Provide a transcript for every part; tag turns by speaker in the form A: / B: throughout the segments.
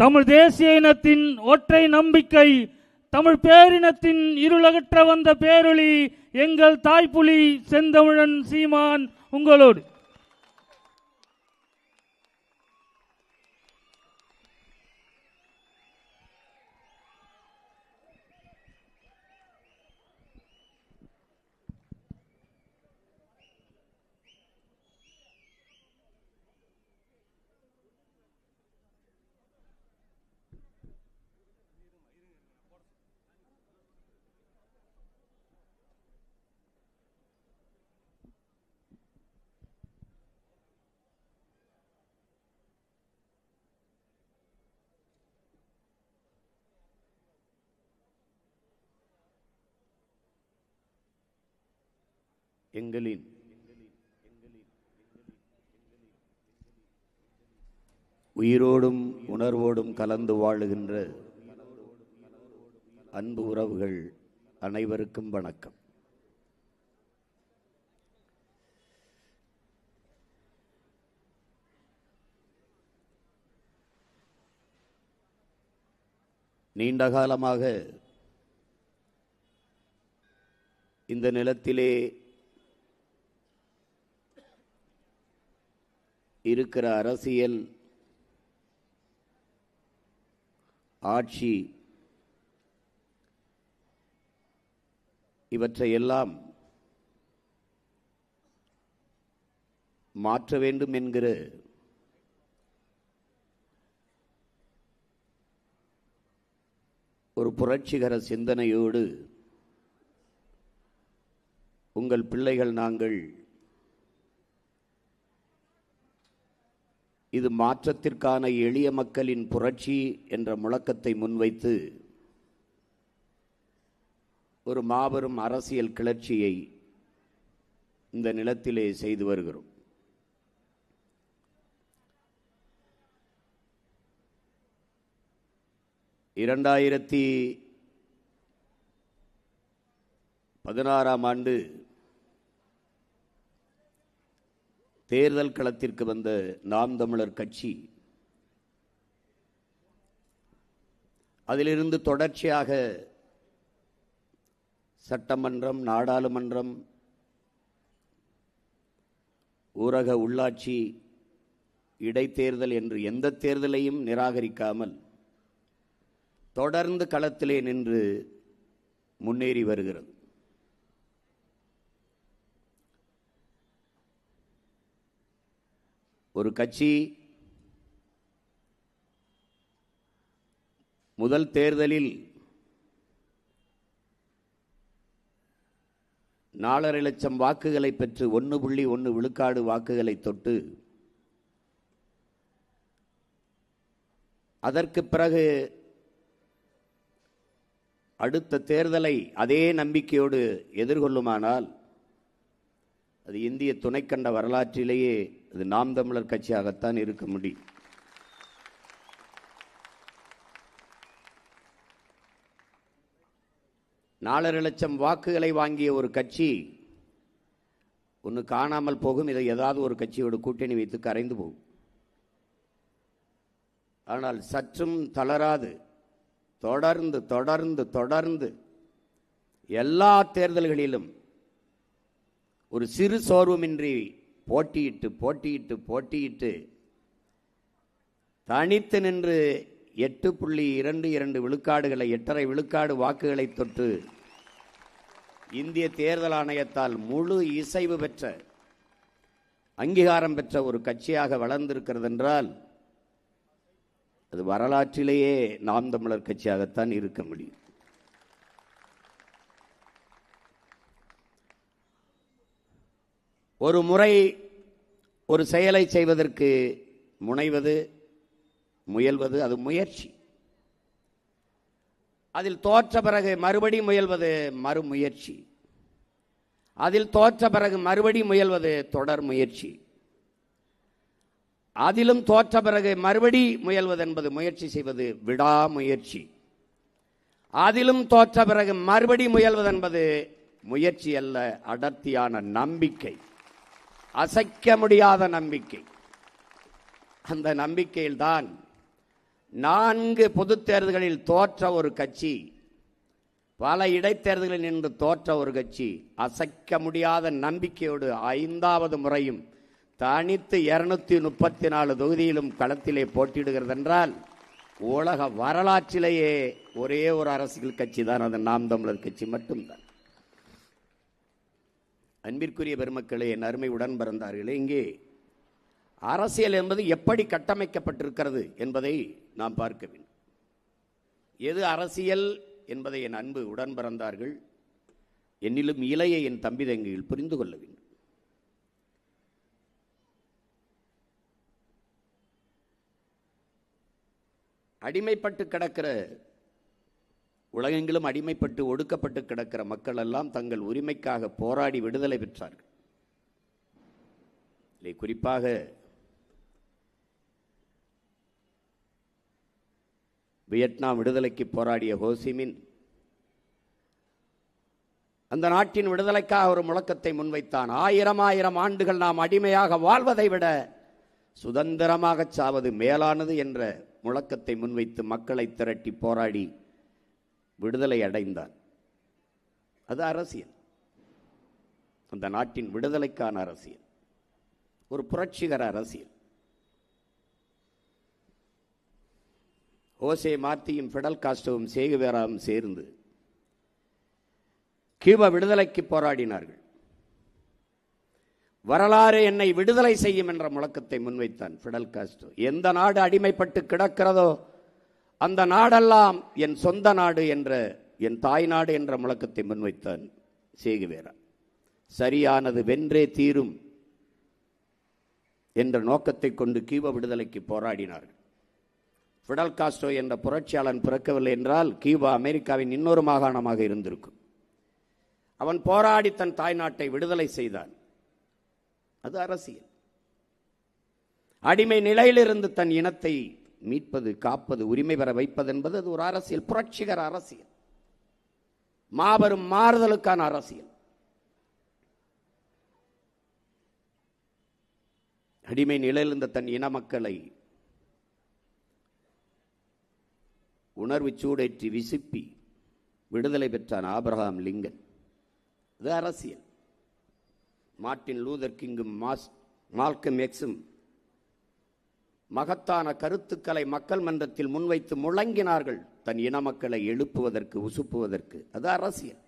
A: தமிழ் தேசிய இனத்தின் ஒற்றை நம்பிக்கை, தமிழ் பேரினத்தின் இருளகற்ற வந்த பேரொளி எங்கள் தாய்ப்புலி செந்தமிழன் சீமான் உங்களோடு.
B: எங்களின் உயிரோடும் உணர்வோடும் கலந்து வாழுகின்ற அன்பு உறவுகள் அனைவருக்கும் வணக்கம். நீண்ட காலமாக இந்த நிலத்திலே இருக்கிற அரசியல், ஆட்சி இவற்றையெல்லாம் மாற்ற வேண்டும் என்கிற ஒரு புரட்சிகர சிந்தனையோடு உங்கள் பிள்ளைகள் நாங்கள் இது மாற்றத்திற்கான எளிய மக்களின் புரட்சி என்ற முழக்கத்தை முன்வைத்து ஒரு மாபெரும் அரசியல் கிளர்ச்சியை இந்த நிலத்திலே செய்து வருகிறோம். இரண்டாயிரத்தி 16ஆம் ஆண்டு தேர்தல் களத்திற்கு வந்த நாம் தமிழர் கட்சி அதிலிருந்து தொடர்ச்சியாக சட்டமன்றம், நாடாளுமன்றம், ஊரக உள்ளாட்சி, இடைத்தேர்தல் என்று எந்த தேர்தலையும் நிராகரிக்காமல் தொடர்ந்து களத்திலே நின்று முன்னேறி வருகிறது. ஒரு கட்சி முதல் தேர்தலில் 4.5 லட்சம் வாக்குகளை பெற்று 1.1 விழுக்காடு வாக்குகளை தொட்டு அதற்கு பிறகு அடுத்த தேர்தலை அதே நம்பிக்கையோடு எதிர்கொள்ளுமானால் அது இந்திய துணைக்கண்ட வரலாற்றிலேயே அது நாம் தமிழர் கட்சியாகத்தான் இருக்க முடியும். நாலரை லட்சம் வாக்குகளை வாங்கிய ஒரு கட்சி ஒன்று காணாமல் போகும், இதை ஏதாவது ஒரு கட்சியோடு கூட்டணி வைத்து கரைந்து போகும். ஆனால் சற்றும் தளராது தொடர்ந்து தொடர்ந்து தொடர்ந்து எல்லா தேர்தல்களிலும் ஒரு சிறு சோர்வுமின்றி போட்டியிட்டு போட்டியிட்டு போட்டியிட்டு தனித்து நின்று 8.22 விழுக்காடுகளை 8.5 விழுக்காடு வாக்குகளை தொட்டு இந்திய தேர்தல் ஆணையத்தால் முழு இசைவு பெற்ற அங்கீகாரம் பெற்ற ஒரு கட்சியாக வளர்ந்திருக்கிறது என்றால் அது வரலாற்றிலேயே நாம் தமிழர் கட்சியாகத்தான் இருக்க முடியும். ஒரு முறை ஒரு செயலை செய்வதற்கு முனைவது, முயல்வது அது முயற்சி. அதில் தோற்ற பிறகு மறுபடி முயல்வது மறுமுயற்சி. அதில் தோற்ற பிறகு மறுபடி முயல்வது தொடர் முயற்சி. அதிலும் தோற்ற பிறகு மறுபடி முயல்வது என்பது முயற்சி செய்வது விடாமுயற்சி. அதிலும் தோற்ற பிறகு மறுபடி முயல்வது என்பது முயற்சி அல்ல, அடர்த்தியான நம்பிக்கை, அசைக்க முடியாத நம்பிக்கை. அந்த நம்பிக்கையில்தான் 4 பொதுத் தேர்தல்களில் தோற்ற ஒரு கட்சி, பல இடைத்தேர்தல்களில் நின்று தோற்ற ஒரு கட்சி அசைக்க முடியாத நம்பிக்கையோடு 5வது முறையும் தனித்து 234 தொகுதியிலும் களத்திலே போட்டியிடுகிறது என்றால் உலக வரலாற்றிலேயே ஒரே ஒரு அரசியல் கட்சி தான், அது நாம் தமிழர் கட்சி மட்டும்தான். அன்பிற்குரிய பெருமக்களே, என் அருமை உடன் பிறந்தார்களே, இங்கே அரசியல் என்பது எப்படி கட்டமைக்கப்பட்டிருக்கிறது என்பதை நாம் பார்க்க வேண்டும். எது அரசியல் என்பதை என் அன்பு உடன் பிறந்தார்கள், என்னிலும் இளைய என் தம்பி தங்கைகள் புரிந்து கொள்ள வேண்டும். அடிமைப்பட்டு கிடக்கிற, உலகெங்கிலும் அடிமைப்பட்டு ஒடுக்கப்பட்டு கிடக்கிற மக்கள் எல்லாம் தங்கள் உரிமைக்காக போராடி விடுதலை பெற்றார்கள். குறிப்பாக வியட்நாம் விடுதலைக்கு போராடிய ஹோசிமின் அந்த நாட்டின் விடுதலைக்காக ஒரு முழக்கத்தை முன்வைத்தான். 1000 ஆண்டுகள் நாம் அடிமையாக வாழ்வதை விட சுதந்திரமாக சாவது மேலானது என்ற முழக்கத்தை முன்வைத்து மக்களை திரட்டி போராடி விடுதலை அடைந்தான். அது அரசியல், அந்த நாட்டின் விடுதலைக்கான அரசியல், ஒரு புரட்சிகர அரசியல். ஓசே மார்த்தியும் ஃபிடல் காஸ்ட்ரோவும் சேகுவேராவும் சேர்ந்து கியூபா விடுதலைக்கு போராடினார்கள். வரலாறு என்னை விடுதலை செய்யும் என்ற முழக்கத்தை முன்வைத்தான் ஃபிடல் காஸ்ட்ரோ. எந்த நாடு அடிமைப்பட்டு கிடக்கிறதோ அந்த நாடெல்லாம் என் சொந்த நாடு என்ற, என் தாய் நாடு என்ற முழக்கத்தை முன்வைத்தான் சேகுவேரா. சரியானது வென்றே தீரும் என்ற நோக்கத்தை கொண்டு கியூபா விடுதலைக்கு போராடினார்கள். ஃபிடல் காஸ்ட்ரோ என்ற புரட்சியாளன் பிறக்கவில்லை என்றால் கியூபா அமெரிக்காவின் இன்னொரு மாகாணமாக இருந்திருக்கும். அவன் போராடி தன் தாய் நாட்டை விடுதலை செய்தான். அது அரசியல். அடிமை நிலையிலிருந்து தன் இனத்தை மீட்பது, காப்பது, உரிமை பெற வைப்பது என்பது அது ஒரு அரசியல், புரட்சிகர அரசியல், மாபெரும் மாறுதலுக்கான அரசியல். அடிமை நிலையிலிருந்த தன் இன மக்களை உணர்வு சூடேற்றி விசுப்பி விடுதலை பெற்றான் ஆபிரகாம் லிங்கன். இது அரசியல். மார்ட்டின் லூதர் கிங்கும் மால்கம் எக்ஸும் மகத்தான கருத்துக்களை மக்கள் மன்றத்தில் முன்வைத்து முழங்கினார்கள், தன் இன மக்களை எழுப்புவதற்கு, உசுப்புவதற்கு. அது அரசியல்.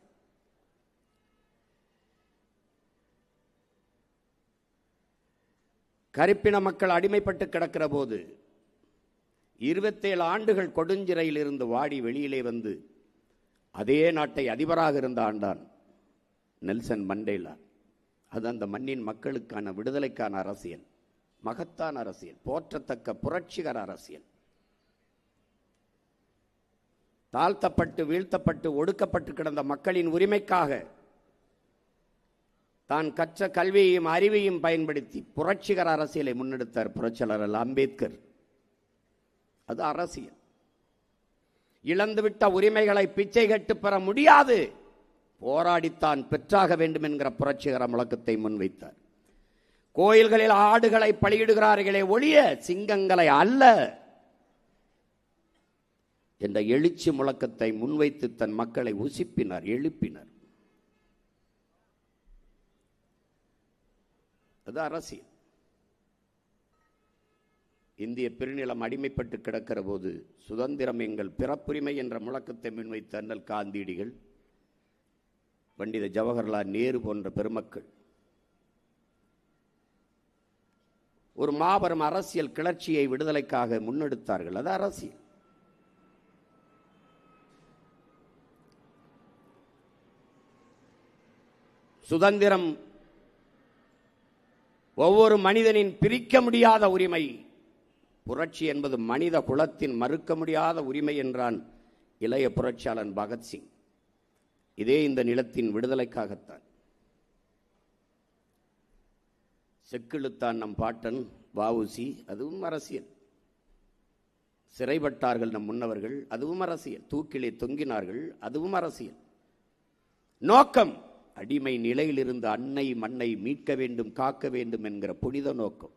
B: கருப்பின மக்கள் அடிமைப்பட்டு கிடக்கிற போது 27 ஆண்டுகள் கொடுஞ்சிறையில் இருந்து வாடி வெளியிலே வந்து அதே நாட்டை அதிபராக இருந்த ஆண்டான் நெல்சன் மண்டேலா. அது அந்த மண்ணின் மக்களுக்கான விடுதலைக்கான அரசியல், மகத்தான அரசியல், போற்றத்தக்க புரட்சிகர அரசியல். தாழ்த்தப்பட்டு வீழ்த்தப்பட்டு ஒடுக்கப்பட்டு கிடந்த மக்களின் உரிமைக்காக தான் கற்ற கல்வியையும் அறிவையும் பயன்படுத்தி புரட்சிகர அரசியலை முன்னெடுத்தார் புரட்சியாளர் அம்பேத்கர். அது அரசியல். இழந்துவிட்ட உரிமைகளை பிச்சை கட்டு பெற முடியாது, போராடித்தான் பெற்றாக வேண்டும் என்கிற புரட்சிகர முழக்கத்தை முன்வைத்தார். கோயில்களில் ஆடுகளை பலியிடுகிறார்களே ஒழிய சிங்கங்களை அல்ல என்ற எழுச்சி முழக்கத்தை முன்வைத்து தன் மக்களை உசிப்பினார், எழுப்பினார். அது அரசியல். இந்திய பெருநிலம் அடிமைப்பட்டு கிடக்கிற போது சுதந்திரம் எங்கள் பிறப்புரிமை என்ற முழக்கத்தை முன்வைத்த அண்ணல் காந்தியடிகள், பண்டித ஜவஹர்லால் நேரு போன்ற பெருமக்கள் ஒரு மாபெரும் அரசியல் கிளர்ச்சியை விடுதலைக்காக முன்னெடுத்தார்கள். அது அரசியல். சுதந்திரம் ஒவ்வொரு மனிதனின் பிரிக்க முடியாத உரிமை. புரட்சி என்பது மனித குலத்தின் மறுக்க முடியாத உரிமை என்றான் இளைய புரட்சியாளன் பகத்சிங். இதே இந்த நிலத்தின் விடுதலைக்காகத்தான். செக்கிழுத்தான் நம் பாட்டன் வஉசி, அதுவும் அரசியல். சிறைப்பட்டார்கள் நம் முன்னவர்கள், அதுவும் அரசியல். தூக்கிலே தொங்கினார்கள், அதுவும் அரசியல். நோக்கம் அடிமை நிலையிலிருந்து அன்னை மண்ணை மீட்க வேண்டும், காக்க வேண்டும் என்கிற புனித நோக்கம்.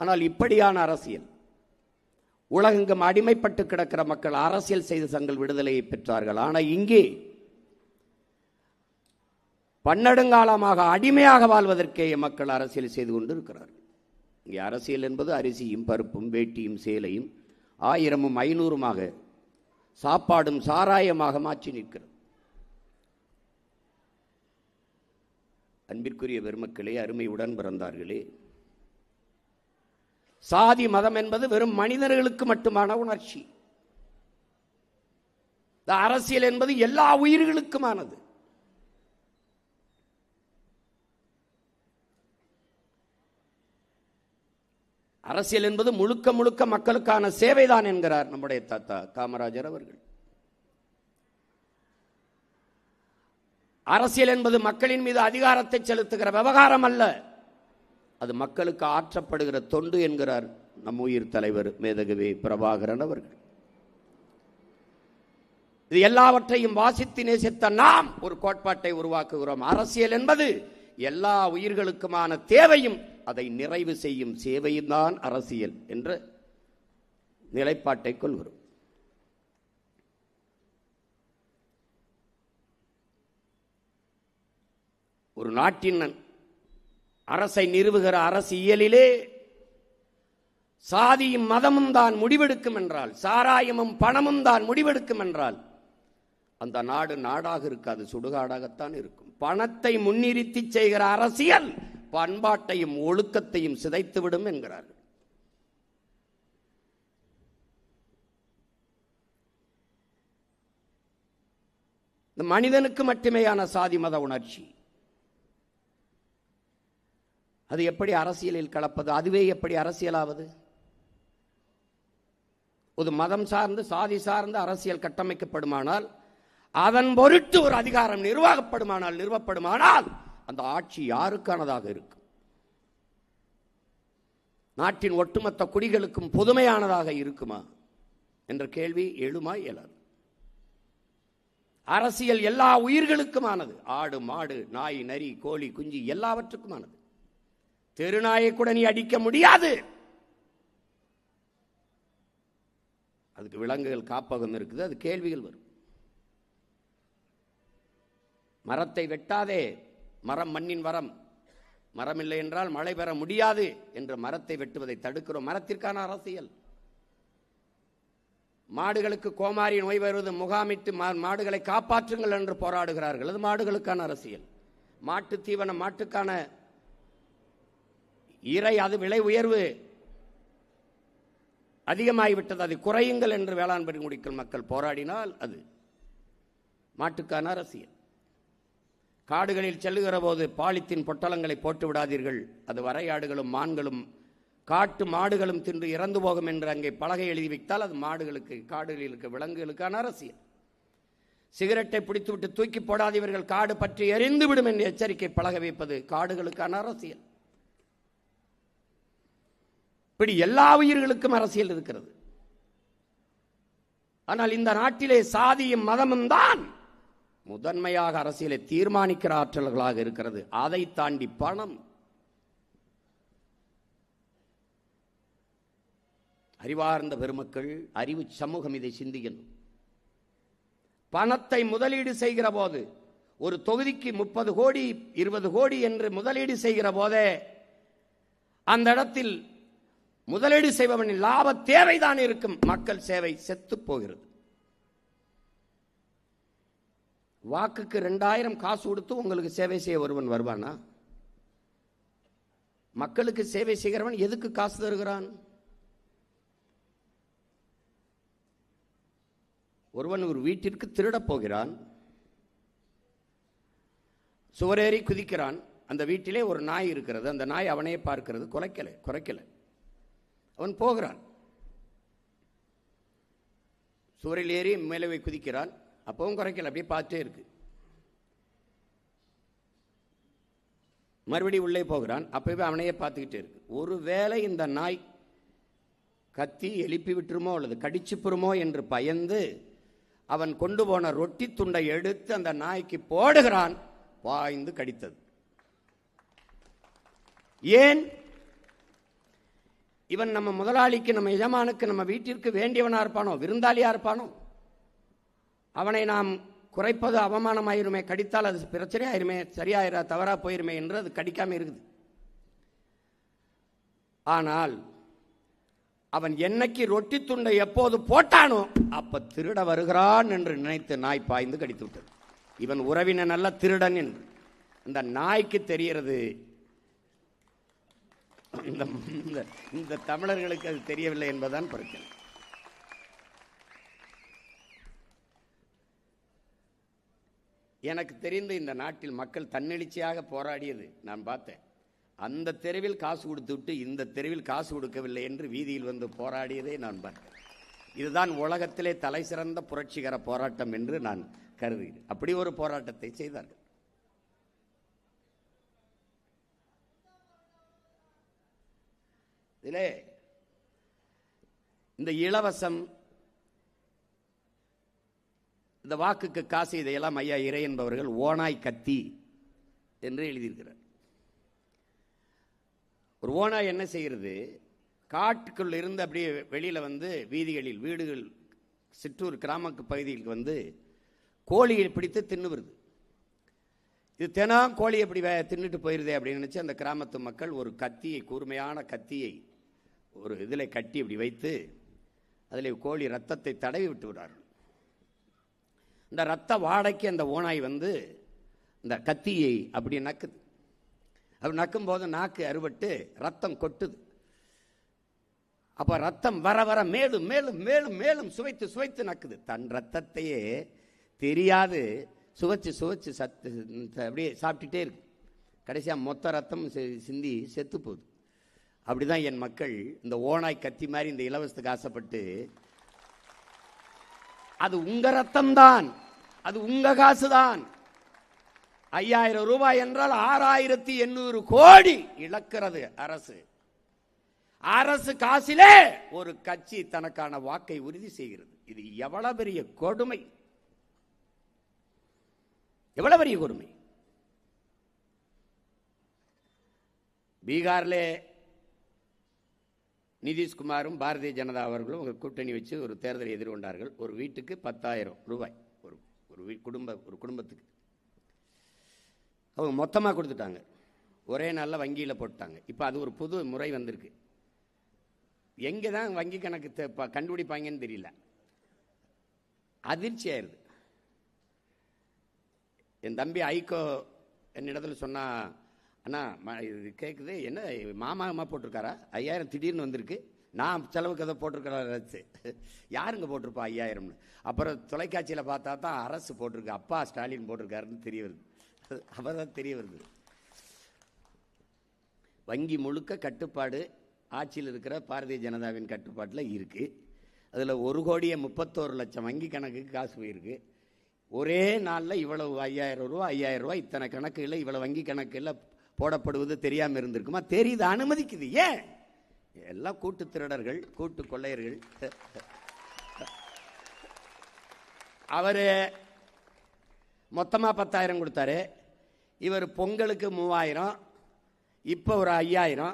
B: ஆனால் இப்படியான அரசியல், உலகெங்கும் அடிமைப்பட்டு கிடக்கிற மக்கள் அரசியல் செய்து தங்கள் விடுதலையை பெற்றார்கள். ஆனால் இங்கே பன்னெடுங்காலமாக அடிமையாக வாழ்வதற்கே மக்கள் அரசியல் செய்து கொண்டிருக்கிறார்கள். இங்கே அரசியல் என்பது அரிசியும் பருப்பும் வேட்டியும் சேலையும் 1000ம் 500மாக சாப்பாடும் சாராயமாக மாற்றி நிற்கிறது. அன்பிற்குரிய பெருமக்களே, அருமை உடன் பிறந்தார்களே, சாதி மதம் என்பது வெறும் மனிதர்களுக்கு மட்டுமான உணர்ச்சி. அரசியல் என்பது எல்லா உயிர்களுக்குமானது. அரசியல் என்பது முழுக்க முழுக்க மக்களுக்கான சேவைதான் என்கிறார் நம்முடைய தாத்தா காமராஜர் அவர்கள். அரசியல் என்பது மக்களின் மீது அதிகாரத்தை செலுத்துகிற விவகாரம் அல்ல, அது மக்களுக்கு ஆற்றப்படுகிற தொண்டு என்கிறார் நம் உயிர் தலைவர் மேதகவி பிரபாகரன் அவர்கள். இது எல்லாவற்றையும் வாசித்து நேசித்த நாம் ஒரு கோட்பாட்டை உருவாக்குகிறோம். அரசியல் என்பது எல்லா உயிர்களுக்குமான தேவையும் அதை நிறைவு செய்யும் சேவையும் தான் அரசியல் என்ற நிலைப்பாட்டை கொள்கிறோம். ஒரு நாட்டின் அரசை நிறுவுகிற அரசியலிலே சாதியும் மதமும் தான் முடிவெடுக்கும் என்றால், சாராயமும் பணமும் தான் முடிவெடுக்கும் என்றால், அந்த நாடு நாடாக இருக்காது, சுடுகாடாகத்தான் இருக்கும். பணத்தை முன்னிறுத்தி செய்கிற அரசியல் பண்பாட்டையும் ஒழுக்கத்தையும் சிதைத்துவிடும் என்கிறார்கள். இந்த மனிதனுக்கு மட்டுமேயான சாதி மத உணர்ச்சி அது எப்படி அரசியலில் கலப்பது? அதுவே எப்படி அரசியலாவது? ஒரு மதம் சார்ந்து சாதி சார்ந்து அரசியல் கட்டமைக்கப்படுமானால், அதன் பொருட்டு ஒரு அதிகாரம் நிறுவப்படுமானால் அந்த ஆட்சி யாருக்கானதாக இருக்கும்? நாட்டின் ஒட்டுமொத்த குடிகளுக்கும் பொதுமையானதாக இருக்குமா என்ற கேள்வி எழுமா இயலாது. அரசியல் எல்லா உயிர்களுக்குமானது. ஆடு மாடு நாய் நரி கோழி குஞ்சு எல்லாவற்றுக்குமானது. தெருநாயை கூட நீ அடிக்க முடியாது. அதுக்கு விலங்குகள் காப்பகம் இருக்குது, அது கேள்விகள் வரும். மரத்தை வெட்டாதே, மரம் மண்ணின் வரம், மரம் இல்லை என்றால் மழை பெற முடியாது என்ற மரத்தை வெட்டுவதை தடுக்கிறோம். மரத்திற்கான அரசியல். மாடுகளுக்கு கோமாரி நோய் வருவது முகாமிட்டு மாடுகளை காப்பாற்றுங்கள் என்று போராடுகிறார்கள், அது மாடுகளுக்கான அரசியல். மாட்டு தீவனம், மாட்டுக்கான இறை, அது விலை உயர்வு அதிகமாகிவிட்டது, அதை குறையுங்கள் என்று வேளாண் பெருங்குடிகள் மக்கள் போராடினால் அது மாட்டுக்கான அரசியல். காடுகளில் செல்லுகிற போது பாலித்தீன் பொட்டலங்களை போட்டு விடாதீர்கள், அது வரையாடுகளும் மான்களும் காட்டு மாடுகளும் தின்று இறந்து போகும் என்று அங்கே பலகை எழுதி வைத்தால் அது மாடுகளுக்கு, காடுகளில் இருக்க விலங்குகளுக்கான அரசியல். சிகரெட்டை பிடித்துவிட்டு தூக்கி போடாதீர்கள், காடு பற்றி எரிந்துவிடும் என்று எச்சரிக்கை பலகை வைப்பது காடுகளுக்கான அரசியல். இப்படி எல்லா உயிர்களுக்கும் அரசியல் இருக்கிறது. ஆனால் இந்த நாட்டிலே சாதியும் மதமும் தான் முதன்மையாக அரசியலை தீர்மானிக்கிற ஆற்றல்களாக இருக்கிறது. அதை தாண்டி பணம். அறிவார்ந்த பெருமக்கள், அறிவு சமூகம் இதை சிந்திக்கணும். பணத்தை முதலீடு செய்கிற போது, ஒரு தொகுதிக்கு 30 கோடி 20 கோடி என்று முதலீடு செய்கிற போதே அந்த இடத்தில் முதலீடு செய்பவனின் லாப தேவைதான் இருக்கும், மக்கள் சேவை செத்து போகிறது. வாக்குக்கு 2000 காசு கொடுத்து உங்களுக்கு சேவை செய்ய ஒருவன் வருவானா? மக்களுக்கு சேவை செய்கிறவன் எதுக்கு காசு தருகிறான்? ஒருவன் ஒரு வீட்டிற்கு திருடப் போகிறான், சுவரேறி குதிக்கிறான். அந்த வீட்டிலே ஒரு நாய் இருக்கிறது, அந்த நாய் அவனையே பார்க்கிறது, குறைக்கல. அவன் போகிறான், சுவரில் ஏறி மேலே குதிக்கிறான், அப்பவும் குறைக்கல, அப்படியே பார்த்துட்டே இருக்கு. மறுபடியும் உள்ளே போகிறான், அப்பவே அவனையே பார்த்துக்கிட்டே இருக்கு. ஒருவேளை இந்த நாய் கத்தி எழுப்பி விட்டுருமோ அல்லது கடிச்சு பெறுமோ என்று பயந்து அவன் கொண்டு போன ரொட்டி துண்டை எடுத்து அந்த நாய்க்கு போடுகிறான், பாய்ந்து கடித்தது. ஏன்? இவன் நம்ம முதலாளிக்கு, நம்ம எஜமானுக்கு, நம்ம வீட்டிற்கு வேண்டியவனா இருப்பானோ, விருந்தாளியா இருப்பானோ, அவனை நாம் குறைப்பது அவமானமாயிருமே, கடித்தால் அது பிரச்சனையாயிருமே, சரியாயிரா, தவறா போயிருமே என்று அது கடிக்காம இருக்குது. ஆனால் அவன் என்னைக்கு ரொட்டி துண்டை எப்போது போட்டானோ அப்ப திருட வருகிறான் என்று நினைத்து நாய் பாய்ந்து கடித்து விட்டது. இவன் உறவினன் அல்ல, திருடன் என்று அந்த நாய்க்கு தெரிகிறது. இந்த தமிழர்களுக்கு அது தெரியவில்லை என்பதுதான் பிரச்சனை. எனக்கு தெரிந்து இந்த நாட்டில் மக்கள் தன்னெழுச்சியாக போராடியது நான் பார்த்தேன். அந்த தெருவில் காசு கொடுத்து விட்டு இந்த தெருவில் காசு கொடுக்கவில்லை என்று வீதியில் வந்து போராடியதை நான் பார்த்தேன். இதுதான் உலகத்திலே தலை சிறந்த புரட்சிகர போராட்டம் என்று நான் கருதுகிறேன். அப்படி ஒரு போராட்டத்தை செய்தார்கள். இதிலே இந்த இலவசம், இந்த வாக்குக்கு காசு, இதையெல்லாம் ஐயா இறை என்பவர்கள் ஓனாய் கத்தி என்று எழுதியிருக்கிறார். ஒரு ஓனாய் என்ன செய்கிறது, காட்டுக்குள் இருந்து அப்படியே வெளியில வந்து வீதிகளில், வீடுகள், சிற்றூர் கிராம பகுதிகளுக்கு வந்து கோழியை பிடித்து தின்னு வருது. இது தினம் கோழி எப்படி தின்னுட்டு போயிருதே அப்படின்னு நினைச்சு அந்த கிராமத்து மக்கள் ஒரு கத்தியை, கூர்மையான கத்தியை ஒரு இதில் கட்டி இப்படி வைத்து அதில் கோழி ரத்தத்தை தடவி விட்டு விடுறார்கள். இந்த ரத்த வாடைக்கு அந்த ஓனாய் வந்து இந்த கத்தியை அப்படி நக்குது. அப்படி நக்கும் போது நாக்கு அறுபட்டு ரத்தம் கொட்டுது. அப்ப ரத்தம் வர வர மேலும் மேலும் மேலும் மேலும் சுவைத்து சுவைத்து நக்குது. தன் ரத்தத்தையே தெரியாது சுவைச்சு சுவைச்சு அப்படியே சாப்பிட்டுட்டே இருக்கு. கடைசியா மொத்த ரத்தம் சிந்தி செத்து போகுது. அப்படிதான் என் மக்கள் இந்த ஓனாய் கத்தி மாதிரி இந்த இலவசத்துக்கு ஆசைப்பட்டு, அது உங்க ரத்தம் தான், அது உங்க காசு தான். 5000 ரூபாய் என்றால் 6800 கோடி இழக்கிறது அரசு. அரசு காசிலே ஒரு கட்சி தனக்கான வாக்கை உறுதி செய்கிறது. இது எவ்வளவு பெரிய கொடுமை, எவ்வளவு பெரிய கொடுமை. பீகாரிலே நிதிஷ்குமாரும் பாரதிய ஜனதா அவர்களும் கூட்டணி வச்சு ஒரு தேர்தலை எதிர்கொண்டார்கள். ஒரு வீட்டுக்கு 10,000 ரூபாய், ஒரு குடும்பத்துக்கு அவங்க மொத்தமாக கொடுத்துட்டாங்க. ஒரே நாளில் வங்கியில் போட்டாங்க. இப்போ அது ஒரு புது முறை வந்திருக்கு. எங்கே தான் வங்கி கணக்கு கண்டுபிடிப்பாங்கன்னு தெரியல. அதிர்ச்சி ஆயிடுது. என் தம்பி ஐகோ என்னிடத்தில் சொன்னா, அண்ணா இது கேட்குது, என்ன மாமா போட்டிருக்காரா 5000 திடீர்னு வந்திருக்கு, நான் செலவுக்கு எதை போட்டிருக்கிறாரு, யாருங்க போட்டிருப்பா 5000ன்னு. அப்புறம் தொலைக்காட்சியில் பார்த்தா தான் அரசு போட்டிருக்கு, அப்பா ஸ்டாலின் போட்டிருக்காருன்னு தெரிய வருது. அவர்தான் தெரிய வருது. வங்கி முழுக்க கட்டுப்பாடு ஆட்சியில் இருக்கிற பாரதிய ஜனதாவின் கட்டுப்பாட்டில் இருக்கு. அதில் 1,31,00,000 வங்கி கணக்குக்கு காசு போயிருக்கு. ஒரே நாளில் இவ்வளவு 5000 ரூபா 5000 ரூபாய் இத்தனை கணக்குகளில் இவ்வளவு வங்கி கணக்கில் போடப்படுவது தெரியாமல் இருந்திருக்குமா? தெரியுது, அனுமதிக்குது. ஏன்? எல்லாம் கூட்டு திருடர்கள், கூட்டு கொள்ளையர்கள். அவரு மொத்தமாக 10,000 கொடுத்தாரு. இவர் பொங்கலுக்கு 3000, இப்போ ஒரு 5000.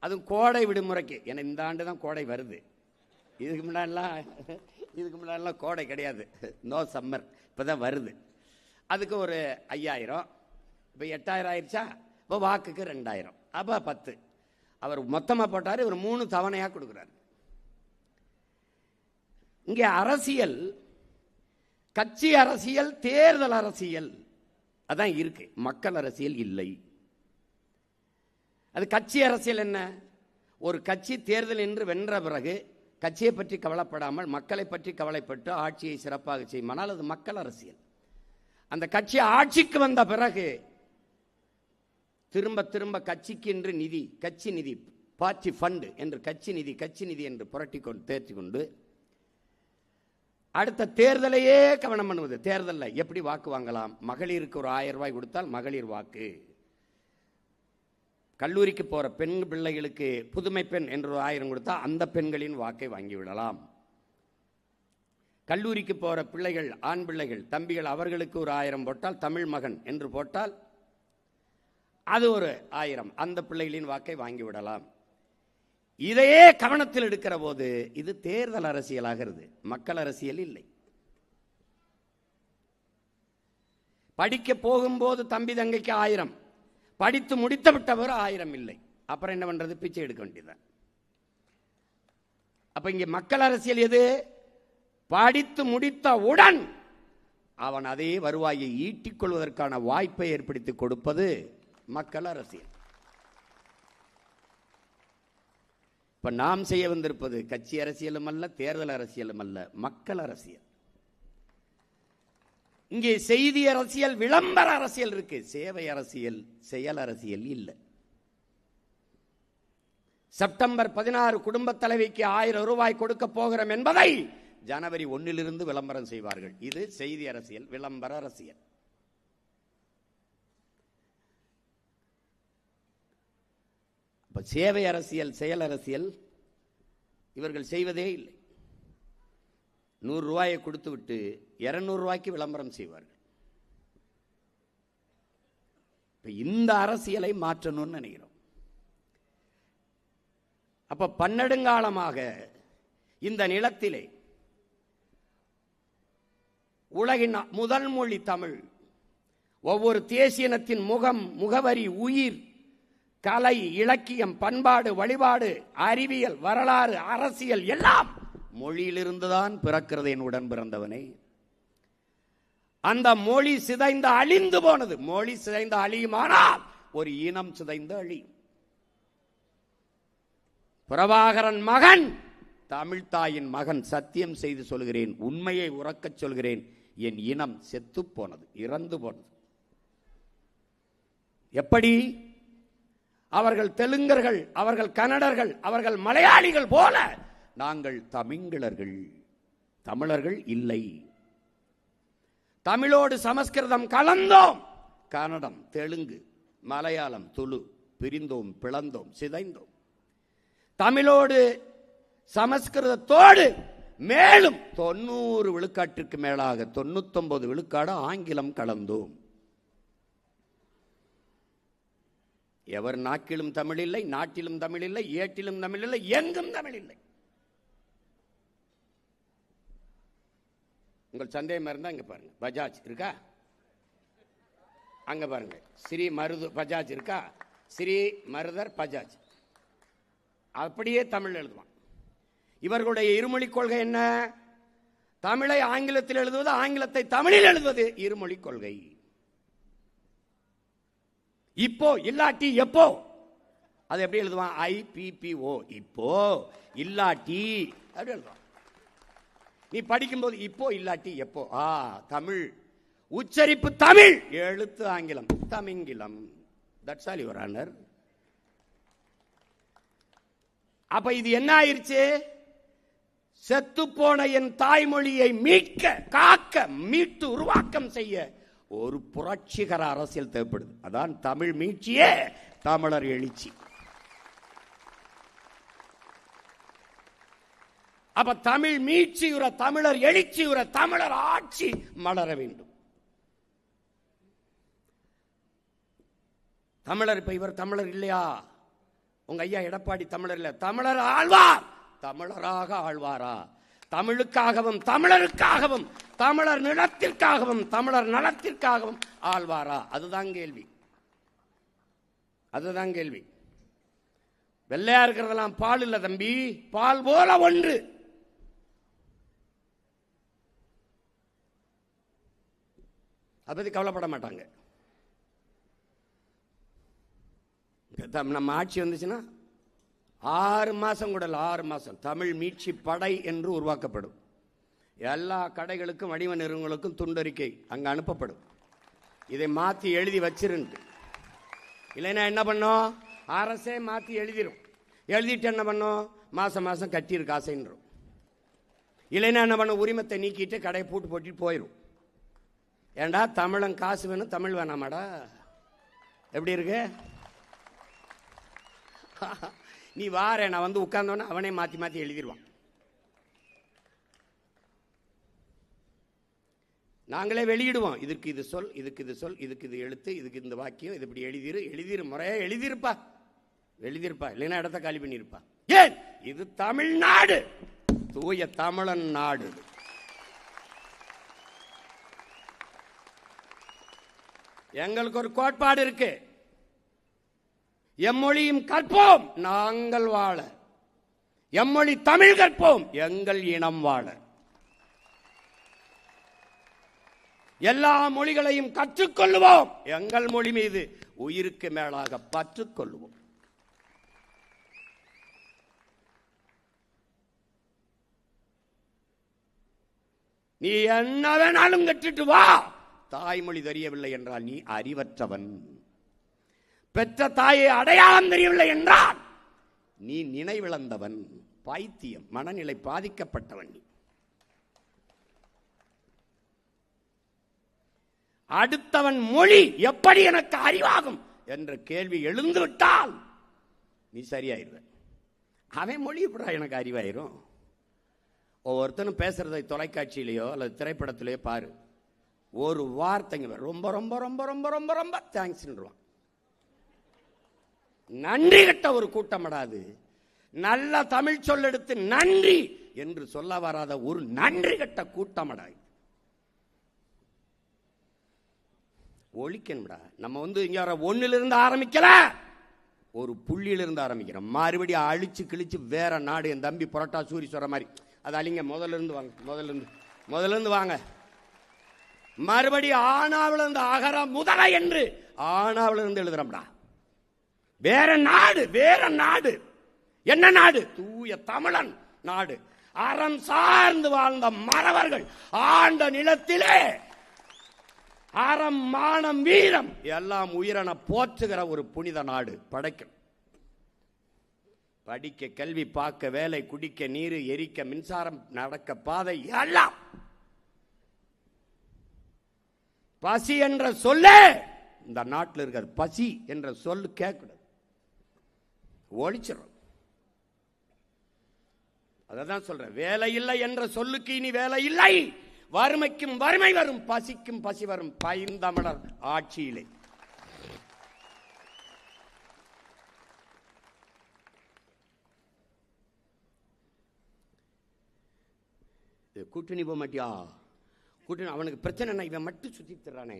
B: அதுவும் கோடை விடுமுறைக்கு. ஏன்னா இந்த ஆண்டு தான் கோடை வருது. இதுக்கு முன்னாடிலாம் கோடை கிடையாது, நோ சம்மர், இப்போ தான் வருது. அதுக்கு ஒரு 5000. இப்போ 8000 ஆயிடுச்சா? இப்போ வாக்குக்கு 2000, அப்போ 10. அவர் மொத்தமாக போட்டார், இவர் 3 தவணையாக கொடுக்குறாரு. இங்கே அரசியல், கட்சி அரசியல், தேர்தல் அரசியல் அதான் இருக்கு. மக்கள் அரசியல் இல்லை. அது கட்சி அரசியல் என்ன? ஒரு கட்சி தேர்தல் என்று வென்ற பிறகு கட்சியை பற்றி கவலைப்படாமல் மக்களை பற்றி கவலைப்பட்டு ஆட்சியை சிறப்பாக செய்யுமானால் அது மக்கள் அரசியல். அந்த கட்சி ஆட்சிக்கு வந்த பிறகு திரும்ப திரும்ப கட்சிக்கு என்று நிதி, கட்சி நிதி, பார்ட்டி ஃபண்ட் என்று கட்சி நிதி என்று புரட்டி கொண்டு தேர்ச்சி கொண்டு அடுத்த தேர்தலையே கவனம் பண்ணுவது. தேர்தலில் எப்படி வாக்கு வாங்கலாம்? மகளிருக்கு ஒரு 1000 ரூபாய் கொடுத்தால் மகளிர் வாக்கு, கல்லூரிக்கு போற பெண் பிள்ளைகளுக்கு புதுமை பெண் என்று 1000 கொடுத்தா அந்த பெண்களின் வாக்கை வாங்கிவிடலாம். கல்லூரிக்கு போற பிள்ளைகள், ஆண் பிள்ளைகள், தம்பிகள், அவர்களுக்கு ஒரு 1000 போட்டால், தமிழ் மகன் என்று போட்டால் அது ஒரு 1000, அந்த பிள்ளைகளின் வாக்கை வாங்கிவிடலாம். இதையே கவனத்தில் எடுக்கிற போது இது தேர்தல் அரசியலாகிறது, மக்கள் அரசியல் இல்லை. படிக்க போகும்போது தம்பி தங்கைக்கு 1000, படித்து முடித்து விட்டவர் 1000 இல்லை. அப்புறம் என்ன பண்றது? பிச்சை எடுக்க வேண்டியதான். அப்ப இங்கே மக்கள் அரசியல் எது? படித்து முடித்தவுடன் அவன் அதே வருவாயை ஈட்டிக் கொள்வதற்கான வாய்ப்பை ஏற்படுத்தி கொடுப்பது மக்கள் அரசியல். இப்ப நாம் செய்ய வந்திருப்பது கட்சி அரசியலும் அல்ல, தேர்தல் அரசியலும் அல்ல, மக்கள் அரசியல். இங்கே செய்தி அரசியல், விளம்பர அரசியல் இருக்கு, சேவை அரசியல், செயல் அரசியல் இல்லை. செப்டம்பர் 16 குடும்ப தலைவிக்கு 1000 ரூபாய் கொடுக்க போகிறோம் என்பதை ஜனவரி 1 விளம்பரம் செய்வார்கள். இது செய்தி அரசியல், விளம்பர அரசியல். சேவை அரசியல், செயல் அரசியல் இவர்கள் செய்வதே இல்லை. 100 ரூபாயை கொடுத்து விட்டு 200 ரூபாய்க்கு விளம்பரம் செய்வார்கள். இந்த அரசியலை மாற்றணும்னு நினைக்கிறோம். அப்ப பன்னெடுங்காலமாக இந்த நிலத்திலே உலகின் முதல் மொழி தமிழ், ஒவ்வொரு தேசியனத்தின் முகம், முகவரி, உயிர், கலை, இலக்கியம், பண்பாடு, வழிபாடு, அறிவியல், வரலாறு, அரசியல் எல்லாம் மொழியிலிருந்துதான் பிறக்கிறது. என் உடன் பிறந்தவனே, அந்த மொழி சிதைந்து அழிந்து போனது. மொழி சிதைந்து அழியுமானால் ஒரு இனம் சிதைந்து அழியும். பிரபாகரன் மகன், தமிழ்தாயின் மகன், சத்தியம் செய்து சொல்கிறேன், உண்மையை உறக்கச் சொல்கிறேன், என் இனம் செத்து போனது, இறந்து போனது. எப்படி? அவர்கள் தெலுங்கர்கள், அவர்கள் கன்னடர்கள், அவர்கள் மலையாளிகள் போல நாங்கள் தமிழர்கள், தமிழர்கள் இல்லை. தமிழோடு சமஸ்கிருதம் கலந்தோம், கன்னடம், தெலுங்கு, மலையாளம், துளு பிரிந்தோம், பிளந்தோம், சிதைந்தோம். தமிழோடு சமஸ்கிருதத்தோடு மேலும் 90 விழுக்காட்டிற்கு மேலாக 99 விழுக்காடு ஆங்கிலம் கலந்தோம். எவர் நாக்கிலும் தமிழ் இல்லை, நாட்டிலும் தமிழ் இல்லை, ஏட்டிலும் தமிழ் இல்லை, எங்கும் தமிழ் இல்லை. உங்கள் சந்தேகம் இருந்தா இங்க பாருங்க, பஜாஜ் இருக்கா? அங்க பாருங்க, ஸ்ரீ மருது பஜாஜ் இருக்கா? ஸ்ரீ மருதர் பஜாஜ், அப்படியே தமிழ் எழுதுவான். இவர்களுடைய இருமொழி கொள்கை என்ன? தமிழை ஆங்கிலத்தில் எழுதுவது, ஆங்கிலத்தை தமிழில் எழுதுவது இருமொழி கொள்கை. இப்போ இல்லாட்டி எப்போ, அது எப்படி எழுதுவான்? IPPO, இப்போ இல்லாட்டி அப்படி எழுதுவான். நீ படிக்கும்போது இப்போ இல்லாட்டி எப்போ, தமிழ் உச்சரிப்பு தமிழ், எழுத்து ஆங்கிலம், தமிங்கிலம். That's all your honour. அப்ப இது என்ன ஆயிருச்சு? செத்து போன என் தாய்மொழியை மீட்க, காக்க, மீட்டு உருவாக்கம் செய்ய ஒரு புரட்சிகர அரசியல் தேவைப்படுது. அதான் தமிழ் மீட்சியே தமிழர் எழுச்சி. அப்ப தமிழ் மீட்சியுற, தமிழர் எழுச்சியுற, தமிழர் ஆட்சி மலர வேண்டும். தமிழர், இப்ப இவர் தமிழர் இல்லையா? உங்க ஐயா எடப்பாடி தமிழர் இல்ல, தமிழர் ஆழ்வார். தமிழராக ஆழ்வாரா? தமிழுக்காகவும் தமிழருக்காகவும் தமிழர் நிலத்திற்காகவும் தமிழர் நலத்திற்காகவும் ஆழ்வாரா? அதுதான் கேள்வி, அதுதான் கேள்வி. வெள்ளையா இருக்கிறதெல்லாம் பால் இல்ல தம்பி, பால் போல ஒன்று. அதை பத்தி கவலைப்பட மாட்டாங்க. நம்ம ஆட்சி வந்துச்சுன்னா 6 மாசம் கூட 6 மாசம் தமிழ் மீட்சி படை என்று உருவாக்கப்படும். எல்லா கடைகளுக்கும், வடிவ நிறுவனங்களுக்கும் துண்டறிக்கை அங்க அனுப்பப்படும். இதை மாத்தி எழுதி வச்சிருந்து, இல்லைன்னா என்ன பண்ணும்? அரசே மாத்தி எழுதிரும். எழுதிட்டு என்ன பண்ணும்? மாசம் மாசம் கட்டியிரு காசைன்றோம். இல்லைன்னா என்ன பண்ணும்? உரிமத்தை நீக்கிட்டு கடையை பூட்டு போட்டு போயிடும். ஏண்டா தமிழன் காசு வேணும், தமிழ் வேணாமாடா? எப்படி இருக்கு? நீ வார, நான் வந்து உட்கார்ந்தோன்னா அவனே மாத்தி மாத்தி எழுதிடுவான். நாங்களே வெளியிடுவோம், இதுக்கு இது சொல், இதுக்கு இது சொல், இதுக்கு இது எழுத்து, இதுக்கு இந்த வாக்கியம், இது இப்படி எழுதிரு, எழுதிரு, முறையா எழுதிருப்பா, எழுதிருப்பா, இல்லைன்னா இடத்த காலி பண்ணிருப்பா. ஏன்? இது தமிழ்நாடு, தூய தமிழன் நாடு. எங்களுக்கு ஒரு கோட்பாடு இருக்கு. எம்மொழியும் கற்போம் நாங்கள் வாழ, எம்மொழி தமிழ் கற்போம் எங்கள் இனம் வாழ. எல்லா மொழிகளையும் கற்றுக்கொள்வோம், எங்கள் மொழி மீது உயிருக்கு மேலாக பற்றுக்கொள்வோம். நீ என்ன வேணாலும் கற்றுட்டு வா, தாய்மொழி தெரியவில்லை என்றால் நீ அறிவற்றவன். பெற்ற தாயை அடையாளம் தெரியவில்லை என்றால் நீ நினைவிழந்தவன், பைத்தியம், மனநிலை பாதிக்கப்பட்டவன். நீ அடுத்தவன் மொழி எப்படி எனக்கு அறிவாகும் என்ற கேள்வி எழுந்துவிட்டால் நீ சரியாயிருவ. அவன் மொழி எப்படி எனக்கு அறிவாயிரும்? ஒவ்வொருத்தனும் பேசுறதை தொலைக்காட்சியிலேயோ அல்லது திரைப்படத்திலேயோ பாரு, ஒரு வார்த்தைங்க ரொம்ப ரொம்ப ரொம்ப ரொம்ப ரொம்ப ரொம்ப தேங்க்ஸ்ன்றான். நன்றி கட்ட ஒரு கூட்டமடாது. நல்ல தமிழ் சொல்லெடுத்து நன்றி என்று சொல்ல வராத ஒரு நன்றி கட்ட கூட்டமடாது. ஒழிக்கணும்டா. நம்ம இங்க ஒன்னிலிருந்து ஆரம்பிக்கல, ஒரு புள்ளியிலிருந்து ஆரம்பிக்கிறோம். மறுபடியும் அழிச்சு கிழிச்சு வேற நாடு. என் தம்பி புரட்டா சூரி சொல்ற மாதிரி அது அழிங்க. முதல்ல இருந்து வாங்க, முதல்ல இருந்து வாங்க. மறுபடியும் ஆனாவிலிருந்து அகர முதல என்று ஆனாவிலிருந்து எழுதுறோம்டா. வேற நாடு, வேற நாடு. என்ன நாடு? தூய தமிழன் நாடு. அறம் சார்ந்து வாழ்ந்த மறவர்கள் ஆண்ட நிலத்திலே அறம், மானம், வீரம் எல்லாம் உயிரென போற்றுகிற ஒரு புனித நாடு படைக்கும். படிக்க, கல்வி, பார்க்க, வேலை, குடிக்க நீர், எரிக்க மின்சாரம், நடக்க பாதை எல்லாம். பசி என்ற சொல்ல இந்த நாட்டில் இருக்காது. பசி என்ற சொல்லு கேட்கக்கூடாது, ஒழிச்சிடும். அதான் சொல்றேன், வேலை இல்லை என்ற சொல்லுக்கு இனி வேலை இல்லை. வறுமைக்கும் வறுமை வரும், பசிக்கும் பசி வரும் பைந்தமிழர் ஆட்சியிலே. கூட்டணி போக மாட்டியா? கூட்டணி அவனுக்கு பிரச்சனை என்ன? இவன் மட்டும் சுத்தி தர்றானே,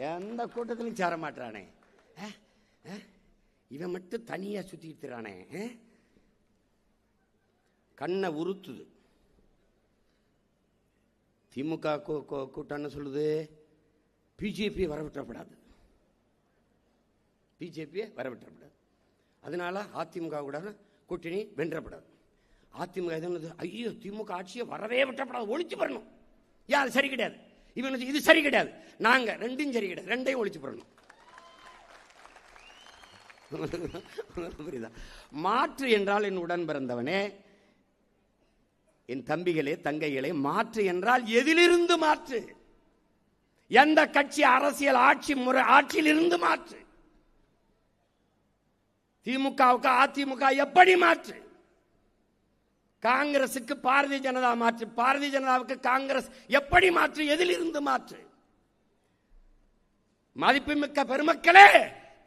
B: எந்த கூட்டத்திலும் சேர மாட்டானே, இவன் மட்டும் தனியா சுத்திட்டு தர்றானே, கண்ணை உறுத்துது. திமுக கூட்டம் சொல்லுது, பிஜேபி வரவிட்டப்படாது, பிஜேபியை வரவிட்டப்படாது. அதனால அதிமுக கூட கூட்டணி வென்றப்படாது. அதிமுக எது? ஐயோ, திமுக ஆட்சியை வரவே விட்டப்படாது, ஒழிச்சு வரணும். யார் சரி கிடையாது, இவனுக்கு இது சரி கிடையாது, நாங்க ரெண்டும் சரி கிடையாது, ரெண்டையும் ஒழிச்சு வரணும். புரியுதா? மாற்று என்றால் என் உடன் பிறந்தவனே, என் தம்பிகளே, தங்கைகளே, மாற்று என்றால் எதிலிருந்து மாற்று? எந்த கட்சி அரசியல் ஆட்சி முறை ஆட்சியிலிருந்து மாற்று? திமுகவுக்கு அதிமுக எப்படி மாற்று? காங்கிரசுக்கு பாரதிய ஜனதா மாற்று, பாரதிய ஜனதாவுக்கு காங்கிரஸ் எப்படி மாற்று? எதிலிருந்து மாற்று? மதிப்புமிக்க பெருமக்களே,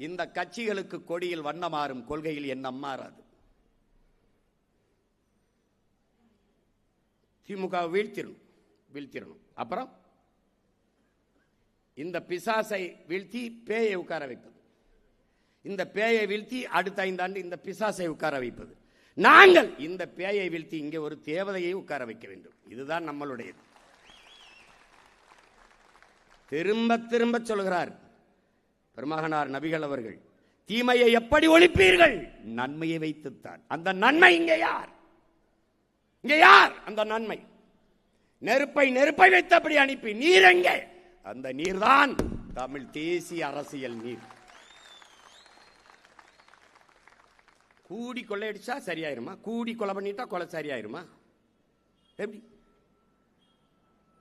B: இந்த கட்சிகளுக்கு கொடியில் வண்ணம் மாறும், கொள்கையில் எண்ணம் மாறாது. திமுக வீழ்த்திடணும். அப்புறம் இந்த பிசாசை வீழ்த்தி பேயை உட்கார வைப்பது, இந்த பேயை வீழ்த்தி அடுத்த 5 ஆண்டு இந்த பிசாசை உட்கார வைப்பது. நாங்கள் இந்த பேயை வீழ்த்தி இங்கே ஒரு தேவதையை உட்கார வைக்க வேண்டும். இதுதான் நம்மளுடையது. திரும்ப திரும்ப சொல்கிறார் பெருமகனார் நபிகள் அவர்கள், தீமையை எப்படி ஒழிப்பீர்கள்? நன்மையை வைத்துத்தான். அந்த நன்மை இங்கே யார்? இங்கே யார் அந்த நன்மை? நெருப்பை வைத்தபடி அனுப்பி நீர் எங்கே? அந்த நீர்தான் தமிழ் தேசிய அரசியல் நீர். கூடி கொள்ளையடிச்சா சரியாயிருமா? கூடி கொலை பண்ணிட்டா கொலை சரியாயிருமா? எப்படி?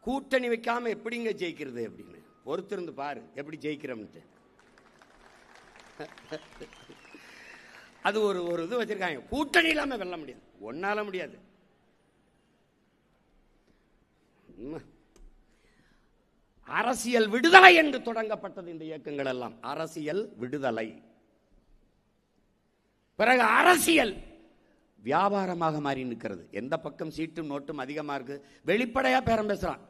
B: கூட்டணி வைக்காம எப்படிங்க ஜெயிக்கிறது அப்படின்னு ஒருத்தருந்து பாரு, எப்படி ஜெயிக்கிறோம்ட்டு. அது ஒரு இது வச்சிருக்காங்க, கூட்டணி இல்லாம வெல்ல முடியாது, ஒன்னால முடியாது. அரசியல் விடுதலை என்று தொடங்கப்பட்டது இந்த இயக்கங்கள் எல்லாம். அரசியல் விடுதலை. பிறகு அரசியல் வியாபாரமாக மாறி நிற்கிறது. எந்த பக்கம் சீட்டும் நோட்டும் அதிகமா இருக்கு, வெளிப்படையா பேரம் பேசுறான்.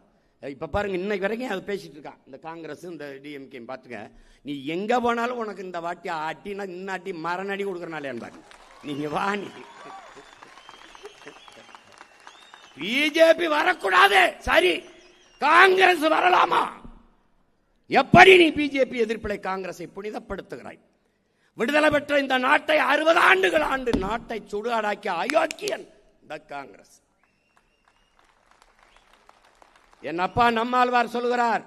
B: இப்ப பாருங்க, இன்னைக்கு வரைக்கும் அது பேசிட்டு இருக்கான். இந்த காங்கிரஸ், இந்த டிஎம்கே பாத்துக்க, நீ எங்க போனாலும் உனக்கு இந்த வாட்டி அட்டினா இன்னாட்டி மரணடி கொடுக்கறனாலே பாரு, நீங்க வா. நீ பிஜேபி வரக்கூடாது, சரி, காங்கிரஸ் வரலாமா? எப்படி நீ பிஜேபி எதிர்ப்பிலை காங்கிரஸை புனிதப்படுத்துகிறாய்? விடுதலை பெற்ற இந்த நாட்டை 60 ஆண்டுகள் ஆண்டு நாட்டை சுடுகாடாக்கிய அயோக்கியன் இந்த காங்கிரஸ். என் அப்பா நம்மாழ்வார் சொல்கிறார்,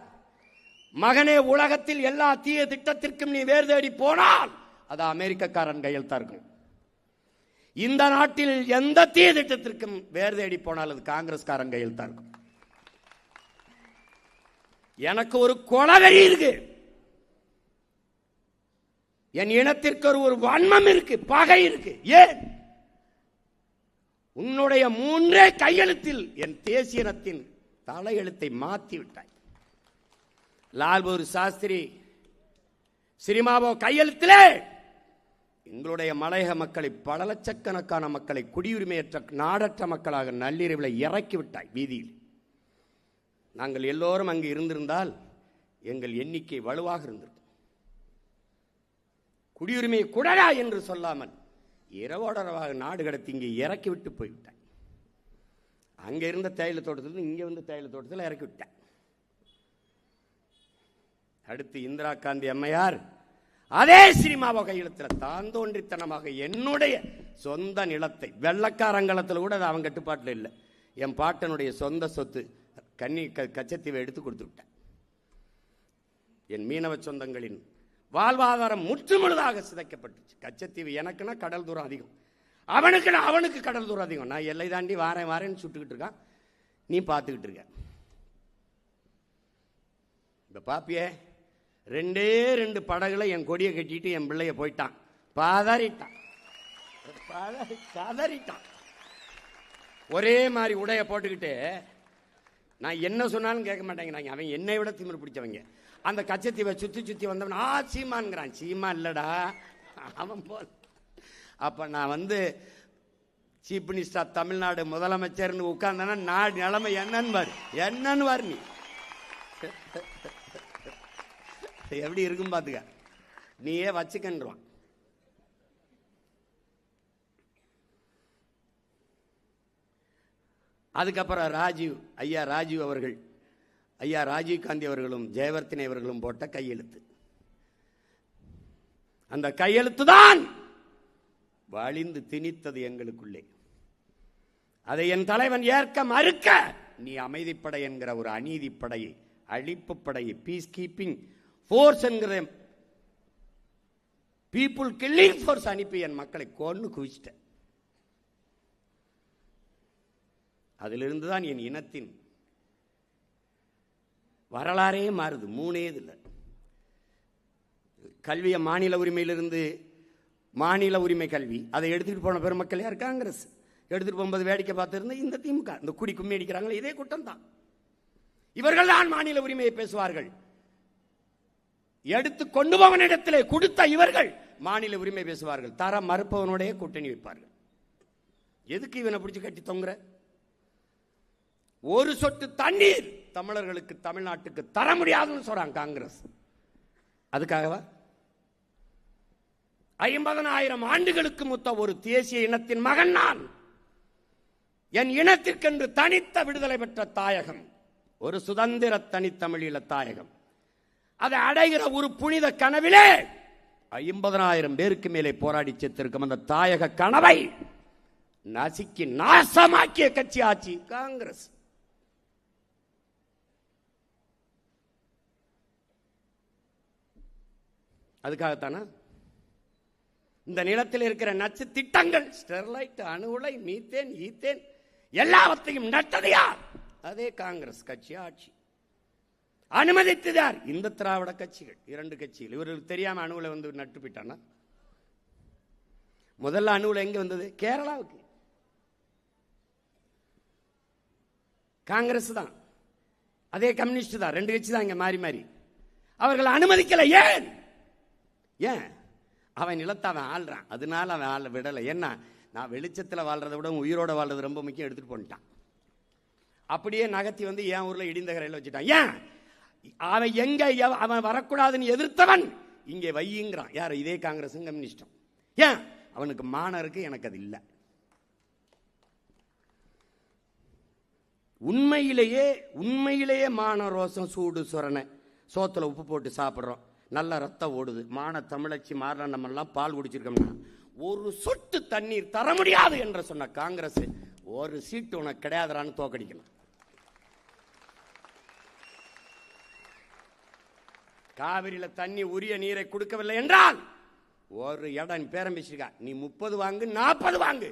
B: மகனே, உலகத்தில் எல்லா தீய திட்டத்திற்கும் நீ வேர் தேடி போனால் அது அமெரிக்கக்காரன் கையெழுத்தா இருக்கும். இந்த நாட்டில் எந்த தீய திட்டத்திற்கும் வேர் தேடி போனால் அது காங்கிரஸ்காரன் கையெழுத்தா இருக்கும். எனக்கு ஒரு கொலவெறி இருக்கு, என் இனத்திற்கு ஒரு வன்மம் இருக்கு, பகை இருக்கு. ஏன்? உன்னுடைய 3 கையெழுத்தில் என் தேசிய இனத்தின் தலையெழுத்தை மாற்றி விட்டாய். லால் பகதூர் சாஸ்திரி சிரிமாவோ கையெழுத்திலே எங்களுடைய மலையக மக்களை, பல லட்சக்கணக்கான மக்களை குடியுரிமையற்ற நாடற்ற மக்களாக நள்ளிரவில் இறக்கி விட்டாய் வீதியில். நாங்கள் எல்லோரும் அங்கு இருந்திருந்தால் எங்கள் எண்ணிக்கை வலுவாக இருந்திருக்கும். குடியுரிமையை குடடா என்று சொல்லாமல் இரவோடரவாக நாடு கடத்தி இங்கே இறக்கி விட்டு போய்விட்டாய். அங்க இருந்த தேயிலை தோட்டத்தில் இங்க வந்து தேயிலை தோட்டத்தில் இறக்கி விட்டாய். அடுத்து இந்திரா காந்தி அம்மையார் அதே சினிமாவை கையெழுத்தில் தான் தோன்றித்தனமாக என்னுடைய சொந்த நிலத்தை, வெள்ளக்காரங்களத்தில் கூட அவன் கட்டுப்பாட்டில் இல்லை, என் பாட்டனுடைய சொந்த சொத்து கச்சத்தீவை எடுத்து கொடுத்து விட்டேன். என் மீனவ சொந்தங்களின் வாழ்வாதாரம் முற்றுமுழுதாக சிதைக்கப்பட்டுச்சு. கச்சத்தீவு எனக்குன்னா கடல் தூரம் அதிகம், அவனுக்கு கடல் தூரம் அதிகம். நான் எல்லை தாண்டி வாரேன்னு சுட்டுக்கிட்டு இருக்கான், நீ பார்த்துக்கிட்டு இருக்க. இந்த பாப்பியே 2 படகுல என் கொடியை கட்டிட்டு என் பிள்ளைய போயிட்டான், பதறிட்டான். ஒரே மாதிரி உடைய போட்டுக்கிட்டு நான் என்ன சொன்னாலும் கேட்க மாட்டேங்கிறாங்க. அவன் என்னை விட திமிரு பிடிச்சவங்க. அந்த கச்சத்தீவை சுத்தி வந்தவன் சீமான்ங்கிறான். சீமா இல்லடா அவன் போல. அப்ப நான் வந்து சீஃப் மினிஸ்டர் தமிழ்நாடு முதலமைச்சர்னு உட்கார்ந்தானா நாடு நிலைமை என்னன்னு பாரு நீ எப்படி இருக்கும் பாத்துக்க, நீயே வச்சுக்கன்றான். அதுக்கப்புறம் ஐயா ராஜீவ் அவர்கள், ஐயா ராஜீவ் காந்தி அவர்களும் ஜெயவர்த்தனை அவர்களும் போட்ட கையெழுத்து, அந்த கையெழுத்து தான் வழிந்து திணித்தது எங்களுக்குள்ளே. அதை என் தலைவன் ஏற்க மறுக்க, நீ அமைதிப்படை என்கிற ஒரு அநீதி படையை, அழிப்பு படையை, பீஸ் கீப்பிங் போர்ஸ் என்கிற பீப்புள் கில்லிங் போர்ஸ் அனுப்பி என் மக்களை கொன்னு குவிச்சிட்ட. அதிலிருந்துதான் என் இனத்தின் வரலாறே மாறுது. 3 இல்லை. கல்வியை மாநில உரிமையிலிருந்து மாநில உரிமை கல்வி அதை எடுத்துட்டு போன பெருமக்கள் யார்? காங்கிரஸ். எடுத்துட்டு போகும்போது வேடிக்கை பார்த்திருந்த இந்த திமுக, இந்த குடி கும்மி அடிக்கிறாங்களே இதே கூட்டம் தான். இவர்கள் தான் மாநில உரிமையை பேசுவார்கள். எடுத்து கொண்டு போவனிடத்திலே கொடுத்த இவர்கள் மாநில உரிமை பேசுவார்கள். தர மறுப்பவனுடைய கூட்டணி வைப்பார்கள். எதுக்கு இவனை பிடிச்சு கட்டி தொங்குற? ஒரு சொட்டு தண்ணீர் தமிழர்களுக்கு, தமிழ்நாட்டுக்கு தர முடியாதுன்னு சொல்றாங்க காங்கிரஸ். அதுக்காகவா 50,000 ஆண்டுகளுக்கு மூத்த ஒரு தேசிய இனத்தின் மகன் நான். என் இனத்திற்கென்று தனித்த விடுதலை பெற்ற தாயகம், ஒரு சுதந்திர தனித்தமிழீழ தாயகம், அதை அடைகிற ஒரு புனித கனவிலே 50,000 பேருக்கு மேலே போராடி செத்திருக்கும் அந்த தாயக கனவை நசுக்கி நாசமாக்கிய கட்சி ஆட்சி காங்கிரஸ். அதுக்காகத்தானா இந்த நிலத்தில் இருக்கிற நச்சு திட்டங்கள், ஸ்டெர்லைட், அணு உலை, மீத்தேன், ஈத்தேன் எல்லாவற்றையும் நட்டது யார்? அதே காங்கிரஸ் கட்சி ஆட்சி. அனுமதித்ததார்? இந்த திராவிட கட்சிகள், 2 கட்சிகள். இவர்களுக்கு தெரியாம அணுவுல வந்து நட்டு போயிட்டானா? முதல்ல அணுவுல எங்க வந்தது? கேரளாவுக்கு. காங்கிரஸ் தான், அதே கம்யூனிஸ்ட் தான், 2 கட்சி தான் இங்க மாறி மாறி. அவர்கள் அனுமதிக்கல. ஏன்? அவன் நிலத்தை அவன் ஆள்றான், அதனால அவன் ஆள விடலை. என்ன, நான் வெளிச்சத்தில் வாழ்றதை விட உயிரோட வாழ்றது ரொம்ப முக்கியம், எடுத்துட்டு போட்டான். அப்படியே நகர்த்தி வந்து என் ஊர்ல இடிந்த கரையில் வச்சுட்டான். ஏன், அவன் எங்க அவன் வரக்கூடாதுன்னு எதிர்த்தவன் இங்கே வையுங்கிறான். யார், இதே காங்கிரஸும் கம்யூனிஸ்டும். ஏன், அவனுக்கு மானம் இருக்கு, எனக்கு அது இல்லை. உண்மையிலேயே மான ரோசம் சூடு சொரணை, சோத்துல உப்பு போட்டு சாப்பிட்றோம், நல்ல ரத்தம் ஓடுது, மான தமிழச்சி மாறலாம், நம்ம எல்லாம் பால் குடிச்சிருக்கோம்னா ஒரு சொட்டு தண்ணீர் தர முடியாது என்று சொன்ன காங்கிரஸ் ஒரு சீட்டு உனக்கு கிடையாதுறான்னு தோக்கடிக்கணும். காவிரியில தண்ணி உரிய நீரை கொடுக்கவில்லை என்றால் ஒரு இடம் பேரம்பிச்சிருக்கா, நீ 30 வாங்கு 40 வாங்கு,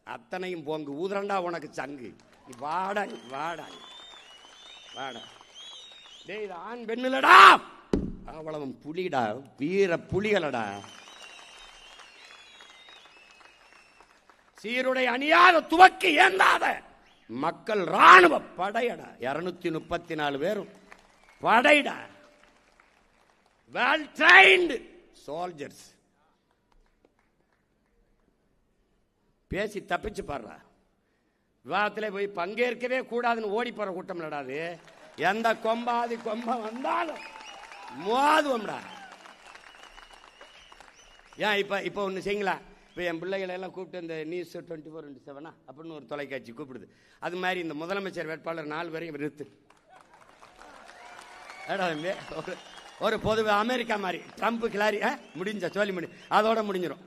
B: அத்தனையும் போங்கு ஊதுரண்டா உனக்கு சங்கு, வாடா வாடா வாடா. டேய், இது ஆண் பெண்ணுலடா, அவ்வளவு புலிடா, வீர புலிகளடா. சீருடை அணியாத துவக்கி ஏந்தாத மக்கள் ராணுவ படையடா, 234 பேரும் படைடா, well trained soldiers. பேசி தப்பிச்சு பாடுறா, விவாதத்தில் போய் பங்கேற்கவே கூடாதுன்னு ஓடி போற கூட்டம் நடாது. எந்த கொம்பாதி கொம்பம் வந்தாலும் மோதுவோம்டா. ஏன் இப்ப ஒண்ணு செய்யுங்களா, இப்போ என் பிள்ளைகளை எல்லாம் கூப்பிட்டு இந்த நியூஸ் 24/7 அப்படின்னு ஒரு தொலைக்காட்சி கூப்பிடுது. அது மாதிரி இந்த முதலமைச்சர் வேட்பாளர் 4 பேரையும் நிறுத்து. ஒரு பொது அமெரிக்கா மாதிரி ட்ரம்ப் கிளாரி முடிஞ்ச சொல்லி அதோட முடிஞ்சிடும்.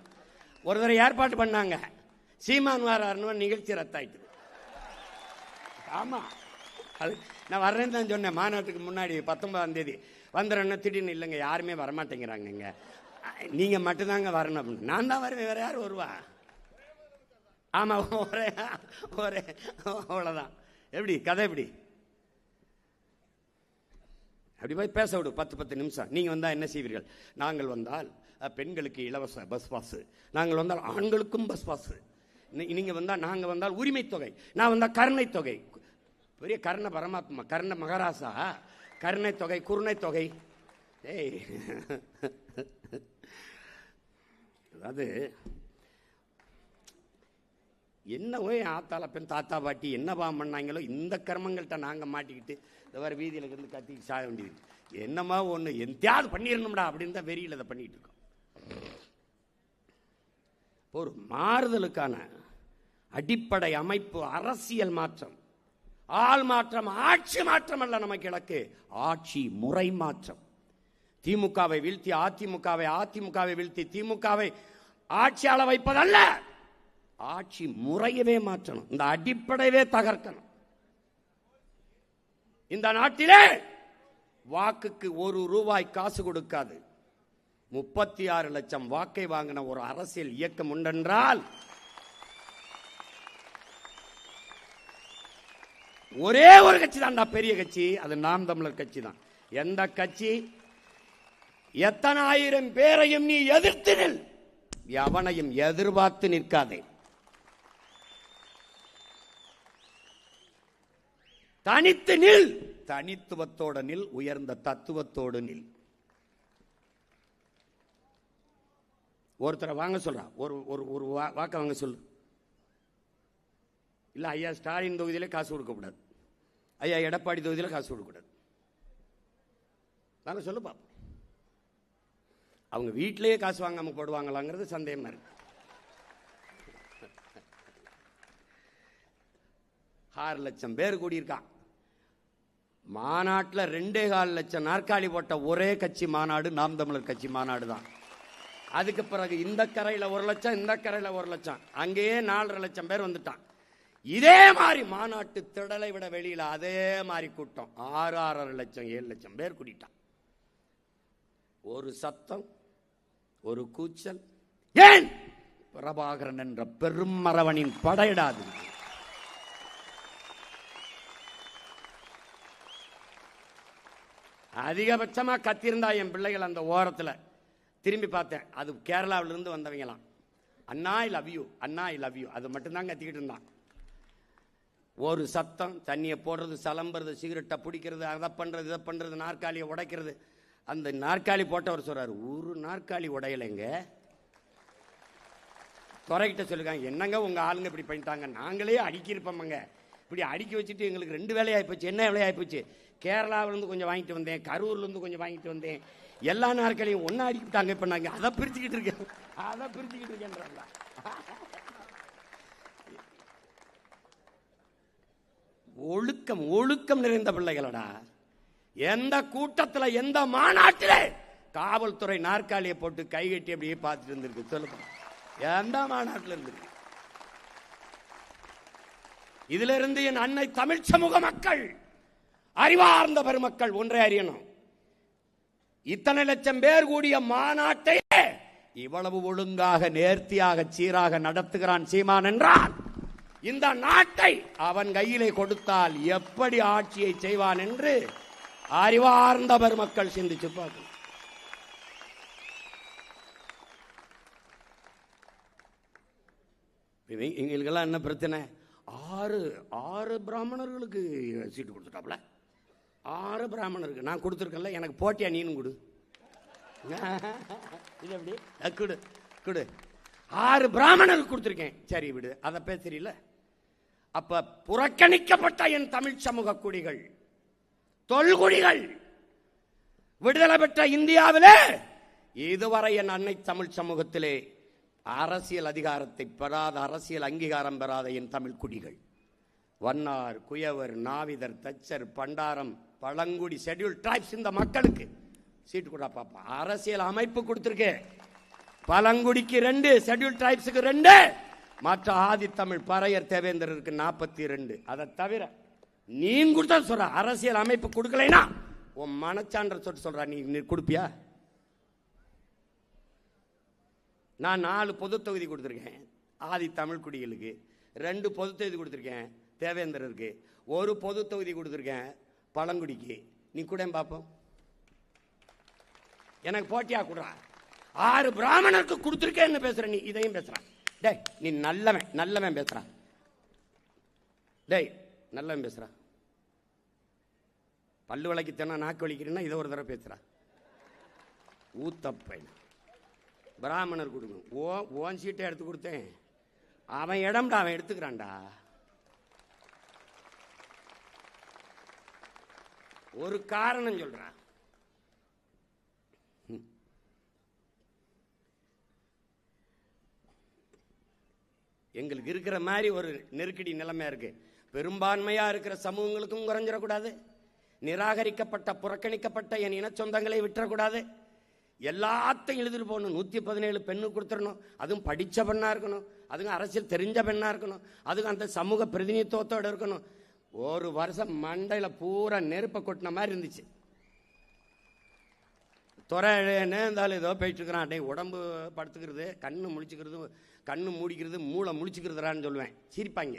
B: ஒரு தடவை ஏற்பாடு பண்ணாங்க, சீமான் வாராருன்னு நிகழ்ச்சி ரத்தாயிட்டு. ஆமா, அது நான் வர்றேன்னு தான் சொன்னேன். மாநாட்டுக்கு முன்னாடி 19ஆம் தேதி வந்துடுறேன்னா திடீர்னு இல்லைங்க யாருமே வரமாட்டேங்கிறாங்க, நீங்க மட்டும்தாங்க வரணும் அப்படின்னு. நான் தான் வருவேன், வேற யாரும் வருவா? ஆமா, ஒரே அவ்வளவுதான். எப்படி கதை, எப்படி அப்படி போய் பேச விடு 10 நிமிஷம். நீங்க வந்தா என்ன செய்வீர்கள்? நாங்கள் வந்தால் பெண்களுக்கு இலவச பஸ் பாஸ், நாங்கள் வந்தால் ஆண்களுக்கும் பஸ் பாஸ், நீங்க வந்தா நாங்க வந்தால் உரிமை தொகை, நான் வந்தா கருணை தொகை. பெரிய கர்ண பரமாத்மா, கர்ண மகாராசா, கருணை தொகை, குருணை தொகை. ஏய், அதாவது என்ன போய் ஆத்தால பெண் தாத்தா பாட்டி என்ன பண்ணாங்களோ இந்த கர்மங்கள்ட்ட நாங்க மாட்டிக்கிட்டு இந்த மாதிரி வீதியில இருந்து கத்தி சாய வேண்டியது. என்னமா ஒண்ணு எந்தையாவது பண்ணிடணும்டா அப்படின்னு தான் வெறியில் அதை பண்ணிட்டு இருக்கோம். ஒரு மாறுதலுக்கான அடிப்படை அமைப்பு அரசியல் மாற்றம், ஆள் மாற்றம், ஆட்சி மாற்றம் அல்ல நமக்கு இலக்கு, ஆட்சி முறை மாற்றம். திமுகவை வீழ்த்தி அதிமுகவை, அதிமுகவை வீழ்த்தி திமுகவை ஆட்சியாள வைப்பதல்ல, ஆட்சி முறையவே மாற்றணும், இந்த அடிப்படையே தகர்க்கணும். இந்த நாட்டிலே வாக்குக்கு ₹1 காசு கொடுக்காது 36 லட்சம் வாக்கை வாங்கின ஒரு அரசியல் இயக்கம் உண்டென்றால் ஒரே ஒரு கட்சி தான்டா பெரிய கட்சி, அது நாம் தமிழர் கட்சி தான். எந்த கட்சி எத்தனை ஆயிரம் பேரையும் நீ எதிர்த்து நில், எவனையும் எதிர்பார்த்து நிற்காதே, தனித்து நில், தனித்துவத்தோடு நில், உயர்ந்த தத்துவத்தோடு நில். ஒருத்தரை வாங்க சொல்றா, ஒரு வாக்க வாங்க சொல்லு. இல்ல ஐயா ஸ்டாலின் தொகுதியில காசு கொடுக்க கூடாது, ஐயா எடப்பாடி தொகுதியில காசு கொடுக்க கூடாது, வாங்க சொல்லு பாப்போம். அவங்க வீட்டிலேயே காசு வாங்காம போடுவாங்களாங்கிறது சந்தேகமா இருக்கு. 6 லட்சம் பேர் கூடியிருக்கான் மாநாட்டில். 2.25 லட்சம் நாற்காலி போட்ட ஒரே கட்சி மாநாடு நாம் தமிழர் கட்சி மாநாடு தான். அதுக்கு பிறகு இந்த கரையில் 1 லட்சம், இந்த கரையில் 1 லட்சம், அங்கேயே 4.5 லட்சம் பேர் வந்துட்டான். இதே மாதிரி மாநாட்டு திடலை விட வெளியில அதே மாதிரி கூட்டம் 6.5 லட்சம் 7 லட்சம் பேர் கூட்டிட்டான். ஒரு சத்தம், ஒரு கூச்சல், ஏன் பிரபாகரன் என்ற பெரும் மறவனின் படையிடாது. அதிகபட்சமா கத்திருந்தா என் பிள்ளைகள் அந்த ஓரத்தில் திரும்பி பார்த்தேன், அது கேரளாவிலிருந்து வந்தவங்களாம். அண்ணா ஐ லவ் யூ, அண்ணா ஐ லவ் யூ, அது மட்டும்தான் கத்திக்கிட்டு இருந்தான். ஒரு சத்தம், தண்ணியை போடுறது, சலம்புறது, சிகரெட்டை பிடிக்கிறது, அதை பண்றது, இதை பண்றது, நாற்காலியை உடைக்கிறது. அந்த நாற்காலி போட்டவர் சொல்றாரு, ஒரு நாற்காலி உடையலைங்க, துறைகிட்ட சொல்லிருக்காங்க, என்னங்க உங்க ஆளுங்க இப்படி பண்ணிட்டாங்க, நாங்களே அடிக்கிருப்போம்ங்க, இப்படி அடுக்கி வச்சுட்டு எங்களுக்கு 2 வேலையாகி போச்சு. என்ன வேலையாகி போச்சு? கேரளாவிலேருந்து கொஞ்சம் வாங்கிட்டு வந்தேன், கரூர்லேருந்து கொஞ்சம் வாங்கிட்டு வந்தேன், எல்லா நாட்களையும் ஒன்றா அடிக்கிட்டாங்க. இப்போ நாங்கள் அதை பிரிச்சுக்கிட்டு இருக்கேன். ஒழுக்கம் ஒழுக்கம் நிறைந்த பிள்ளைகளடா. எந்த கூட்டத்தில் எந்த மாநாட்டில் காவல்துறை நாற்காலியை போட்டு கை கட்டி அப்படியே பார்த்துட்டு இருந்திருக்கு சொல்லுங்க? எந்த மாநாட்டில் இருந்திருக்கு? இதுல இருந்து என் அன்னை தமிழ் சமூக மக்கள், அறிவார்ந்த பெருமக்கள் ஒன்றை அறியணும். இத்தனை லட்சம் பேர் கூடிய மாநாட்டை இவ்வளவு ஒழுங்காக நேர்த்தியாக சீராக நடத்துகிறான் சீமான் என்றால், இந்த நாட்டை அவன் கையிலே கொடுத்தால் எப்படி ஆட்சியை செய்வான் என்று அறிவார்ந்த பெருமக்கள் சிந்திச்சு பார்க்கணும். எங்களுக்கெல்லாம் என்ன பிரச்சனை? 6 பிராமணர்களுக்கு சீட்டு கொடுத்துட்டாப்ல. 6 பிராமணருக்கு நான் கொடுத்துருக்கேன்ல, எனக்கு போட்டியா நீனும் கொடு. இது எப்படி கொடு கொடு. 6 பிராமணருக்கு கொடுத்துருக்கேன், சரி விடு, அதை பேசுறீல. அப்ப புறக்கணிக்கப்பட்ட என் தமிழ் சமூக குடிகள், தொல்குடிகள், விடுதலை பெற்ற இந்தியாவிலே இதுவரை என் அன்னை தமிழ் சமூகத்திலே அரசியல் அதிகாரத்தை பெறாத, அரசியல் அங்கீகாரம் பெறாத என் தமிழ் குடிகள், வண்ணார், குயவர், நாவிதர், தச்சர், பண்டாரம், பழங்குடி, ஷெட்யூல் டிரைப்ஸ், இந்த மக்களுக்கு சீட்டு கூட பாப்பா. அரசியல் அமைப்பு கொடுத்திருக்கேன். பழங்குடிக்கு 2, ஷெட்யூல் டிரைப்ஸுக்கு 2, மற்ற ஆதி தமிழ் பறையர் தேவேந்திரருக்கு 42. அதை தவிர நீ கொடுத்தா சொல்ற அரசியல் அமைப்பு கொடுக்கலைனா உன் மனச்சான்ற சொல்ற, நீ கொடுப்பியா? நான் 4 பொது தொகுதி கொடுத்துருக்கேன் ஆதி தமிழ் குடிகளுக்கு, 2 பொது தொகுதி கொடுத்துருக்கேன் தேவேந்திரருக்கு, 1 பொது தொகுதி கொடுத்துருக்கேன் பழங்குடிக்கு. நீ கூட பார்ப்போம், எனக்கு போட்டியா கொடுறா. 6 பிராமணருக்கு கொடுத்துருக்கேன்னு பேசுற, நீ இதையும் பேசுறான். டேய் நீ நல்லவன் பேசுறான். டேய் நல்லவன் பேசுறா. பல்லு வளைக்குத்தேனா நாக்கு வலிக்கிறேன்னா இதை ஒரு தடவை பேசுறா. ஊத்தப்பையன் பிராமணர் கொடுக்கணும். ஓன் சீட்டை எடுத்து கொடுத்தேன், அவன் இடம்டா, அவன் எடுத்துக்கிறான்டா. ஒரு காரணம் சொல்றான். எங்களுக்கு இருக்கிற மாதிரி ஒரு நெருக்கடி நிலைமையா இருக்கு. பெரும்பான்மையா இருக்கிற சமூகங்களுக்கும் குறைஞ்சிடக்கூடாது, நிராகரிக்கப்பட்ட புறக்கணிக்கப்பட்ட என் இன சொந்தங்களை விட்டுறக்கூடாது, எல்லாத்தையும் எழுதிட்டு போகணும். 117 பெண்ணு கொடுத்துடணும், அதுவும் படித்த பெண்ணாக இருக்கணும், அதுவும் அரசியல் தெரிஞ்ச பெண்ணாக இருக்கணும், அதுவும் அந்த சமூக பிரதிநிதித்துவத்தோடு இருக்கணும். ஒரு வருஷம் மண்டையில் பூரா நெருப்பை கொட்டின மாதிரி இருந்துச்சு. துறைன்னு இருந்தாலும் ஏதோ போயிட்டு இருக்கிறான். டே உடம்பு படுத்துக்கிறது, கண்ணு முழிச்சுக்கிறது, கண்ணு மூடிக்கிறது, மூளை முழிச்சுக்கிறதுறான்னு சொல்லுவேன். சிரிப்பாங்க.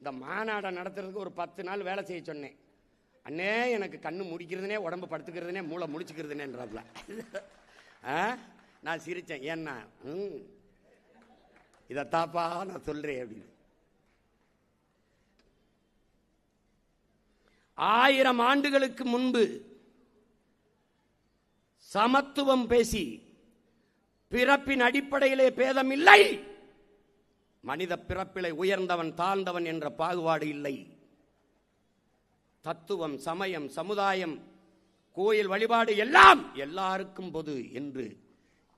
B: இந்த மாநாடை நடத்துறதுக்கு ஒரு 10 நாள் வேலை செய்ய சொன்னேன். அண்ணே எனக்கு கண்ணு முடிக்கிறதுனே, உடம்பு படுத்துக்கிறதுனே, மூளை முழிச்சுக்கிறதுனேன்றாப்ல. நான் சிரித்தேன். ஏன்னா இதைத்தாப்பா நான் சொல்றேன் அப்படின்னு. 1000 ஆண்டுகளுக்கு முன்பு சமத்துவம் பேசி பிறப்பின் அடிப்படையிலே பேதம் இல்லை, மனித பிறப்பிலே உயர்ந்தவன் தாழ்ந்தவன் என்ற பாகுபாடு இல்லை, தத்துவம், சமயம், சமுதாயம், கோயில் வழிபாடு எல்லாம் எல்லாருக்கும் பொது என்று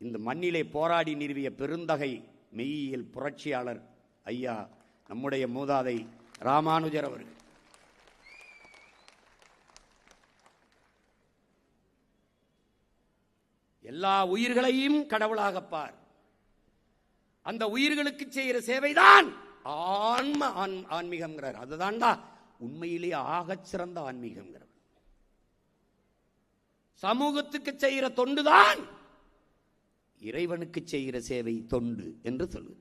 B: இந்த மண்ணிலே போராடி நிறுவிய பெருந்தகை மெய்யியல் புரட்சியாளர் ஐயா நம்முடைய மூதாதை ராமானுஜர் அவர்கள். எல்லா உயிர்களையும் கடவுளாக பார், அந்த உயிர்களுக்கு செய்கிற சேவைதான் ஆன்மீகம்ங்கிறார். அதுதான்டா உண்மையிலேயே ஆகச் சிறந்த ஆன்மீகம்ங்கிறார். சமூகத்துக்கு செய்கிற தொண்டுதான் இறைவனுக்கு செய்கிற சேவை தொண்டு என்று சொல்லு.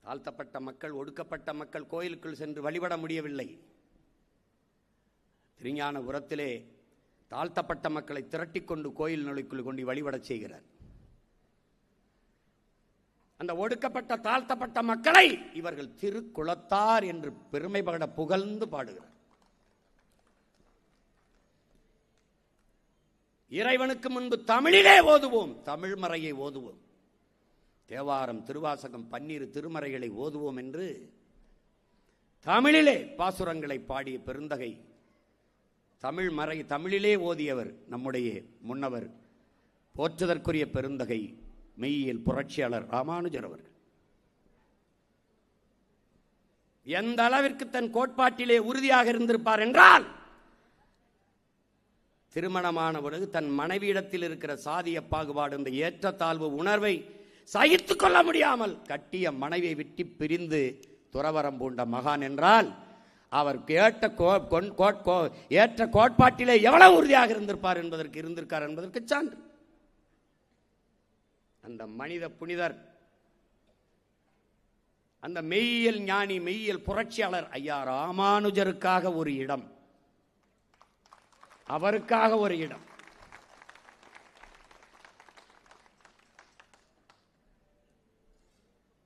B: தாழ்த்தப்பட்ட மக்கள், ஒடுக்கப்பட்ட மக்கள் கோயிலுக்குள் சென்று வழிபட முடியவில்லை. திருஞானபுரத்திலே தாழ்த்தப்பட்ட மக்களை திரட்டிக்கொண்டு கோயில் நுழைக்குள் கொண்டு வழிபட செய்கிறார். அந்த ஒடுக்கப்பட்ட தாழ்த்தப்பட்ட மக்களை இவர்கள் திருக்குளத்தார் என்று பெருமைப்பட புகழ்ந்து பாடுகிறார். இறைவனுக்கு முன்பு தமிழிலே ஓதுவோம், தமிழ் மறையை ஓதுவோம், தேவாரம், திருவாசகம், 12 திருமறைகளை ஓதுவோம் என்று தமிழிலே பாசுரங்களை பாடிய பெருந்தகை, தமிழ் மறை தமிழிலே ஓதியவர் நம்முடைய முன்னவர், போற்றுதற்குரிய பெருந்தகை மெய்யியல் புரட்சியாளர் ராமானுஜர் அவர்கள். எந்த அளவிற்கு தன் கோட்பாட்டிலே உறுதியாக இருந்திருப்பார் என்றால், திருமணமான பிறகு தன் மனைவியிடத்தில் இருக்கிற சாதிய பாகுபாடு, இந்த ஏற்றத்தாழ்வு உணர்வை சகித்துக் கொள்ள முடியாமல் கட்டிய மனைவியை விட்டு பிரிந்து துறவரம் பூண்ட மகான் என்றால், அவர் ஏற்ற கோட்பாட்டிலே எவ்வளவு உறுதியாக இருந்திருப்பார் என்பதற்கு சான்று. அந்த மனித புனிதர், அந்த மெய்யியல் ஞானி, மெய்யியல் புரட்சியாளர் ஐயா ராமானுஜருக்காக ஒரு இடம், அவருக்காக ஒரு இடம்.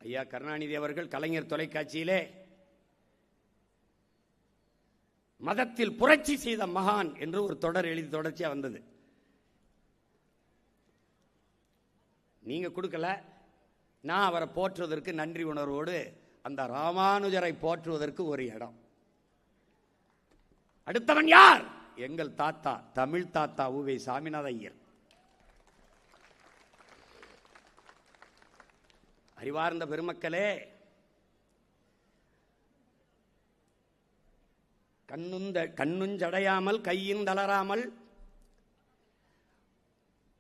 B: ஐயா கருணாநிதி அவர்கள் கலைஞர் தொலைக்காட்சியிலே மதத்தில் புரட்சி செய்த மகான் என்று ஒரு தொடர் எழுதி தொடர்ச்சியா வந்தது. நீங்க கொடுக்கல, நான் அவரை போற்றுவதற்கு நன்றி உணர்வோடு அந்த ராமானுஜரை போற்றுவதற்கு ஒரு இடம். அடுத்தவன் யார்? எங்கள் தாத்தா, தமிழ் தாத்தா உவே சாமிநாத ஐயர். அறிவார்ந்த பெருமக்களே, கண்ணுஞ்சடையாமல் கையின் தளராமல்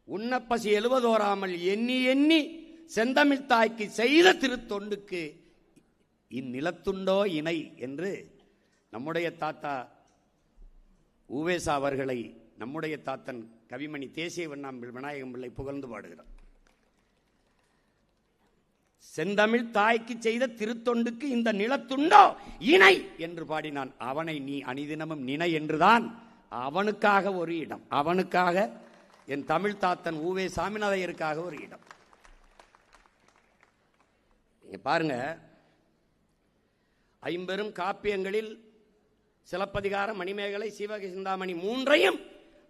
B: உண்ணப்பசி எழுவதோராமல் எண்ணி எண்ணி செந்தமிழ் தாய்க்கு செய்த திருத்தொண்டுக்கு இந்நிலத்துண்டோ இணை என்று நம்முடைய தாத்தா ஊவேசா அவர்களை நம்முடைய தாத்தன் கவிமணி தேசிய விநாயகம் பிள்ளை புகழ்ந்து பாடுகிறார். செந்தமிழ் தாய்க்கு செய்த திருத்தொண்டுக்கு இந்த நிலத்துண்டோ இணை என்று பாடினான். அவனை நீ அணிதினமும் நினை என்றுதான் அவனுக்காக ஒரு இடம், அவனுக்காக என் தமிழ் தாத்தன் ஊவே சாமிநாதையருக்காக ஒரு இடம். நீங்க பாருங்க, ஐம்பெரும் காப்பியங்களில் சிலப்பதிகாரம், மணிமேகலை, சிவகங்கை சிந்தாமணி மூன்றையும்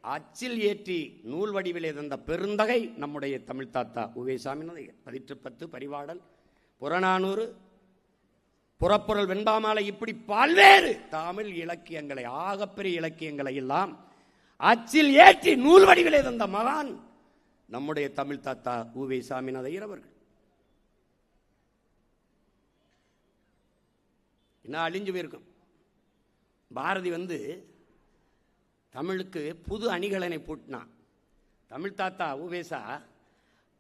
B: அச்சில் ஏற்றி நூல் வடிவிலே தந்த பெருந்தகை நம்முடைய தமிழ் தாத்தா உவே சாமிநாதையர். 10 பரிவாடல், புறநானூறு, புறப்பொருள், வெண்பாமாலை, இப்படி பல்வேறு தமிழ் இலக்கியங்களை, ஆகப்பெரிய இலக்கியங்களை எல்லாம் அச்சில் ஏற்றி நூல் வடிவிலே தந்த மகான் நம்முடைய தமிழ் தாத்தா உவே சாமிநாதையர் அவர்கள். என்ன அழிஞ்சு போயிருக்கும். பாரதி தமிழுக்கு புது அணிகலனை பூட்டினான். தமிழ் தாத்தா உவேசா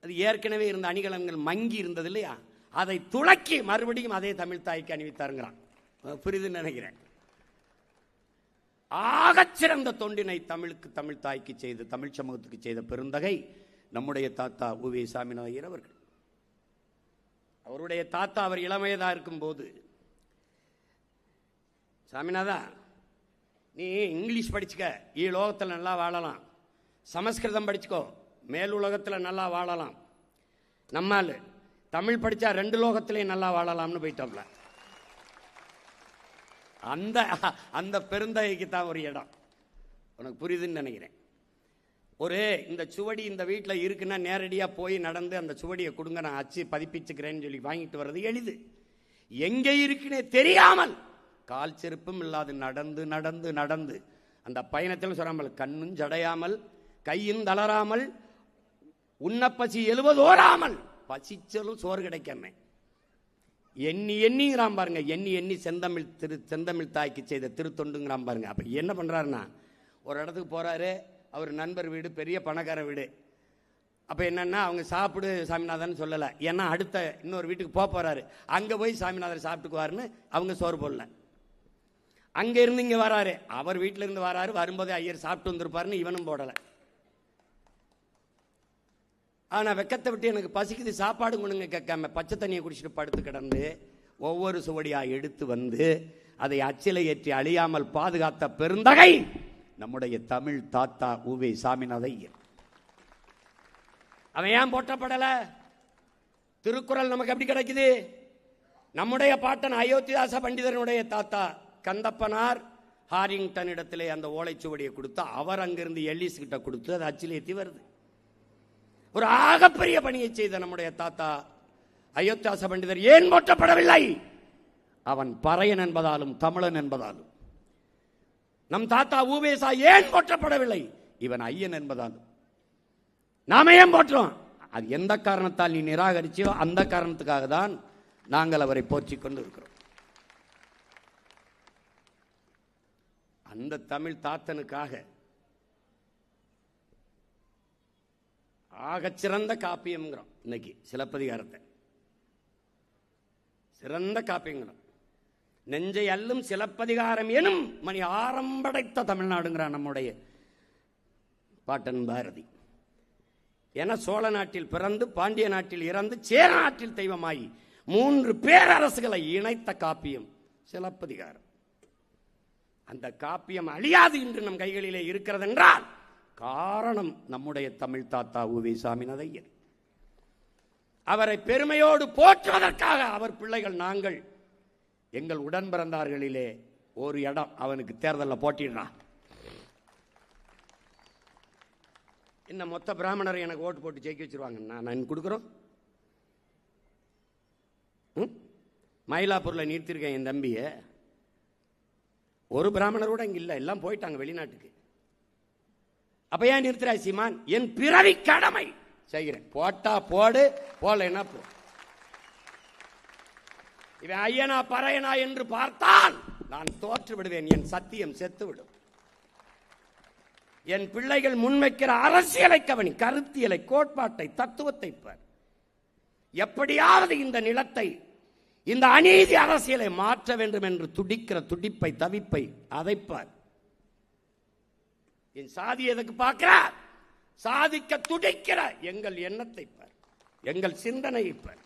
B: அது ஏற்கனவே இருந்த அணிகலன்கள் மங்கி இருந்தது இல்லையா, அதை துளக்கி மறுபடியும் அதே தமிழ் தாய்க்கு அணிவித்தாருங்கிறான். புரிதுன்னு நினைக்கிறேன். ஆகச்சிறந்த தொண்டினை தமிழுக்கு, தமிழ் தாய்க்கு செய்து, தமிழ் சமூகத்துக்கு செய்த பெருந்தகை நம்முடைய தாத்தா உவே சாமிநாதையர் அவர்கள். அவருடைய தாத்தா அவர் இளமையதா இருக்கும் போது, சாமிநாதா நீ இங்கிலீஷ் படிச்சுக்க, லோகத்தில் நல்லா வாழலாம், சமஸ்கிருதம் படிச்சுக்கோ, மேலுலகத்தில் நல்லா வாழலாம், நம்மால் தமிழ் படித்தா 2 லோகத்திலையும் நல்லா வாழலாம்னு போயிட்டோம்ல. அந்த அந்த பெருந்தகைக்கு தான் ஒரு இடம். உனக்கு புரியுதுன்னு நினைக்கிறேன். இந்த சுவடி இந்த வீட்டில் இருக்குன்னா நேரடியாக போய் நடந்து அந்த சுவடியை கொடுங்க, நான் அச்சு பதிப்பிச்சுக்கிறேன்னு சொல்லி வாங்கிட்டு வர்றது எளிது. எங்கே இருக்குன்னே தெரியாமல் கால் செருப்பும் இல்லாது நடந்து நடந்து நடந்து அந்த பயணத்தில் சொல்லாமல் கண்ணும் ஜடையாமல் கையும் தளராமல் உண்ணப்பசி எழுவதோராமல் பசிச்சலும் சோறு கிடைக்காம எண்ணி எண்ணிங்கிறான் பாருங்க. எண்ணி எண்ணி செந்தமிழ் தாய்க்கு செய்த திருத்தொண்டுங்கிறான் பாருங்க. அப்ப என்ன பண்றாருன்னா, ஒரு இடத்துக்கு போறாரு, அவர் நண்பர் வீடு, பெரிய பணக்கார வீடு. அப்ப என்னன்னா, அவங்க சாப்பிடு சாமிநாதன் சொல்லல, ஏன்னா அடுத்த இன்னொரு வீட்டுக்கு போறாரு, அங்க போய் சாமிநாதர் சாப்பிட்டுக்குவாருன்னு அவங்க சோறு போடல. அங்க இருந்து இங்க வராரு, அவர் வீட்டுல இருந்து வராரு, வரும்போது ஐயர் சாப்பிட்டு வந்திருப்பாருன்னு இவனும் போடல. ஆனா வெக்கத்தை விட்டு எனக்கு பசிக்குது சாப்பாடு கொடுங்க கேட்காம பச்சை தண்ணியை குடிச்சிட்டு படுத்து கிடந்து ஒவ்வொரு சுவடியா எடுத்து வந்து அதை அச்சிலை ஏற்றி அழியாமல் பாதுகாத்த பெருந்தகை நம்முடைய தமிழ் தாத்தா உவே சாமிநாதையர். அவன் ஏன் போற்றப்படல? திருக்குறள் நமக்கு எப்படி கிடைக்குது? நம்முடைய பாட்டன் அயோத்திதாச பண்டிதனுடைய தாத்தா கந்தப்பனார் ஹாரிங்டன் இடத்திலே அந்த ஓலைச்சுவடியை கொடுத்து அவர் அங்கிருந்து எல்லிஸ் கிட்ட கொடுத்து அது அச்சில் ஏற்றி வருது. ஒரு ஆகப்பெரிய பணியை செய்த நம்முடைய தாத்தா அயோத்தியாச பண்டிதர் ஏன் போற்றப்படவில்லை? அவன் பறையன் என்பதாலும் தமிழன் என்பதாலும். நம் தாத்தா ஊவேசா ஏன் போற்றப்படவில்லை? இவன் ஐயன் என்பதாலும். நாம ஏன் போற்றோம்? அது எந்த காரணத்தால் நீ நிராகரிச்சியோ அந்த காரணத்துக்காக தான் நாங்கள் அவரை போற்றிக் கொண்டு இருக்கிறோம். அந்த தமிழ் தாத்தனுக்காக ஆகச்சிறந்த காப்பியம்ங்கிறோம். இன்னைக்கு சிலப்பதிகாரத்தை சிறந்த காப்பியங்கிறோம். நெஞ்சை அல்லும் சிலப்பதிகாரம் எனும் மணி ஆரம்படைத்த தமிழ்நாடுங்கிறான் நம்முடைய பாட்டன் பாரதி. என சோழ நாட்டில் பிறந்து பாண்டிய நாட்டில் இறந்து சேர நாட்டில் தெய்வமாயி 3 பேரரசுகளை இணைத்த காப்பியம் சிலப்பதிகாரம். அந்த காப்பியம் அழியாது இன்று நம் கைகளிலே இருக்கிறது என்றால் காரணம் நம்முடைய தமிழ் தாத்தா உவே சாமிநாதையர். அவரை பெருமையோடு போற்றுவதற்காக அவர் பிள்ளைகள் நாங்கள் எங்கள் உடன் பிறந்தார்களிலே ஒரு இடம் அவனுக்கு தேர்தலில் போட்டிடுறான். என்ன மொத்த பிராமணரை எனக்கு ஓட்டு போட்டு ஜெயிக்க வச்சிருவாங்க. நான் கொடுக்குறோம். மயிலாப்பூரில் நிறுத்திருக்கேன் என் தம்பியை. ஒரு பிராமணர் கூட இங்க இல்லை, எல்லாம் போயிட்டாங்க வெளிநாட்டுக்கு. அப்ப ஏன் நிறுத்துறா சீமான்? என் பிறவி கடமை செய்கிறேன். போட்டா போடு, போடலைன்னா போ. இவன் ஐயனா பறையனா என்று பார்த்தால் நான் தோற்று விடுவேன். என் சத்தியம் செத்துவிடும். என் பிள்ளைகள் முன்வைக்கிற அரசியலை கவனி, கருத்தியலை, கோட்பாட்டை, தத்துவத்தை பார். எப்படியாவது இந்த நிலத்தை, இந்த அநீதி அரசியலை மாற்ற வேண்டும் என்று துடிக்கிற துடிப்பை, தவிப்பை அதைப்பார். என் சாதி எதுக்கு பார்க்கிறார்? சாதிக்க துடிக்கிற எங்கள் எண்ணத்தை பார், எங்கள் சிந்தனையை பார்.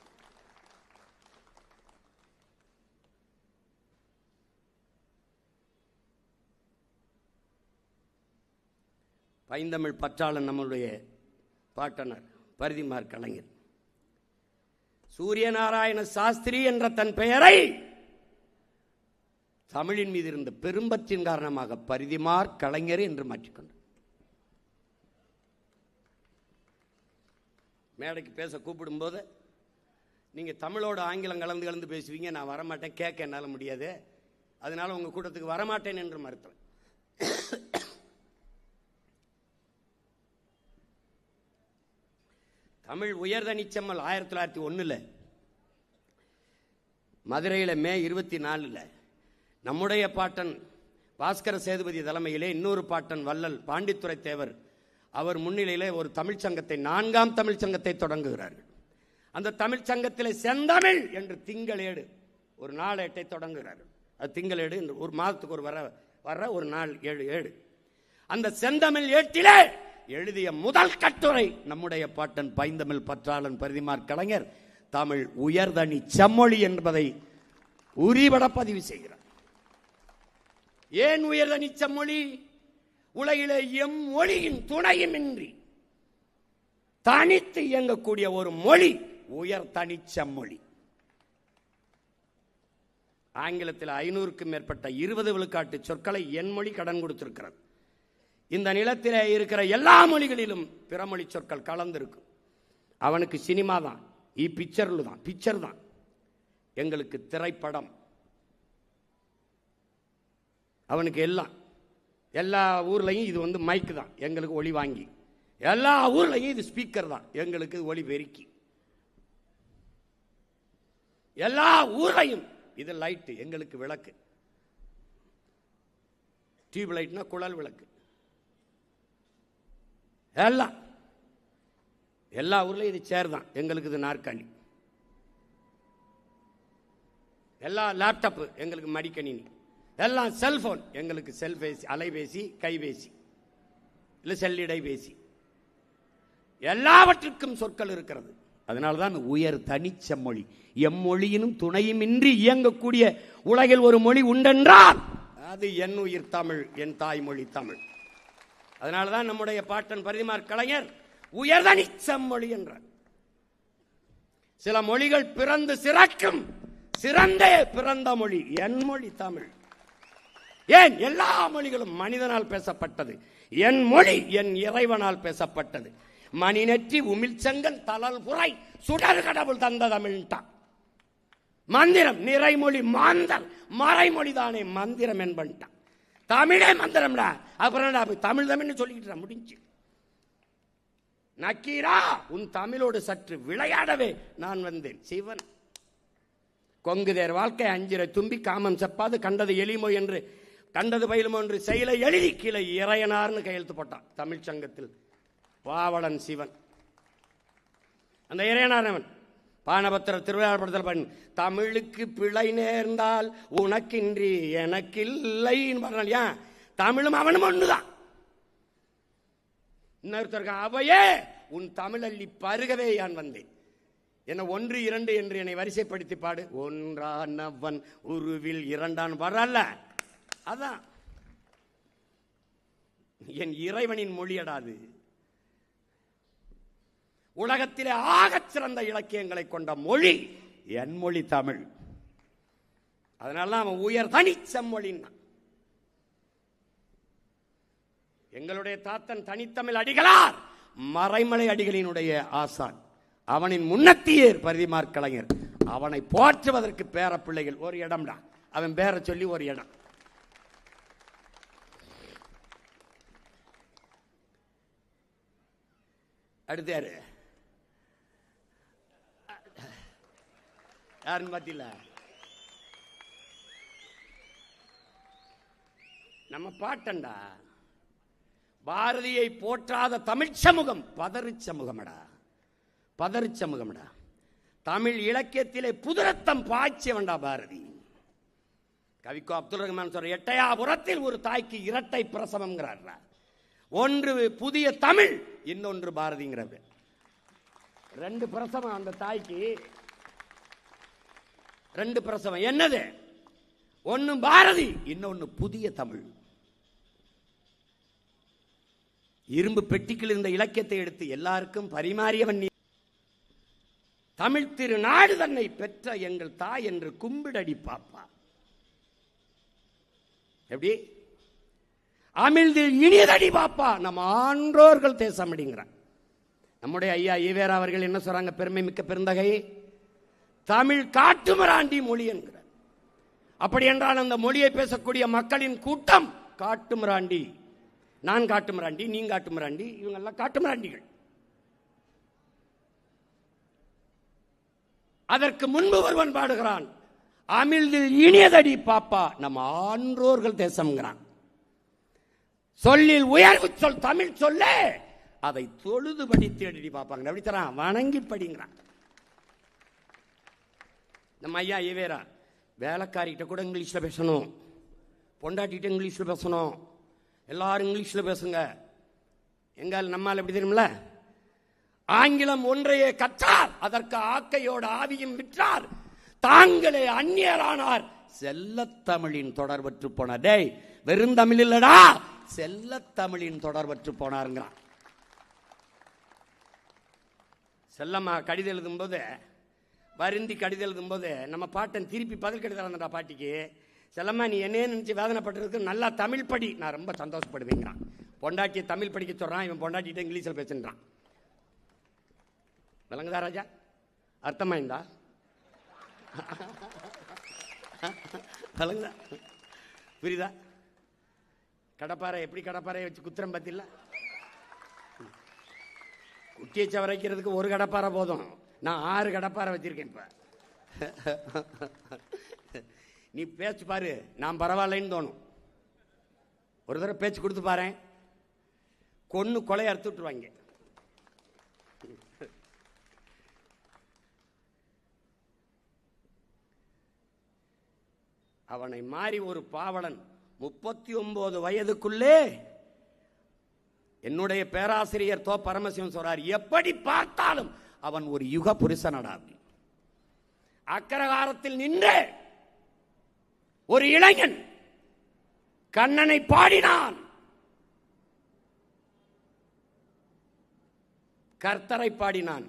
B: பைந்தமிழ் பற்றாளன் நம்முடைய பாட்டனர் பரிதிமார் கலைஞர் சூரியநாராயண சாஸ்திரி என்ற தன் பெயரை தமிழின் மீது இருந்த பெரும்பற்றின் காரணமாக பரிதிமார் கலைஞர் என்று மாற்றிக்கொண்டார். மேடைக்கு பேச கூப்பிடும் போது நீங்க தமிழோட ஆங்கிலம் கலந்து கலந்து பேசுவீங்க, நான் வரமாட்டேன், கேட்க என்னால முடியாது, அதனால உங்க கூட்டத்துக்கு வரமாட்டேன் என்று மறுத்தேன். தமிழ் உயர்தனிச்சம்மல் 1901 மதுரையில் மே 24 நம்முடைய பாட்டன் பாஸ்கர சேதுபதி தலைமையிலே இன்னொரு பாட்டன் வள்ளல் பாண்டித்துரை தேவர் அவர் முன்னிலையிலே ஒரு தமிழ்ச்சங்கத்தை, 4ஆம் தமிழ்ச்சங்கத்தை தொடங்குகிறார்கள். அந்த தமிழ்ச்சங்கத்திலே செந்தமிழ் என்று திங்களேடு ஒரு நாளேட்டை தொடங்குகிறார்கள். அது திங்களேடு என்று ஒரு மாதத்துக்கு ஒரு வர ஒரு நாள் 7 ஏடு. அந்த செந்தமிழ் ஏட்டிலே எழுதிய முதல் கட்டுரை நம்முடைய பாட்டன் பைந்தமிழ் பற்றாளன் பரிதிமார் கலைஞர் தமிழ் உயர்தனி செம்மொழி என்பதை உரிபட பதிவு செய்கிறார். ஏன் உயர்தனி செம்மொழி? உலகிலே எம்மொழியின் துணையுமின்றி தனித்து இயங்கக்கூடிய ஒரு மொழி உயர்தனி செம்மொழி. ஆங்கிலத்தில் 500க்கும் மேற்பட்ட 20 விழுக்காட்டு சொற்களை என் மொழி கடன் கொடுத்திருக்கிறது. இந்த நிலத்திலே இருக்கிற எல்லா மொழிகளிலும் பிறமொழி சொற்கள் கலந்திருக்கும். அவனுக்கு சினிமா தான், பிக்சர் தான். எங்களுக்கு திரைப்படம். அவனுக்கு எல்லா ஊர்லையும் இது மைக்கு தான், எங்களுக்கு ஒளி வாங்கி. எல்லா ஊர்லையும் இது ஸ்பீக்கர் தான், எங்களுக்கு ஒளி பெருக்கி. எல்லா ஊர்லையும் இது லைட்டு, எங்களுக்கு விளக்கு. டியூப் லைட்னா குழல் விளக்கு. எல்லா ஊர்லயும் இது சேர் தான், எங்களுக்கு இது நாற்காலி. எல்லா லேப்டாப் எங்களுக்கு மடிக்கணினி. எல்லாம் செல்போன் எங்களுக்கு செல்பேசி, அலைபேசி, கைபேசி, இல்ல செல்லிடைபேசி. எல்லாவற்றுக்கும் சொற்கள் இருக்கிறது. அதனால்தான் உயர் தனிச்செம்மொழி. எம்மொழியினும் துணையுமின்றி இயங்கக்கூடிய உலகில் ஒரு மொழி உண்டென்றால் அது என் உயிர் தமிழ், என் தாய்மொழி தமிழ். அதனாலதான் நம்முடைய பாட்டன் பரிதிமார் கலைஞர் உயர்தனி செம்மொழி என்றார். சில மொழிகள் பிறந்து சிறக்கும், சிறந்தே பிறந்த மொழி என் மொழி தமிழ். ஏன்? எல்லா மொழிகளும் மனிதனால் பேசப்பட்டது. என் மொழி என் இறைவனால் பேசப்பட்டது. மணி நெற்றி உமிழ்ச்செங்கல் தளல் புரை சுடர் கடவுள் தந்த தமிழ்ட்டான். மந்திரம் நிறைமொழி மாந்தர் மறைமொழி தானே மந்திரம் என்பன்ட்டான். தமிழே மந்திரம்டா. அப்புறம் தமிழ் தமிழ்னு சொல்லிக்கிட்டு முடிஞ்சு. நக்கீரா, உன் தமிழோடு சற்று விளையாடவே நான் வந்தேன். சிவன் கொங்குதேர் வாழ்க்கை அஞ்சிரை தும்பி காமம் செப்பாது கண்டது எளிமோ என்று கண்டது பயிலுமோ என்று செயலை எழுதி கீழே இறையனார்னு கையெழுத்து போட்டான் தமிழ் சங்கத்தில் பாவலன் சிவன். அந்த இறையனார் பானபத்திர திருவிழாப்படுத்தல் பண்ணி தமிழுக்கு பிழை நேர்ந்தால் உனக்கின்றி எனக்கில்லை. தமிழும் அவனும் ஒண்ணுதான். இன்னொருத்தருக்கு அவையே உன் தமிழ் அள்ளி பருகவே யான் வந்தேன். என்ன 1 2 என்று என்னை வரிசைப்படுத்தி பாடு. ஒன்றானவன் உருவில் இரண்டான் வரல. அதான் என் இறைவனின் மொழியடாது. உலகத்திலே ஆகச் சிறந்த இலக்கியங்களை கொண்ட மொழி என் மொழி தமிழ். அதனால அவன் உயர் தனி செம்மொழின்னா. எங்களுடைய தாத்தன் தனித்தமிழ் அடிகளார் மறைமலை அடிகளினுடைய ஆசான். அவனின் முன்னத்தியர் பரிதிமார் கலைஞர். அவனை போற்றுவதற்கு பேர பிள்ளைகள் ஒரு இடம்டா. அவன் பேரை சொல்லி ஒரு இடம். அடுத்து யாரு? யாருன்னு பாத்தீங்களா? நம்ம பாட்டண்டா. பாரதியை போற்றாத தமிழ் சமூகம் பதறு சமூகமடா. பதறு சமூகமடா. தமிழ் இலக்கியத்திலே புதுரத்தம் பாய்ச்சியவன்டா பாரதி. கவிக்கோ அப்துல் ரஹ்மான் சொல்ற எட்டயாபுரத்தில் ஒரு தாய்க்கு இரட்டை பிரசவம்ங்கிறார். ஒன்று புதிய தமிழ், இன்னொன்று பாரதிங்கிறது. 2 பிரசவம் அந்த தாய்க்கு. 2 பிரசவம். என்னது? ஒன்னு பாரதி, இன்னொன்னு புதிய தமிழ். இரும்பு பெட்டிக்குள் இருந்த இலக்கியத்தை எடுத்து எல்லாருக்கும் பரிமாறியவன் நீ. தமிழ் திருநாடு தன்னை பெற்ற எங்கள் தாய் என்று கும்பிடடி பாப்பா. எப்படி? அமிழ்தில் இனியதடி பாப்பா நம்ம ஆன்றோர்கள் தேசம் அப்படிங்கிறான். நம்முடைய ஐயா ஈவேரா அவர்கள் என்ன சொல்றாங்க? பெருமை மிக்க பெருந்தகை தமிழ் காட்டுமிராண்டி மொழி என்கிறார். அப்படி என்றால் அந்த மொழியை பேசக்கூடிய மக்களின் கூட்டம் காட்டுமிராண்டி. நான் காட்டுமிராண்டி, நீ காட்டுமிராண்டி, இவங்க எல்லாம் காட்டுமிராண்டிகள். அதற்கு முன்பு ஒருவன் பாடுகிறான், அமிழ்தில் இனியதடி பாப்பா நம்ம ஆன்றோர்கள் தேசம்ங்கிறான். சொல்லில் உயர்வு சொல் தமிழ் சொல்ல அதை தொழுது படித்து எழுதி பார்ப்பாங்க. எப்படி தரான்? வணங்கி படிங்கிறான். நம்ம ஐயா ஈவேரா வேலைக்காரிகிட்ட கூட இங்கிலீஷ்ல பேசணும், பொண்டாட்டிகிட்ட இங்கிலீஷ்ல பேசணும், எல்லாரும் இங்கிலீஷ்ல பேசுங்க. எங்கால் நம்மால் எப்படி தெரியுமில்ல? ஆங்கிலம் ஒன்றையே கற்றார், அதற்கு ஆக்கையோட ஆவியும் விற்றார், தாங்களே அந்நியரானார், செல்லத்தமிழின் தொடர்பற்று போனார். டேய், வெறும் தமிழ் இல்லடா, செல்லத்தமிழின் தொடர்பற்று போனாருங்கிறான். செல்லம்மா கடிதம் எழுதும் போது, வருந்தி கடிதம் எழுதும் போது நம்ம பாட்டன் திருப்பி பதில் கடிதம் பாட்டிக்கு, செல்லம்மா நீ என்ன நினைச்சு வேதனைப்பட்டிருக்கு, நல்லா தமிழ் படி, நான் ரொம்ப சந்தோஷப்படுவேங்கிறான். பொண்டாட்டியை தமிழ் படிக்க சொல்றான், இவன் பொண்டாட்டிகிட்ட இங்கிலீஷில் பேசுறான். விளங்குதா ராஜா? அர்த்தமாயிருந்தா? விளங்குதா? புரியுதா? கடப்பாறை எப்படி கடப்பாறையை வச்சு குத்திரம் பார்த்தில்ல? குட்டியை சவரைக்கிறதுக்கு ஒரு கடப்பாறை போதும், நான் 6 கடப்பாறை வச்சிருக்கேன். இப்ப நீ பேச்சு பாரு, நான் பரவாயில்லைன்னு தோணும். ஒரு தடவை பேச்சு கொடுத்து பாரு, கொன்னு கொலை அறுத்து விட்டுருவாங்க. அவனை மாறி ஒரு பாவலன் 39 வயதுக்குள்ளே, என்னுடைய பேராசிரியர் தோ பரமசிவன் சொல்றார், எப்படி பார்த்தாலும் அவன் ஒரு யுக புருஷனடா. அக்கரகாரத்தில் நின்று ஒரு இளைஞன் கண்ணனை பாடினான், கர்த்தரை பாடினான்,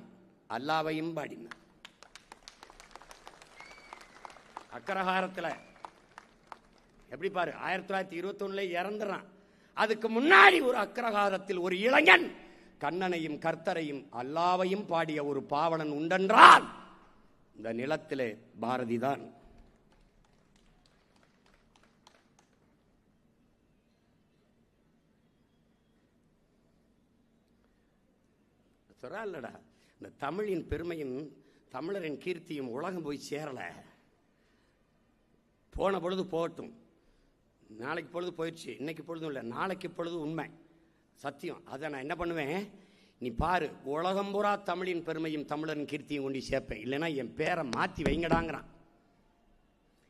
B: அல்லாவையும் பாடினான். அக்கரகாரத்தில் எப்படி பாரு, 1921 இறந்துறான். அதுக்கு முன்னாடி ஒரு அக்ரகாரத்தில் ஒரு இளைஞன் கண்ணனையும் கர்த்தரையும் அல்லாவையும் பாடிய ஒரு பாவலன் உண்டென்றால் இந்த நிலத்திலே பாரதி தான். சொல்றா, இந்த தமிழின் பெருமையும் தமிழரின் கீர்த்தியும் உலகம் போய் சேரல. போன பொழுது போகட்டும், நாளைக்கு பொழுது போயிடுச்சு, இன்னைக்கு பொழுதும் இல்லை, நாளைக்கு பொழுது உண்மை சத்தியம். அதை நான் என்ன பண்ணுவேன், நீ பாரு, உலகம் பூரா தமிழின் பெருமையும் தமிழரின் கீர்த்தியும் கொண்டு சேர்ப்பேன். இல்லைன்னா என் பேரை மாற்றி வைங்கடாங்கிறான்.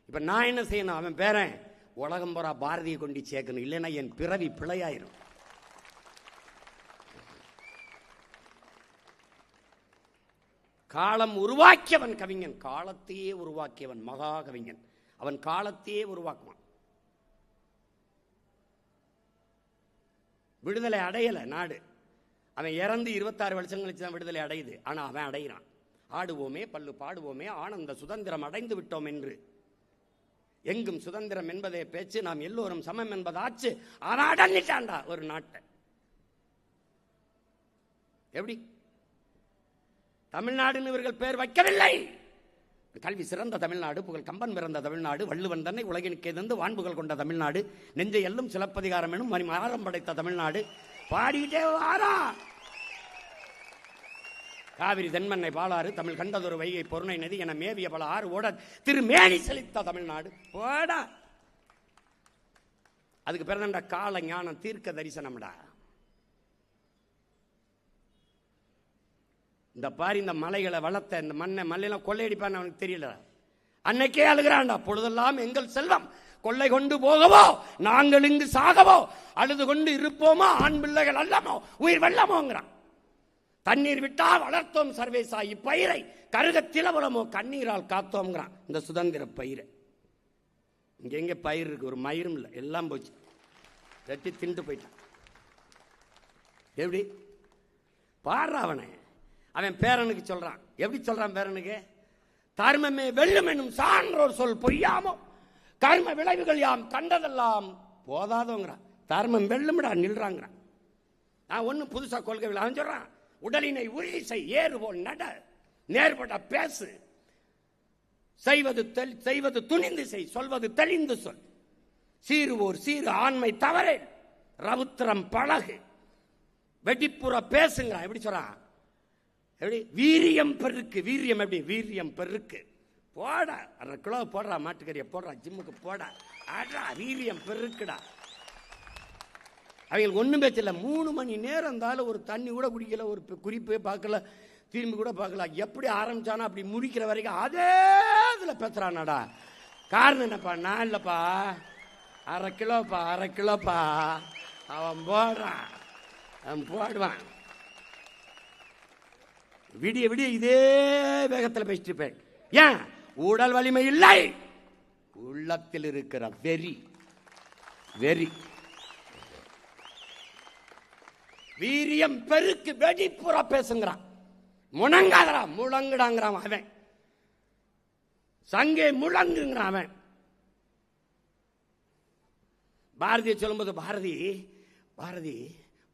B: இப்போ நான் என்ன செய்யணும், அவன் பேரன் உலகம் பூரா பாரதியை கொண்டு சேர்க்கணும். இல்லைன்னா என் பிறவி பிழையாயிரும். காலம் உருவாக்கியவன் கவிஞன், காலத்தையே உருவாக்கியவன் மகா கவிஞன். அவன் காலத்தையே உருவாக்குவான். விடுதலை அடையல நாடு. அவன் இறந்து 26 வருஷம் கழிச்சு தான் விடுதலை அடையுது. ஆனா அவன் அடைகிறான். ஆடுவோமே பல்லு பாடுவோமே ஆனந்த சுதந்திரம் அடைந்து விட்டோம் என்று. எங்கும் சுதந்திரம் என்பதே பேச்சு, நாம் எல்லோரும் சமம் என்பதாச்சு. அவன் அடங்கிட்டான்டா ஒரு நாட்டை. எப்படி தமிழ்நாடுன்னு இவர்கள் பேர் வைக்கவில்லை. கல்வி சிறந்த தமிழ்நாடு, புகழ் கம்பன் பிறந்த தமிழ்நாடு, வள்ளுவன் தன்னை உலகினுக்கே தந்து வான்புகள் கொண்ட தமிழ்நாடு, நெஞ்சை எல்லும் சிலப்பதிகாரம் எனும் மணிமாரம் படைத்த தமிழ்நாடு. பாடிட்டே வாரா. காவிரி தென்மண்ணை பாலாறு தமிழ் கண்டதொரு வைகை பொருணை நதி என மேவிய பல ஆறு ஓட திருமேனி செழித்த தமிழ்நாடு. போடா, அதுக்கு பிறந்த கால ஞானம் தீர்க்க தரிசனம்டா. இந்த பாரி, இந்த மலைகளை வளர்த்த இந்த மண்ணை மலையெல்லாம் கொள்ளையடிப்பான்னு அவனுக்கு தெரியல. அன்னைக்கே அழுகிறான்டா, பொழுதெல்லாம் எங்கள் செல்வம் கொள்ளை கொண்டு போகவோ நாங்கள் இங்கு சாகவோ, அழுது கொண்டு இருப்போமோ ஆண் பிள்ளைகள் அல்லமோ உயிர் வெள்ளமோங்கிறான். தண்ணீர் விட்டா வளர்த்தோம் சர்வேசா இப்பயிரை, கருக திலவரமோ கண்ணீரால் காத்தோம்ங்கிறான். இந்த சுதந்திர பயிரை இங்க எங்க பயிர் இருக்கு, ஒரு மயிரும் இல்லை, எல்லாம் போச்சு, வெட்டி தின்ட்டு போயிட்டான். எப்படி பாடுற அவனை, அவன் பேரனுக்கு சொல்றான். எப்படி சொல்றான் பேரனுக்கு, தர்மமே வெல்லும் என்னும் சான்றோர் சொல் பொய்யாமோ கர்ம விளைவுகள் யாம் கண்டதெல்லாம் போதாதோங்கிறான். தர்மம் வெல்லும்டா நில்றாங்கிறான். நான் ஒன்னும் புதுசா கொள்கை அவன் சொல்றான். உடலினை உறுதி செய், ஏறுபோல் நட, நேர்பட பேசு, செய்வது துணிந்து செய், சொல்வது தெளிந்து சொல், சீருவோர் சீரு ஆண்மை தவறே, ரவுத்திரம் பழகு, வெடிப்புற பேசுங்கிறான். எப்படி சொல்றான், எப்படி வீரியம் பெருக்கு, வீரியம் எப்படி வீரியம் பெருக்கு, போடா 1/2 கிலோ போடுறா, மாட்டுக்கறியை போடுறா, ஜிம்முக்கு போடா, ஆடா வீரியம் பெருக்குடா. அவங்களுக்கு ஒன்றும் பேச்சல. 3 மணி நேரம் இருந்தாலும் ஒரு தண்ணி கூட குடிக்கல, ஒரு குறிப்பே பார்க்கல, திரும்பி கூட பார்க்கல. எப்படி ஆரம்பிச்சானா அப்படி முடிக்கிற வரைக்கும் அதே இதில் பேசுறானாடா. காரணம் என்னப்பா, நான் இல்லைப்பா, 1/2 கிலோப்பா 1/2 கிலோப்பா, அவன் போடுறான், அவன் போடுவான். விடிய விடிய இதே வேகத்தில் பேசிட்டு இருப்பேன். ஏன், உடல் வலிமை இல்லை, உள்ளத்தில் இருக்கிற வெறி. வெறி வீரியம் பெருக்கு, வெடிப்புற பேசுங்கிறான். முழங்காதரா முழங்குடாங்கிறான் அவன், சங்கே முழங்குங்கிறான் அவன். பாரதியை சொல்லும்போது பாரதி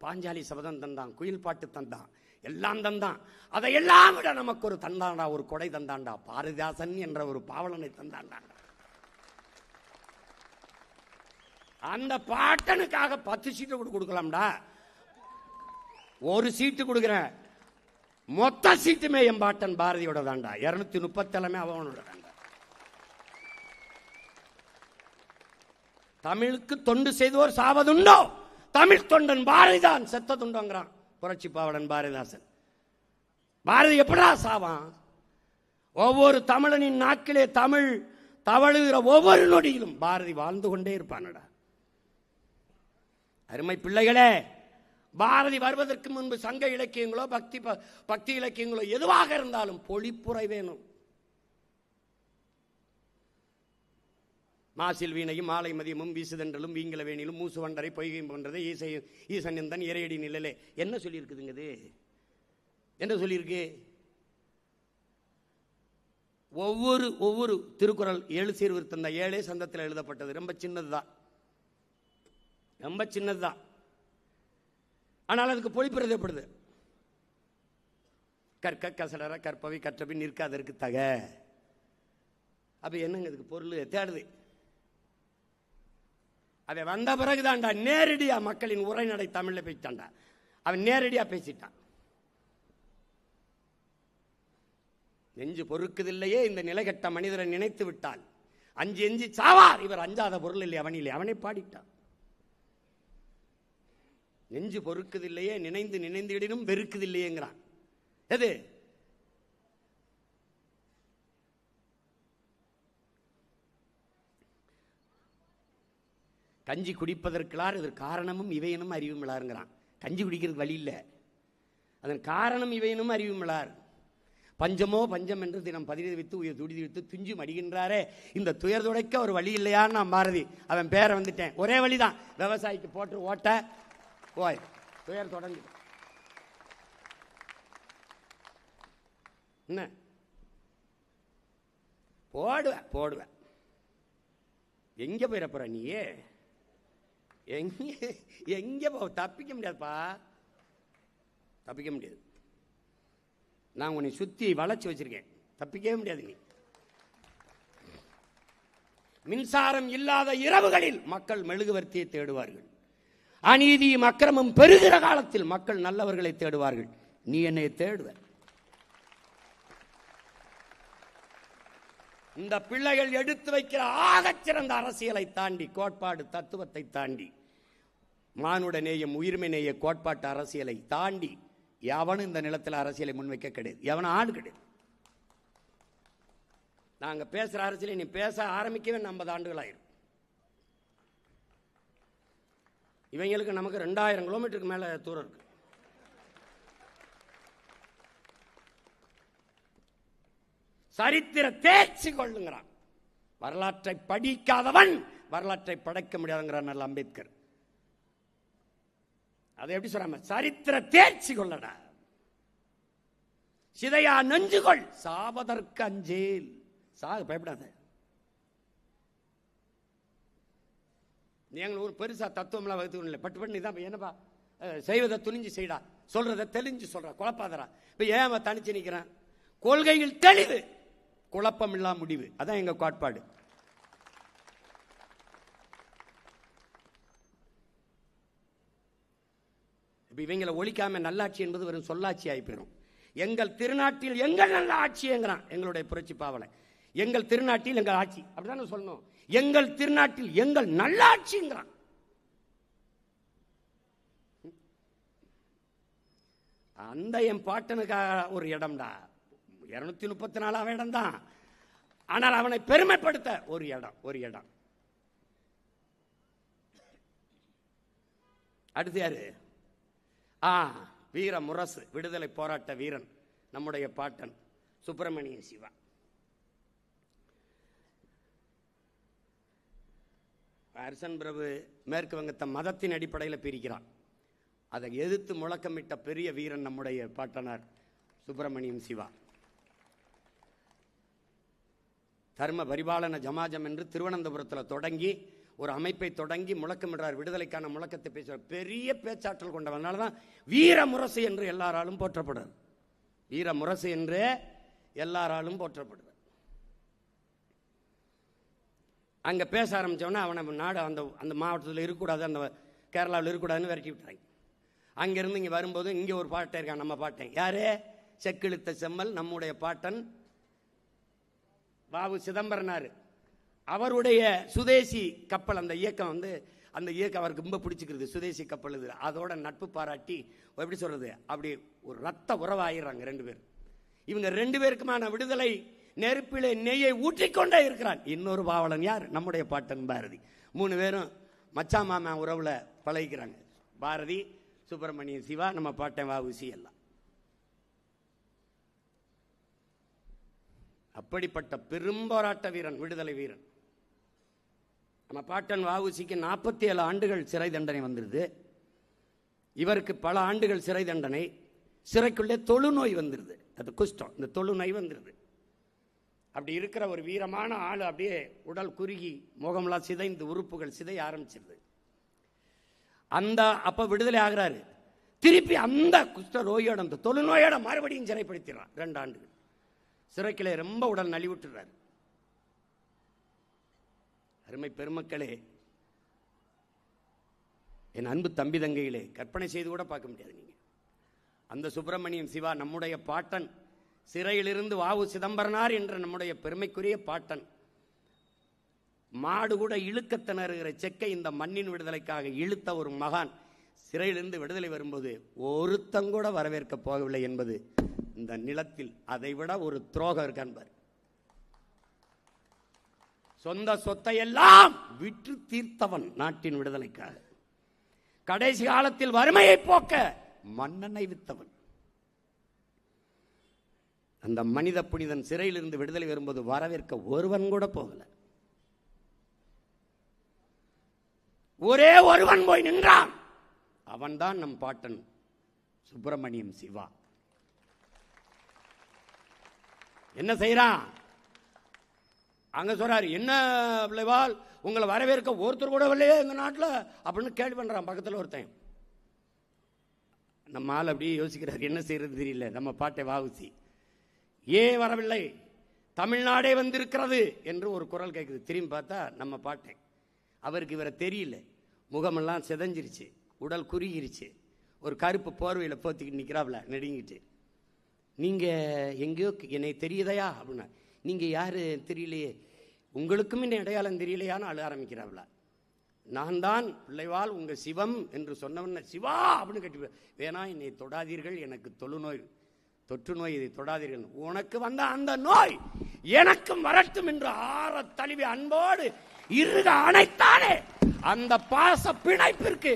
B: பாஞ்சாலி சபதம் தந்தான், குயில் பாட்டு தந்தான், எல்லாம் தந்தான். அதையெல்லாம் விட நமக்கு ஒரு தந்தாண்டா, ஒரு கொடை தந்தாண்டா, பாரதிதாசன் என்ற ஒரு பாவலனை தந்தாண்டா. அந்த பாட்டனுக்காக 10 சீட்டு கொடுக்கலாம்டா. ஒரு சீட்டு கொடுக்கிறேன், மொத்த சீட்டுமே என் பாட்டன் பாரதியோட தாண்டா. 237 அவனோட தாண்டா. தமிழுக்கு தொண்டு செய்தோர் சாவதுண்டோ, தமிழ் தொண்டன் பாரதிதான் செத்ததுண்டோங்கிறான் புரட்சி பாவலன் பாரதிதாசன். பாரதி எப்படா சாவான்? ஒவ்வொரு தமிழனின் நாக்கிலே தமிழ் தவழுகிற ஒவ்வொரு நொடியிலும் பாரதி வாழ்ந்து கொண்டே இருப்பானடா. அருமை பிள்ளைகளே, பாரதி வருவதற்கு முன்பு சங்க இலக்கியங்களோ பக்தி இலக்கியங்களோ எதுவாக இருந்தாலும் பொழிப்புரை வேணும். மாசில் வீணையும் மாலை மதியமும் வீசுதண்டலும் வீங்கில வேணிலும் மூசு வண்டரை பொய்கையும் போன்றதை ஈசன் இறையடி நிழலே. என்ன சொல்லியிருக்குதுங்க இது? என்ன சொல்லியிருக்கு? ஒவ்வொரு திருக்குறள் 7 சீர்திருத்தம் தான், 7 சந்தத்தில் எழுதப்பட்டது. ரொம்ப சின்னதுதான், ரொம்ப சின்னதுதான். ஆனால் அதுக்கு பொழிப்பு எழுதப்படுது. கற்க கசடர கற்பவை கற்றபின் நிற்காதற்கு தக. அப்ப என்னங்க இதுக்கு பொருள் தேடுது. அவன் வந்த பிறகுதான்டா நேரடியா மக்களின் உரைநடை தமிழ்ல பேசிட்டான்டா. அவன் நேரடியா பேசிட்டான். நெஞ்சு பொறுக்குதில்லையே இந்த நிலைகட்ட மனிதரை நினைத்து விட்டால் அஞ்சு எஞ்சி சாவார் இவர், அஞ்சாத பொருள் இல்லை அவனிலே, அவனை பாடிட்டான். நெஞ்சு பொறுக்குதில்லையே நினைந்து நினைந்திடனும் வெறுக்குதில்லையேங்கிறான். எது கஞ்சி குடிப்பதற்குளார் இதற்கு காரணமும் இவையனும் அறிவும் இல்லாருங்கிறான். கஞ்சி குடிக்கிறதுக்கு வழி இல்லை, அதன் காரணம் இவையனும் அறிவும் இல்லார். பஞ்சமோ பஞ்சம் என்று தினம் பதினீர் வித்து உயிர் துடிதி வித்து துஞ்சு மடிகின்றாரே, இந்த துயர் துடைக்க ஒரு வழி இல்லையான்னு நான் பாரதி அவன் பேரை வந்துட்டேன். ஒரே வழிதான், விவசாயிக்கு போட்டு ஓட்ட போய் துயர் தொடர்ந்து. என்ன போடுவேன் எங்க போயிடப்போற நீயே? எங்க போ, தப்பிக்க முடியாதுப்பா, தப்பிக்க முடியாது. நான் உன்னை சுத்தி வளைச்சு வச்சிருக்கேன், தப்பிக்கவே முடியாது நீ. மின்சாரம் இல்லாத இரவுகளில் மக்கள் மெழுகுவர்த்தியை தேடுவார்கள். அநீதியும் அக்கிரமம் பெருகிற காலத்தில் மக்கள் நல்லவர்களை தேடுவார்கள். நீ என்னை தேடுவ. இந்த பிள்ளைகள் எடுத்து வைக்கிற ஆகச் சிறந்த அரசியலை தாண்டி, கோட்பாடு தத்துவத்தை தாண்டி, மானுட நேயம் உயிர்மை நேய கோட்பாட்டு அரசியலை தாண்டி எவனும் இந்த நிலத்தில் அரசியலை முன்வைக்க கிடையாது. எவனும் ஆடு கிடையாது. நாங்க பேசுற அரசியலை நீ பேச ஆரம்பிக்கவே 50 ஆண்டுகள் ஆயிரும். இவங்களுக்கு நமக்கு 2000 கிலோமீட்டருக்கு மேல தூரம் இருக்கு. சரித்திர தேர்ச்சி கொள்ளுங்கிறான். வரலாற்றை படிக்காதவன் வரலாற்றை படைக்க முடியாதுங்கிறான் நல்ல அம்பேத்கர். அதை எப்படி சொல்றாம, சரித்திர தேர்ச்சி கொள்ளடா, சிதையா நெஞ்சுகொள், சாவதற்கு அஞ்சேல், சாக பயப்படாத. எங்களுக்கு ஒரு பெருசா தத்துவம்லாம் வகுத்து இல்லை, பட்டு பண்ணி தான் என்னப்பா செய்வதை துணிஞ்சு செய்டா, சொல்றதை தெளிஞ்சு சொல்ற, குழப்பாதரா. இப்ப ஏன் தனிச்சு நிக்கிறான்? கொள்கையில் தெளிவு, குழப்பம் இல்லா முடிவு, அதான் எங்க கோட்பாடு. இவங்களை ஒழிக்காம நல்லாட்சி என்பது வெறும் சொல்லாட்சி ஆகி போயிடும். எங்கள் திருநாட்டில் எங்கள் நல்ல ஆட்சிங்கிறான் எங்களுடைய புரட்சி பாவலை. எங்கள் திருநாட்டில் எங்கள் ஆட்சி, அப்படிதானே சொல்லணும். எங்கள் திருநாட்டில் எங்கள் நல்ல ஆட்சிங்கிறான். அந்த என் பாட்டனுக்காக ஒரு இடம்டா, 234 இடம் தான். ஆனால் அவனை பெருமைப்படுத்த ஒரு இடம். அடுத்து யாரு? வீர முரசு, விடுதலை போராட்ட வீரன், நம்முடைய பாட்டன் சுப்பிரமணிய சிவா. அரசன் பிரபு மேற்கு வங்கத்தை மதத்தின் அடிப்படையில் பிரிக்கிறான். அதை எதிர்த்து முழக்கமிட்ட பெரிய வீரன் நம்முடைய பாட்டனார் சுப்பிரமணியம் சிவா. தர்ம பரிபாலன ஜமாஜம் என்று திருவனந்தபுரத்தில் தொடங்கி ஒரு அமைப்பை தொடங்கி முழக்கமிடுறார். விடுதலைக்கான முழக்கத்தை பேசுவார். பெரிய பேச்சாற்றல் கொண்டவனால தான் வீரமுரசு என்று எல்லாராலும் போற்றப்படுறார். வீரமுரசு என்று எல்லாராலும் போற்றப்படுறார். அங்க பேச ஆரம்பிச்சவனா அவனை நாடு அந்த மாவட்டத்தில் இருக்கக்கூடாது, அந்த கேரளாவில் இருக்கக்கூடாதுன்னு விரட்டி விட்டாங்க. அங்கிருந்து இங்கே வரும்போது இங்கே ஒரு பாட்டை இருக்கான், நம்ம பாட்டேன். யாரு? செக்கிழுத்த செம்மல், நம்முடைய பாட்டன் வாவு சிதம்பரனார். அவருடைய சுதேசி கப்பல், அந்த இயக்கம் அந்த இயக்கம் அவருக்கு ரொம்ப பிடிச்சிக்கிறது. சுதேசி கப்பல் இது. அதோட நட்பு பாராட்டி எப்படி சொல்றது, அப்படி ஒரு ரத்த உறவாயிடுறாங்க 2 பேர். இவங்க 2 பேருக்குமான விடுதலை நெருப்பிலே நெய்யை ஊற்றிக்கொண்டே இருக்கிறான். இன்னொரு பாவலன் யார்? நம்முடைய பாட்டன் பாரதி. 3 பேரும் மச்சா மாமா உறவுல பழகிக்கிறாங்க. பாரதி, சுப்பிரமணிய சிவா, நம்ம பாட்டன் வஉசி எல்லாம். அப்படிப்பட்ட பெரும் போராட்ட வீரன், விடுதலை வீரன் நம்ம பாட்டன் வஉசிக்கு 47 ஆண்டுகள் சிறை தண்டனை வந்துருது. இவருக்கு பல ஆண்டுகள் சிறை தண்டனை. சிறைக்குள்ளே தொழுநோய் வந்துருது. அது குஷ்டம், இந்த தொழுநோய் வந்துருது. அப்படி இருக்கிற ஒரு வீரமான ஆள் அப்படியே உடல் குறுகி முகம்லாம் சிதைந்து உறுப்புகள் சிதைய ஆரம்பிச்சிருது. அப்ப விடுதலை ஆகிறாரு. திருப்பி அந்த குஷ்ட நோயோட அந்த தொழுநோயோட மறுபடியும் சிறைப்படுத்திடுறான். 2 ஆண்டுகள் சிறைக்கிலே ரொம்ப உடல் நலிவுட்டுறாரு. அருமை பெருமக்களே, என் அன்பு தம்பி தங்கைகளே, கற்பனை செய்து கூட பார்க்க முடியாது. நீங்க அந்த சுப்பிரமணியம் சிவா, நம்முடைய பாட்டன், சிறையிலிருந்து வாவு சிதம்பரனார் என்ற நம்முடைய பெருமைக்குரிய பாட்டன், மாடு கூட இழுக்க திணறுகிற செக்கை இந்த மண்ணின் விடுதலைக்காக இழுத்த ஒரு மகான் சிறையிலிருந்து விடுதலை வரும்போது ஒருத்தங்கூட வரவேற்க போகவில்லை என்பது இந்த நிலத்தில் அதைவிட ஒரு துரோகம் இருக்கான்பார். சொந்த சொத்தை எல்லாம் விற்று தீர்த்தவன் நாட்டின் விடுதலைக்காக. கடைசி காலத்தில் வறுமையை போக்க மன்னனை வித்தவன். அந்த மனித புனிதன் சிறையிலிருந்து விடுதலை வரும்போது வரவேற்க ஒருவன் கூட போகல. ஒரே ஒருவன் போய் நின்றான். அவன்தான் நம் பாட்டன் சுப்பிரமணியம் சிவா. என்ன செய்யறான் அங்க சொல்றாரு, என்ன பிள்ளைவாள் உங்களை வரவேற்க ஒருத்தர் கூட இல்லையே எங்க நாட்டில் அப்படின்னு கேள்வி பண்றான். பக்கத்தில் ஒருத்தன். நம்ம ஆள் அப்படியே யோசிக்கிறார், என்ன செய்யறது தெரியல. நம்ம பாட்டை வாவுசி ஏன் வரவில்லை, தமிழ்நாடே வந்திருக்கிறது என்று ஒரு குரல் கேட்குது. திரும்பி பார்த்தா நம்ம பாட்டை. அவருக்கு இவரை தெரியல, முகமெல்லாம் சிதைஞ்சிருச்சு, உடல் குறுகிருச்சு, ஒரு கருப்பு போர்வையில் போத்திக்கிட்டு நிற்கிறாப்புல நெடுங்கிட்டு. நீங்கள் எங்கேயோ என்னை தெரியுதையா அப்படின்னா, நீங்கள் யார் தெரியலையே, உங்களுக்கும் இந்த அடையாளம் தெரியலையான்னு அழ ஆரம்பிக்கிறாப்புல. நான் தான் பிள்ளைவாள் உங்கள் சிவம் என்று சொன்னவன சிவா அப்படின்னு கட்டி, வேணா என்னை தொடாதீர்கள், எனக்கு தொற்று நோய், இதை தொடாதீர்கள், உனக்கு வந்த அந்த நோய் எனக்கும் வரட்டும் என்று ஆற தழுவி அன்போடு இருக அணைத்தானே, அந்த பாச பிணைப்பிற்கு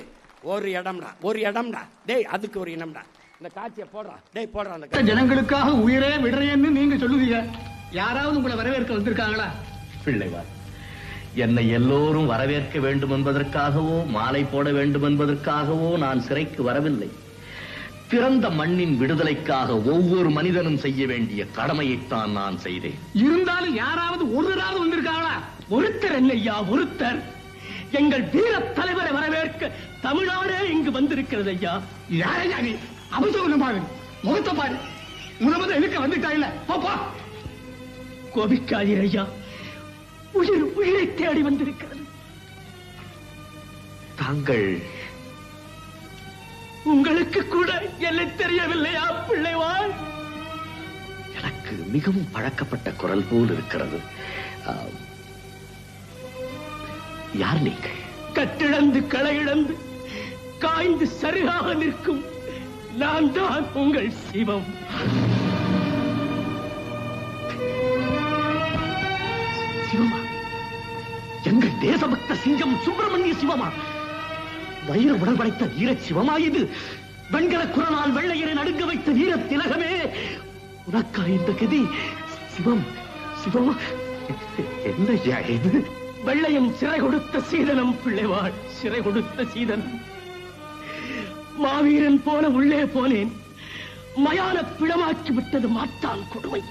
B: ஒரு இடம்டா டேய், அதுக்கு ஒரு இடம்டா. இந்த காட்சியை போடுறா டேய், போடுறா. அந்த
C: ஜனங்களுக்காக உயிரே விடுறேன்னு நீங்க சொல்லுவீங்க, யாராவது உங்களை வரவேற்க வந்திருக்காங்களா?
D: பிள்ளைவாள், என்னை எல்லோரும் வரவேற்க வேண்டும் என்பதற்காகவோ மாலை போட வேண்டும் என்பதற்காகவோ நான் சிறைக்கு வரவில்லை. பிறந்த மண்ணின் விடுதலைக்காக ஒவ்வொரு மனிதனும் செய்ய வேண்டிய கடமையைத்தான் நான் செய்தேன். இருந்தாலும் யாராவது ஒருவராவது வந்திருக்காங்களா? ஒருத்தர் என்னையா, ஒருத்தர். எங்கள் வீர தலைவரை வரவேற்க தமிழ்நாடே இங்கு வந்திருக்கிறது ஐயா.
C: யாரையா நீ? அவசரம் பாரு, முகத்தை பாரு, முதல்ல எதுக்க வந்துட்டாயில்ல, பாப்பா.
D: கோபிக்காதீர் ஐயா, உயிரை தேடி வந்திருக்கிறது. தாங்கள் உங்களுக்கு கூட என்னை தெரியவில்லையா பிள்ளைவாள்? எனக்கு மிகவும் பழக்கப்பட்ட குரல் போல் இருக்கிறது. யார் நீங்கள்?
C: கட்டிழந்து களையிழந்து காய்ந்து சரியாக நிற்கும் நான் தான் உங்கள் சிவம்.
D: சிவமா? எங்கள் தேசபக்த சிங்கம் சுப்பிரமணிய சிவமா? வைர உடல் படைத்த வீர சிவமா இது? வெண்கல குரலால் வெள்ளையரை நடுங்க வைத்த வீர திலகமே, உனக்கா இந்த கதி? சிவம் சிவம் என்ன இது?
C: வெள்ளையன் சிறை கொடுத்த சீதனம் பிள்ளைவாள், சிறை கொடுத்த சீதனம். மாவீரன் போல உள்ளே போனேன், மயான பிளமாக்கி விட்டது மாற்றான் கொடுமை.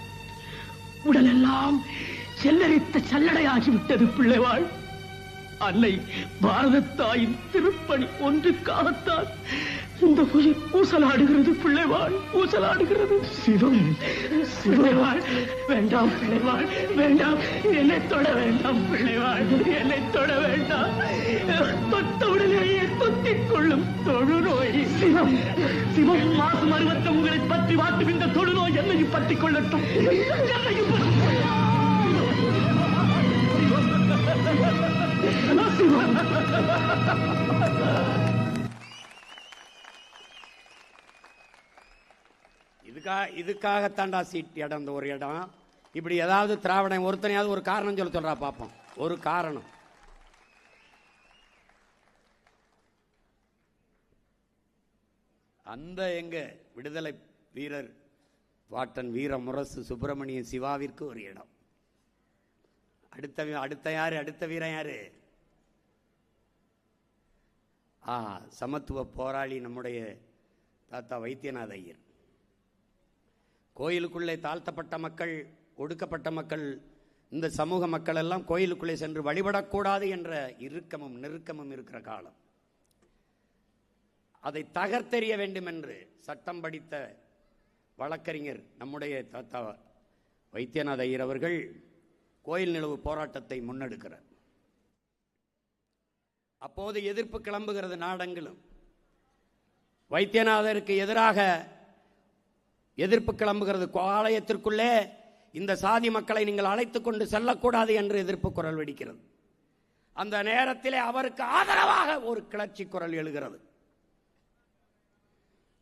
C: உடலெல்லாம் செல்லரித்த சல்லடையாகிவிட்டது பிள்ளைவாள். அன்னை பாரத தாயின் திருப்பணி ஒன்றுக்காகத்தான் இந்த உயிர் ஊசலாடுகிறது பிள்ளைவாள், ஊசலாடுகிறது.
D: சிவம்
C: பிள்ளைவாள், வேண்டாம் பிள்ளைவாள், வேண்டாம், என்னை தொட வேண்டாம் பிள்ளைவாள், என்னை தொட வேண்டாம். தொட்டவுடனேயே தொத்திக் கொள்ளும் தொழுநோய்.
D: சிவம் சிவம் மாசு மருவத்தை உங்களை பற்றி வாட்டும் இந்த தொழுநோய் என்னையும் பற்றிக் கொள்ளட்டும், என்னையும்
B: இதுக்காகத்தாண்டா சீட் இடம், ஒரு இடம். இப்படி ஏதாவது திராவிடம் ஒருத்தனையாவது ஒரு காரணம் சொல்றா பாப்போம். ஒரு காரணம். அந்த எங்க விடுதலை வீரர் பாட்டன் வீர முரசு சுப்பிரமணிய சிவாவிற்கு ஒரு இடம். அடுத்த யாரு? அடுத்த வீரன் யாரு? சமத்துவ போராளி நம்முடைய தாத்தா வைத்தியநாத ஐயர். கோயிலுக்குள்ளே தாழ்த்தப்பட்ட மக்கள் ஒடுக்கப்பட்ட மக்கள், இந்த சமூக மக்கள் எல்லாம் கோயிலுக்குள்ளே சென்று வழிபடக்கூடாது என்ற இறுக்கமும் நெருக்கமும் இருக்கிற காலம். அதை தகர்த்தெறிய வேண்டும் என்று சட்டம் படித்த வழக்கறிஞர் நம்முடைய தாத்தா வைத்தியநாத ஐயர் அவர்கள் கோயில் நிலவு போராட்டத்தை முன்னெடுக்கிறார். அப்போது எதிர்ப்பு கிளம்புகிறது நாடெங்கிலும். வைத்தியநாதருக்கு எதிராக எதிர்ப்பு கிளம்புகிறது. ஆலயத்திற்குள்ளே இந்த சாதி மக்களை நீங்கள் அழைத்துக் கொண்டு செல்லக்கூடாது என்று எதிர்ப்பு குரல் வெடிக்கிறது. அந்த நேரத்திலே அவருக்கு ஆதரவாக ஒரு கிளர்ச்சி குரல் எழுகிறது.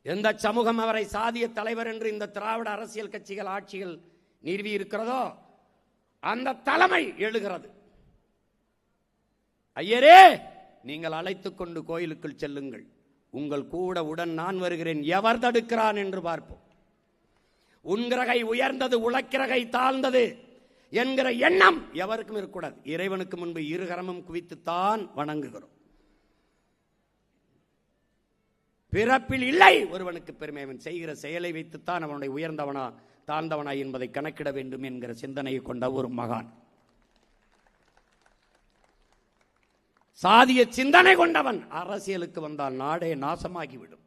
B: எந்த சமூகம் அவரை சாதிய தலைவர் என்று இந்த திராவிட அரசியல் கட்சிகள் ஆட்சிகள் நிறுவி இருக்கிறதோ அந்த தலைமை எழுகிறது. ஐயரே, நீங்கள் அழைத்துக் கொண்டு கோயிலுக்குள் செல்லுங்கள், உங்கள் கூட உடன் நான் வருகிறேன், எவர் தடுக்கிறான் என்று பார்ப்போம். உன்கிரகை உயர்ந்தது, உழைக்கிறகை தாழ்ந்தது என்கிற எண்ணம் எவருக்கும் இருக்கக்கூடாது. இறைவனுக்கு முன்பு இருகரமும் குவித்துத்தான் வணங்குகிறோம். பிறப்பில் இல்லை ஒருவனுக்கு பெருமை, அவன் செய்கிற செயலை வைத்துத்தான் அவனுடைய உயர்ந்தவனா தாழ்ந்தவனா என்பதை கணக்கிட வேண்டும் என்கிற சிந்தனையை கொண்ட ஒரு மகான். சாதிய சிந்தனை கொண்டவன் அரசியலுக்கு வந்தால் நாடே நாசமாகிவிடும்.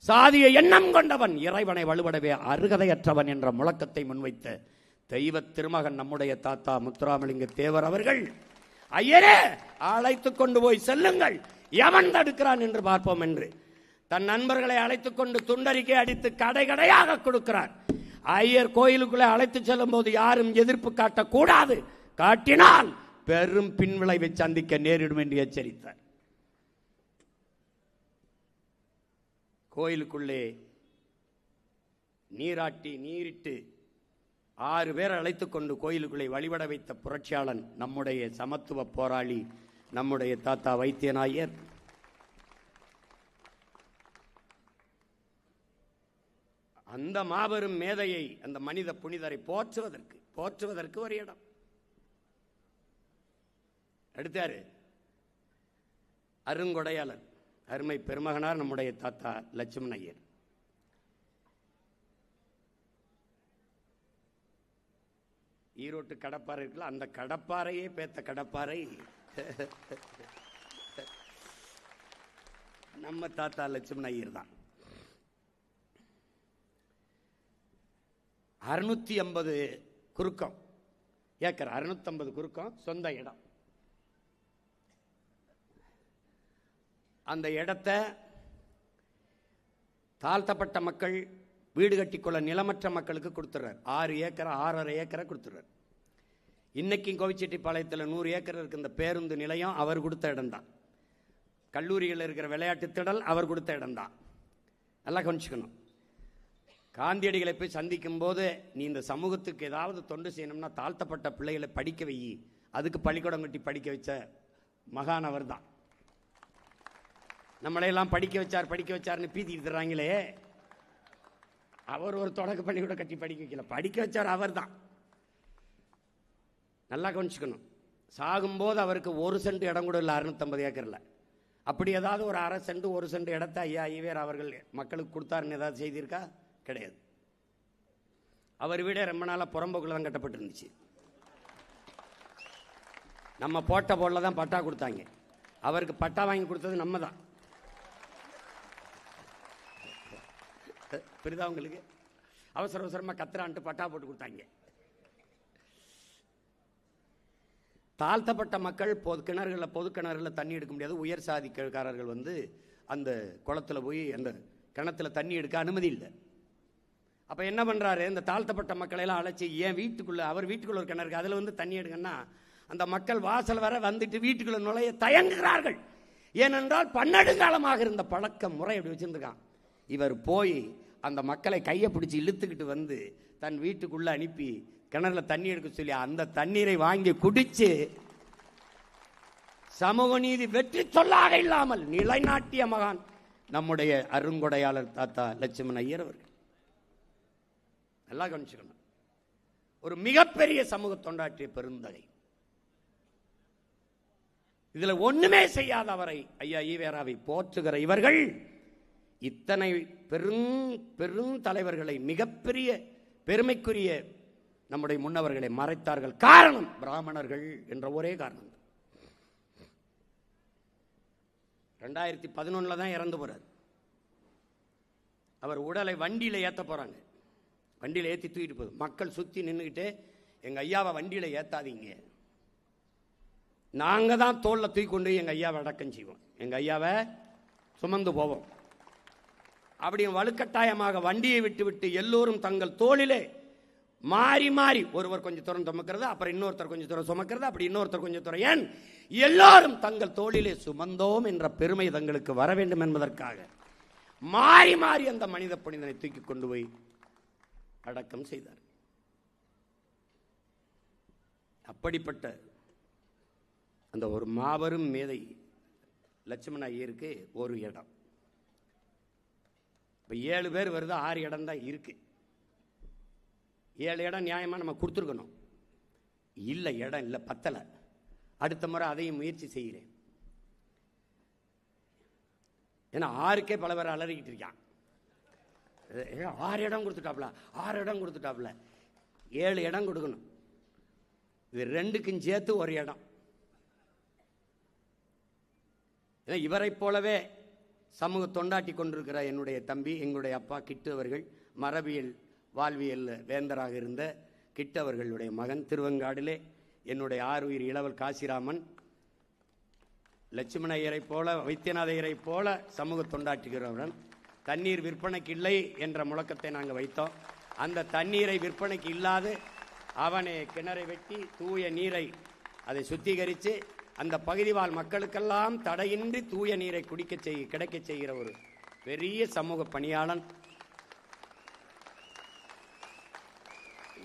B: சாதிய எண்ணம் கொண்டவன் இறைவனை வலுவடவே அருகதையற்றவன் என்ற முழக்கத்தை முன்வைத்த தெய்வ திருமகன் நம்முடைய தாத்தா முத்துராமலிங்க தேவர் அவர்கள், ஐயரே அழைத்துக் கொண்டு போய் செல்லுங்கள், எவன் தடுக்கிறான் என்று பார்ப்போம் என்று தன் நண்பர்களை அழைத்துக் கொண்டு துண்டறிக்கை அடித்து கடை கடையாக கொடுக்கிறார். ஐயர் கோயிலுக்குள்ளே அழைத்து செல்லும் போது யாரும் எதிர்ப்பு காட்டக்கூடாது, காட்டினால் பெரும் பின்விளைவை சந்திக்க நேரிடும் என்று எச்சரித்தார். கோயிலுக்குள்ளே நீரிட்டு 6 பேர் அழைத்துக் கொண்டு கோயிலுக்குள்ளே வழிபட வைத்த புரட்சியாளன் நம்முடைய சமத்துவ போராளி நம்முடைய தாத்தா வைத்தியநாயர். அந்த மாபெரும் மேதையை, அந்த மனித புனிதரை போற்றுவதற்கு ஒரு இடம் எடுத்தாரு. அருங்கொடையாளர், அருமை பெருமகனார் நம்முடைய தாத்தா லட்சுமண ஐயர். ஈரோட்டு கடப்பாறை இருக்குல்ல, அந்த கடப்பாறையே பேத்த கடப்பாறை நம்ம தாத்தா லட்சுமண ஐயர் தான். 650 குறுக்கம் ஏக்கர், 650 குறுக்கம் சொந்த இடம். அந்த இடத்தை தாழ்த்தப்பட்ட மக்கள் வீடு கட்டிக்கொள்ள நிலமற்ற மக்களுக்கு கொடுத்துறார். 6 ஏக்கர் 6.5 ஏக்கரை கொடுத்துறார். இன்னைக்கும் கோவிச்செட்டிப்பாளையத்தில் 100 ஏக்கர் இருக்கு. இந்த பேருந்து நிலையம் அவர் கொடுத்த இடம் தான். கல்லூரியில் இருக்கிற விளையாட்டு திடல் அவர் கொடுத்த இடம் தான். நல்லா கவனிச்சுக்கணும். காந்தியடிகளை போய் சந்திக்கும் போது, நீ இந்த சமூகத்துக்கு ஏதாவது தொண்டு செய்யணும்னா தாழ்த்தப்பட்ட பிள்ளைகளை படிக்க வை, அதுக்கு பள்ளிக்கூடம் கட்டி படிக்க வச்ச மகான் அவர் தான். நம்மளையெல்லாம் படிக்க வச்சார்னு பீத்திட்டு தர்றாங்களே, அவர் ஒரு தொடக்க பள்ளிக்கூடம் கட்டி படிக்க வைக்கல, படிக்க வச்சார் அவர் தான். நல்லா கவனிச்சுக்கணும். சாகும்போது அவருக்கு 1 சென்ட் இடம் கூட இல்லை 650 ஏக்கர்ல. அப்படி ஏதாவது ஒரு 1/2 சென்ட் 1 சென்ட் இடத்த ஐயா ஈவேர் அவர்கள் மக்களுக்கு கொடுத்தாருன்னு ஏதாவது செய்திருக்கா? கிடையாது. அவர் வீடே ரொம்ப நாளா புறம்போக்குல தான் கட்டப்பட்டிருந்துச்சு. நம்ம போட்ட போடல தான் பட்டா கொடுத்தாங்க. அவருக்கு பட்டா வாங்கி கொடுத்தது நம்ம தான். புரியுதா உங்களுக்கு? அவசரமா கத்திரான்ட்டு பட்டா போட்டு கொடுத்தாங்க. தாழ்த்தப்பட்ட மக்கள் பொது கிணறுல தண்ணி எடுக்க முடியாது. உயர் சாதிக்காரர்கள் அந்த குளத்துல போய் அந்த கிணத்துல தண்ணி எடுக்க அனுமதி இல்லை. அப்ப என்ன பண்றாரு, இந்த தாழ்த்தப்பட்ட மக்களை எல்லாம் அழைச்சி ஏன் வீட்டுக்குள்ள, அவர் வீட்டுக்குள்ள ஒரு கிணறு அதுல தண்ணி எடுங்கன்னா அந்த மக்கள் வாசல் வர வந்துட்டு வீட்டுக்குள்ள நுழைய தயங்குகிறார்கள். ஏனென்றால் பன்னெடுங்காலமாக இருந்த பழக்க முறை அப்படி வச்சிருந்துருக்கான். இவர் போய் அந்த மக்களை கையை பிடிச்சி இழுத்துக்கிட்டு தன் வீட்டுக்குள்ள அனுப்பி கிணறுல தண்ணி எடுக்க சொல்லி அந்த தண்ணீரை வாங்கி குடிச்சு சமூக நீதி வெற்றி சொல்லாக இல்லாமல் நிலைநாட்டிய மகான் நம்முடைய அருங்கொடையாளர் தாத்தா லட்சுமண ஐயர் அவர்கள். நல்லா கவனிச்சுக்கணும். ஒரு மிகப்பெரிய சமூக தொண்டாற்றிய பெருந்தகை. இதுல ஒண்ணுமே செய்யாத அவரை, ஐயா ஈவேராவை போற்றுகிற இவர்கள் இத்தனை பெரும் தலைவர்களை, மிகப்பெரிய பெருமைக்குரிய நம்முடைய முன்னவர்களை மறைத்தார்கள். காரணம் பிராமணர்கள் என்ற ஒரே காரணம். 2011 தான் இறந்து போறார். அவர் உடலை வண்டியில ஏத்த போறாங்க. வண்டியில ஏத்தி தூக்கிட்டு போகுது. மக்கள் சுத்தி நின்றுகிட்டு, எங்க ஐயாவை வண்டியில ஏத்தாதீங்க, நாங்க தான் தோல்ல தூக்கி கொண்டு எங்க ஐயாவை அடக்கம் செய்வோம், எங்க ஐயாவை சுமந்து போவோம். அப்படி வலுக்கட்டாயமாக வண்டியை விட்டு விட்டு எல்லோரும் தங்கள் தோளிலே மாறி மாறி, ஒருவர் கொஞ்சம் தூரம் சுமக்கிறது, அப்புறம் இன்னொருத்தர் கொஞ்சம் தூரம் சுமக்கிறது, அப்படி இன்னொருத்தர் கொஞ்சம் தூரம், ஏன் எல்லாரும் தங்கள் தோளிலே சுமந்தோம் என்ற பெருமை தங்களுக்கு வர வேண்டும் என்பதற்காக மாறி மாறி அந்த மனித புனிதனை தூக்கி கொண்டு போய் அடக்கம் செய்தார். அப்படிப்பட்ட அந்த ஒரு மாபெரும் மேதை லட்சுமண ஐயருக்கு ஒரு இடம். இப்ப 7 பேர் வருது, 6 இடம் தான் இருக்கு. 7 இடம் நியாயமா நம்ம கொடுத்துருக்கணும். இல்லை, இடம் இல்லை, பத்தலை. அடுத்த முறை அதையும் முயற்சி செய்கிறேன். ஏன்னா 6க்கே பல பேர் அலறிக்கிட்டு இருக்கான். 6 இடம் கொடுத்துட்டாப்ல, 6 இடம் கொடுத்துட்டாப்ல, 7 இடம் கொடுக்கணும். இது 2க்கும் சேர்த்து ஒரு இடம். இவரை போலவே சமூக தொண்டாட்டி கொண்டிருக்கிற என்னுடைய தம்பி, எங்களுடைய அப்பா கிட்டு அவர்கள், மரபியல் வாழ்வியல் வேந்தராக இருந்த கிட்டு அவர்களுடைய மகன், திருவெங்காடிலே என்னுடைய ஆறுயிர் இளவல் காசிராமன், லட்சுமண ஐயரை போல, வைத்தியநாத ஐயரை போல சமூக தொண்டாற்றுகிறவன். தண்ணீர் விற்பனைக்கு இல்லை என்ற முழக்கத்தை நாங்கள் வைத்தோம். அந்த தண்ணீரை விற்பனைக்கு இல்லாது அவனை கிணறை வெட்டி தூய நீரை அதை சுத்திகரித்து அந்த பகுதி வாழ் மக்களுக்கெல்லாம் தடையின்றி தூய நீரை கிடைக்க செய்கிற ஒரு பெரிய சமூக பணியாளன்.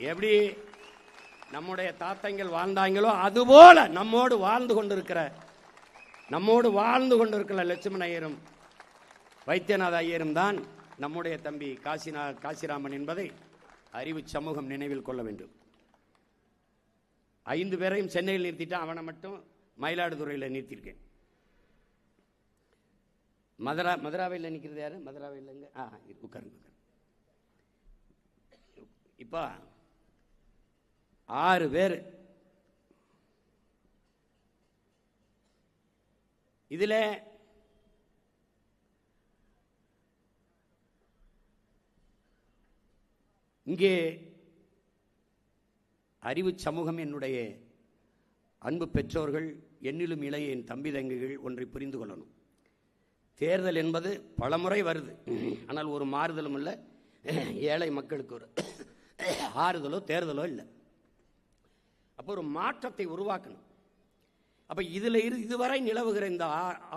B: எப்படி நம்முடைய தாத்தங்கள் வாழ்ந்தாங்களோ அதுபோல நம்மோடு வாழ்ந்து கொண்டிருக்கிற லட்சுமண ஐயரும் வைத்தியநாத ஐயரும் தான் நம்முடைய தம்பி காசிராமன் என்பதை அறிவு சமூகம் நினைவில் கொள்ள வேண்டும். 5 பேரையும் சென்னையில் நிறுத்திட்டு அவனை மட்டும் மயிலாடுதுறையில் நிறுத்தியிருக்கேன். மதுராவையில் நிற்கிறது யாரு? மதுராவையில் உட்காருங்க. இப்போ 6 பேர். இதில் இங்கே அறிவு சமூகம், என்னுடைய அன்பு பெற்றோர்கள், என்னிலும் இளைய என் தம்பி தங்கைகள் ஒன்றை புரிந்து கொள்ளணும். தேர்தல் என்பது பலமுறை வருது, ஆனால் ஒரு மாறுதலும் இல்லை. ஏழை மக்களுக்கு ஒரு ஆறுதலோ தேர்தலோ இல்லை. அப்போ ஒரு மாற்றத்தை உருவாக்கணும். அப்ப இதுவரை நிலவுகிற இந்த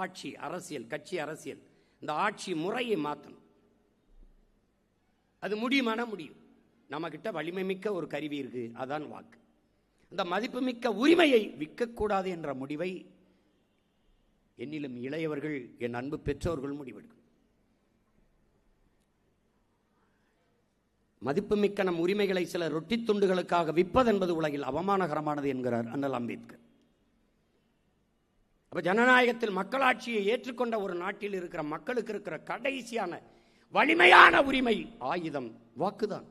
B: ஆட்சி அரசியல், கட்சி அரசியல், இந்த ஆட்சி முறையை மாற்றணும். அது முடியுமானா முடியும். நம்ம கிட்ட வலிமை மிக்க ஒரு கருவி இருக்கு, அதான் வாக்கு. அந்த மதிப்புமிக்க உரிமையை விற்கக்கூடாது என்ற முடிவை என்னிலும் இளையவர்கள், என் அன்பு பெற்றோர்கள் முடிவெடுக்கும். மதிப்புமிக்க நம் உரிமைகளை சில ரொட்டி துண்டுகளுக்காக விற்பதென்பது உலகில் அவமானகரமானது என்கிறார் அண்ணல் அம்பேத்கர். அப்ப ஜனநாயகத்தில் மக்களாட்சியை ஏற்றுக்கொண்ட ஒரு நாட்டில் இருக்கிற மக்களுக்கு இருக்கிற கடைசியான வலிமையான உரிமை ஆயுதம் வாக்குதான்.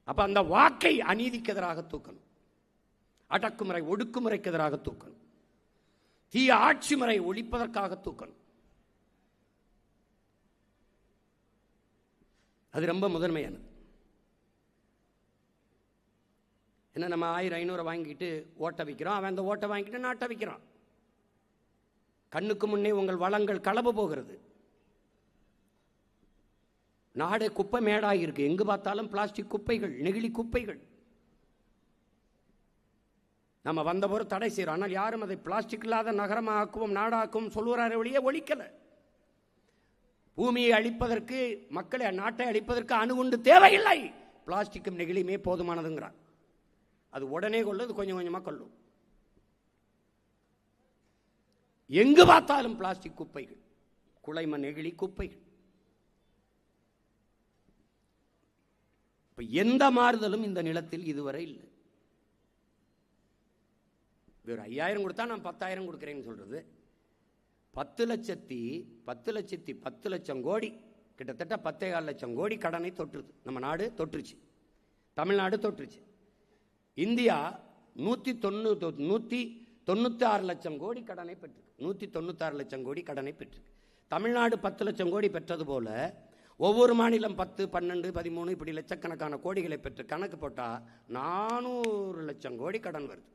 B: அப்ப அந்த வாக்கை அநீதிக்கு எதிராக தூக்கணும், அடக்குமுறை ஒடுக்குமுறைக்கு எதிராக தூக்கணும், தீய ஆட்சி முறை ஒழிப்பதற்காக தூக்கணும். அது ரொம்ப முதன்மையானது. என்ன, நம்ம 1000-500 வாங்கிட்டு ஓட்ட வைக்கிறோம், அவன் அந்த ஓட்டை வாங்கிட்டு நாட்டை வைக்கிறான். கண்ணுக்கு முன்னே உங்கள் வளங்கள் களவு போகிறது. நாடே குப்பை மேடாகி இருக்கு. எங்கு பார்த்தாலும் பிளாஸ்டிக் குப்பைகள், நெகிழி குப்பைகள். நம்ம வந்தபோது தடை செய்யறோம், ஆனால் யாரும் அதை பிளாஸ்டிக் இல்லாத நகரமாக்குவோம், நாடாக்குவோம் சொல்லுறாரு ஒழிய ஒழிக்கல. பூமியை அழிப்பதற்கு, மக்களை, நாட்டை அழிப்பதற்கு அணுகுண்டு தேவையில்லை, பிளாஸ்டிக்கும் நெகிழியுமே போதுமானதுங்கிறார். அது உடனே கொள்ளும், கொஞ்சம் கொஞ்சமா கொள்ளும். எங்கு பார்த்தாலும் பிளாஸ்டிக் குப்பைகள், குலைம நெகிழி குப்பைகள். எந்த மாறுதலும் இந்த நிலத்தில் இதுவரை இல்லை. ஒரு 5000 கொடுத்தா நான் 10,000 கொடுக்கிறேன்னு சொல்றது 10 லட்சம் கோடி கிட்டத்தட்ட 10.25 லட்சம் கோடி கடனை தொற்றுது. நம்ம நாடு தொற்றுச்சு, தமிழ்நாடு தொற்றுச்சு. இந்தியா 196 லட்சம் கோடி கடனை பெற்று 196 லட்சம் கோடி கடனை பெற்று தமிழ்நாடு 10 லட்சம் கோடி பெற்றது போல ஒவ்வொரு மாநிலம் 10, 12, 13 இப்படி லட்சக்கணக்கான கோடிகளை பெற்று கணக்கு போட்டா 400 லட்சம் கோடி கடன் வருது.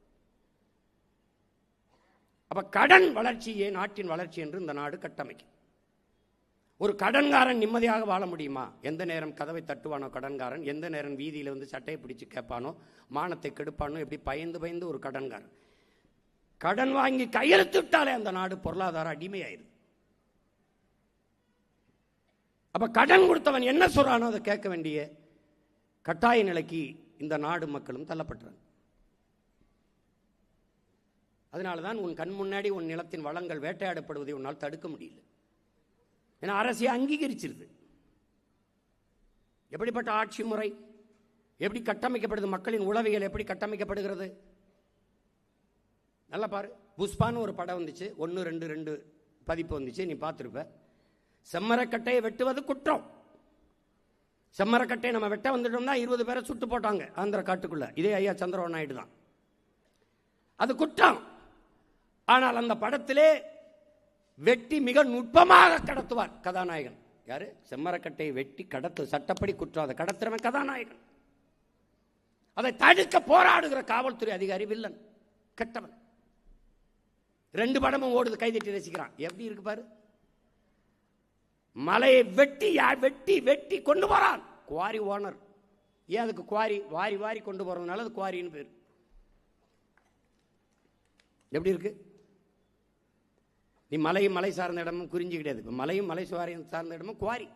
B: அப்ப கடன் வளர்ச்சியே நாட்டின் வளர்ச்சி என்று இந்த நாடு கட்டமைக்கும். ஒரு கடன்காரன் நிம்மதியாக வாழ முடியுமா? எந்த நேரம் கதவை தட்டுவானோ கடன்காரன், எந்த நேரம் வீதியில் வந்து சட்டையை பிடிச்சு கேட்பானோ, மானத்தை கெடுப்பானோ, எப்படி பயந்து ஒரு கடன்காரன். கடன் வாங்கி கையெழுத்து விட்டாலே அந்த நாடு பொருளாதார அடிமையாயிருது. அப்ப கடன் கொடுத்தவன் என்ன சொல்றானோ அதை கேட்க வேண்டிய கட்டாய நிலைக்கு இந்த நாடு மக்களும் தள்ளப்பட்டாங்க. அதனாலதான் உன் கண் முன்னாடி உன் நிலத்தின் வளங்கள் வேட்டையாடப்படுவதை உன்னால் தடுக்க முடியல. ஏன்னா அரசை அங்கீகரிச்சிருது. எப்படிப்பட்ட ஆட்சி முறை, எப்படி கட்டமைக்கப்படுது, மக்களின் உளவியல் எப்படி கட்டமைக்கப்படுகிறது நல்லா பாரு. புஷ்பான்னு ஒரு படம் வந்துச்சு, 1, 2 பதிப்பு வந்துச்சு, நீ பார்த்துருப்ப. செம்மரக்கட்டையை வெட்டுவது குற்றம். செம்மரக்கட்டையை நம்ம வெட்ட வந்துட்டோம்னா 20 பேரை சுட்டு போட்டாங்க ஆந்திர காட்டுக்குள்ள. இதே ஐயா சந்திரபாபு நாயுடு தான். அது குற்றம். ஆனால் அந்த படத்திலே வெட்டி மிக நுட்பமாக கடத்துவார் கதாநாயகன். யாரு? செம்மரக்கட்டையை வெட்டி கடத்து சட்டப்படி குற்றம். அதை கடத்துறவன் கதாநாயகன். அதை தடுக்க போராடுகிற காவல்துறை அதிகாரி வில்லன், கெட்டவன். 2 படமும் ஓடுது, கைதட்டி ரசிக்கிறான். எப்படி இருக்கு பாரு. மலையை வெட்டி வெட்டி வெட்டி கொண்டு போறான் குவாரி ஓனர். ஏன் அதுக்கு குவாரி? வாரி வாரி கொண்டு போறதுனால அது குவாரின்னு பேரு. எப்படி இருக்கு? நீ மலையும் மலை சார்ந்த இடமும் குறிஞ்சி கிடையாது. மலையும் மலை சார்ந்த இடமும் குவாரி.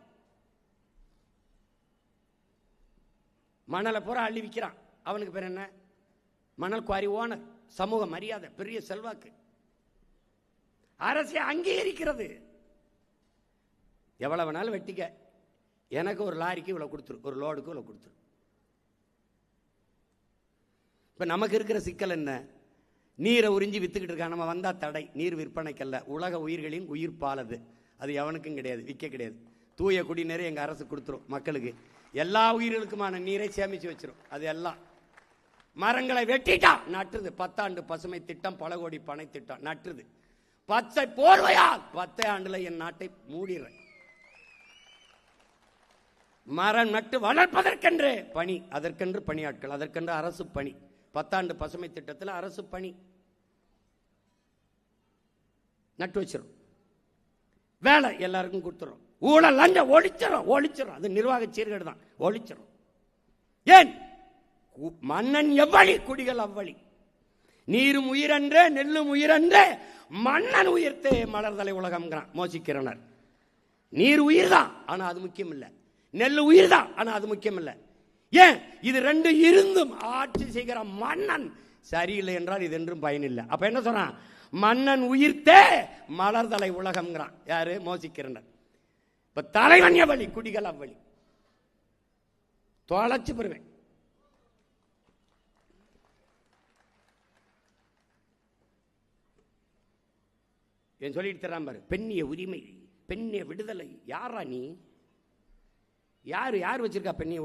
B: மணலை பூரா அள்ளி விற்கிறான். அவனுக்கு பேர் என்ன? மணல் குவாரி ஓனர். சமூக மரியாதை, பெரிய செல்வாக்கு. அரசை அங்கீகரிக்கிறது. எவ்வளவு வேணாலும் வெட்டிக்க, எனக்கு ஒரு லாரிக்கு இவ்வளவு கொடுத்துரு, ஒரு லோடுக்கு இவ்வளவு கொடுத்துரு. இப்ப நமக்கு இருக்கிற சிக்கல் என்ன? நீரை உறிஞ்சி வித்துக்கிட்டு இருக்கா. நம்ம வந்தா தடை. நீர் விற்பனைக்கல்ல, உலக உயிர்களின் உயிர் பாலது. அது எவனுக்கும் கிடையாது, விற்க கிடையாது. தூய குடிநீரை எங்க அரசு கொடுத்துரும் மக்களுக்கு. எல்லா உயிர்களுக்குமான நீரை சேமிச்சு வச்சிரும். அது எல்லாம் மரங்களை வெட்டிட்டா நட்டுது. 10 ஆண்டு பசுமை திட்டம், பல கோடி பனை திட்டம் நட்டுது. பச்சை போர்வையால் 10 ஆண்டுல என் நாட்டை மூடிடுறேன். மரம் நட்டு வளர்ப்பதற்கென்று பணி, அதற்கென்று பணியாட்கள், அதற்கென்று அரசு பணி. 10 ஆண்டு பசுமை திட்டத்தில் அரசு பணி நட்டு வச்சிடும். வேலை எல்லாருக்கும் கொடுத்துரும். ஊழல் லஞ்ச ஒழிச்சிடும். அது நிர்வாக சீர்கேடு தான், ஒழிச்சிடும். ஏன்? மன்னன் எவ்வளி, குடிகள் அவ்வளி. நீரும் உயிரன்றே, நெல்லும் உயிரன்றே, மன்னன் உயிர்த்தே மலர்தலை உலகம்ங்கிறான் மோசிக்கிறனர். நீர் உயிர் தான், ஆனா அது முக்கியம் இல்லை. நெல் உயிர் தான், ஆனா அது முக்கியம் இல்லை. ஏன்? இது 2 இருந்தும் ஆட்சி செய்கிற மன்னன் சரியில்லை என்றால் இது என்றும் பயனில்லை. அப்ப என்ன சொல்றான்? மன்னன் உயிர்த்தே மலர்தலை உலகம்ங்கிறான். யாரு? மோசிக்கிறனர். இப்ப தலைவன் எவ்வளி, குடிகள் அவ்வளி. தொலைச்சு பெறுவேன். என் சொல்லிட்டு தரான் பாரு. பெண்ணிய உரிமை, பெண்ணிய விடுதலை. யாரா நீ? யார் வச்சிருக்கா பெண்ணிய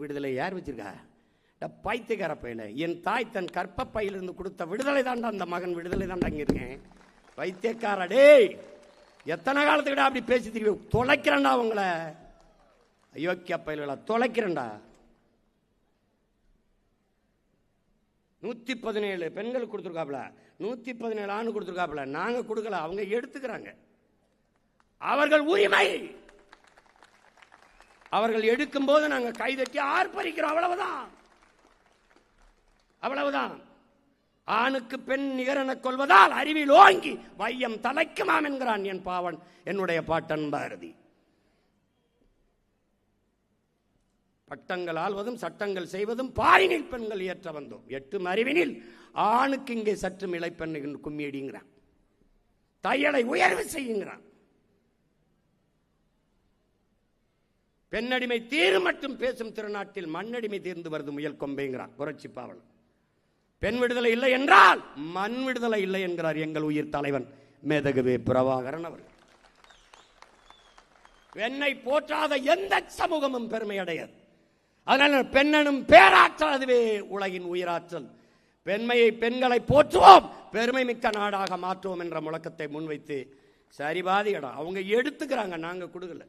B: விடுதலை? யார் வச்சிருக்கா? பைத்தியக்கார பையில. என் தாய் தன் கற்ப பையிலிருந்து கொடுத்த விடுதலை தாண்டா அந்த மகன், விடுதலை தாண்டா அங்க இருக்கேன். பைத்தியக்காரடே, எத்தனை காலத்துக்கிட்ட அப்படி பேசி திரும்பி தொலைக்கிறேன்டா உங்களை. அயோக்கிய பயில்களா, தொலைக்கிறேன்டா. 117 பெண்கள் கொடுத்துருக்காப்ல, 117 ஆண் கொடுத்துருக்காப்ல. நாங்க கொடுக்கல, அவங்க எடுத்துக்கிறாங்க. அவர்கள் உரிமை. அவர்கள் எடுக்கும் போது நாங்க கைதட்டி ஆர்ப்பரிக்கிறோம். அவ்வளவுதான், அவ்வளவுதான். ஆணுக்கு பெண் நிகரென கொள்வதால் அறிவில் ஓங்கி வையம் தலைக்குமாம் என்கிறான் என் பாவன், என்னுடைய பாட்டன் பாரதி. பட்டங்கள் ஆள்வதும் சட்டங்கள் செய்வதும் பாரினில் பெண்கள் ஏற்ற வந்தோம். 8 அறிவினில் ஆணுக்கு இங்கே சற்று இளைப்பெண் கும்மியடிங்கிறான். தையலை உயர்வு செய்யுங்கிறான். பெண்ணடிமை தீர் மட்டும் பேசும் திருநாட்டில் மண்ணடிமை தீர்ந்து வருது முயல் கொம்பைங்கிறான் புரட்சி பாவலன். பெண் விடுதலை இல்லை என்றால் மண் விடுதலை இல்லை என்கிறார் எங்கள் உயிர் தலைவன் மேதகுவே பிரபாகரன் அவர்கள். பெண்ணை போற்றாத எந்த சமூகமும் பெருமை அடையாது. அதனால பெண்ணனும் பேராற்றல், அதுவே உலகின் உயிராற்றல். பெண்களை போற்றுவோம், பெருமை மிக்க நாடாக மாற்றுவோம் என்ற முழக்கத்தை முன்வைத்து சரிபாதி இடம் அவங்க எடுத்துக்கிறாங்க, நாங்க கொடுக்கல.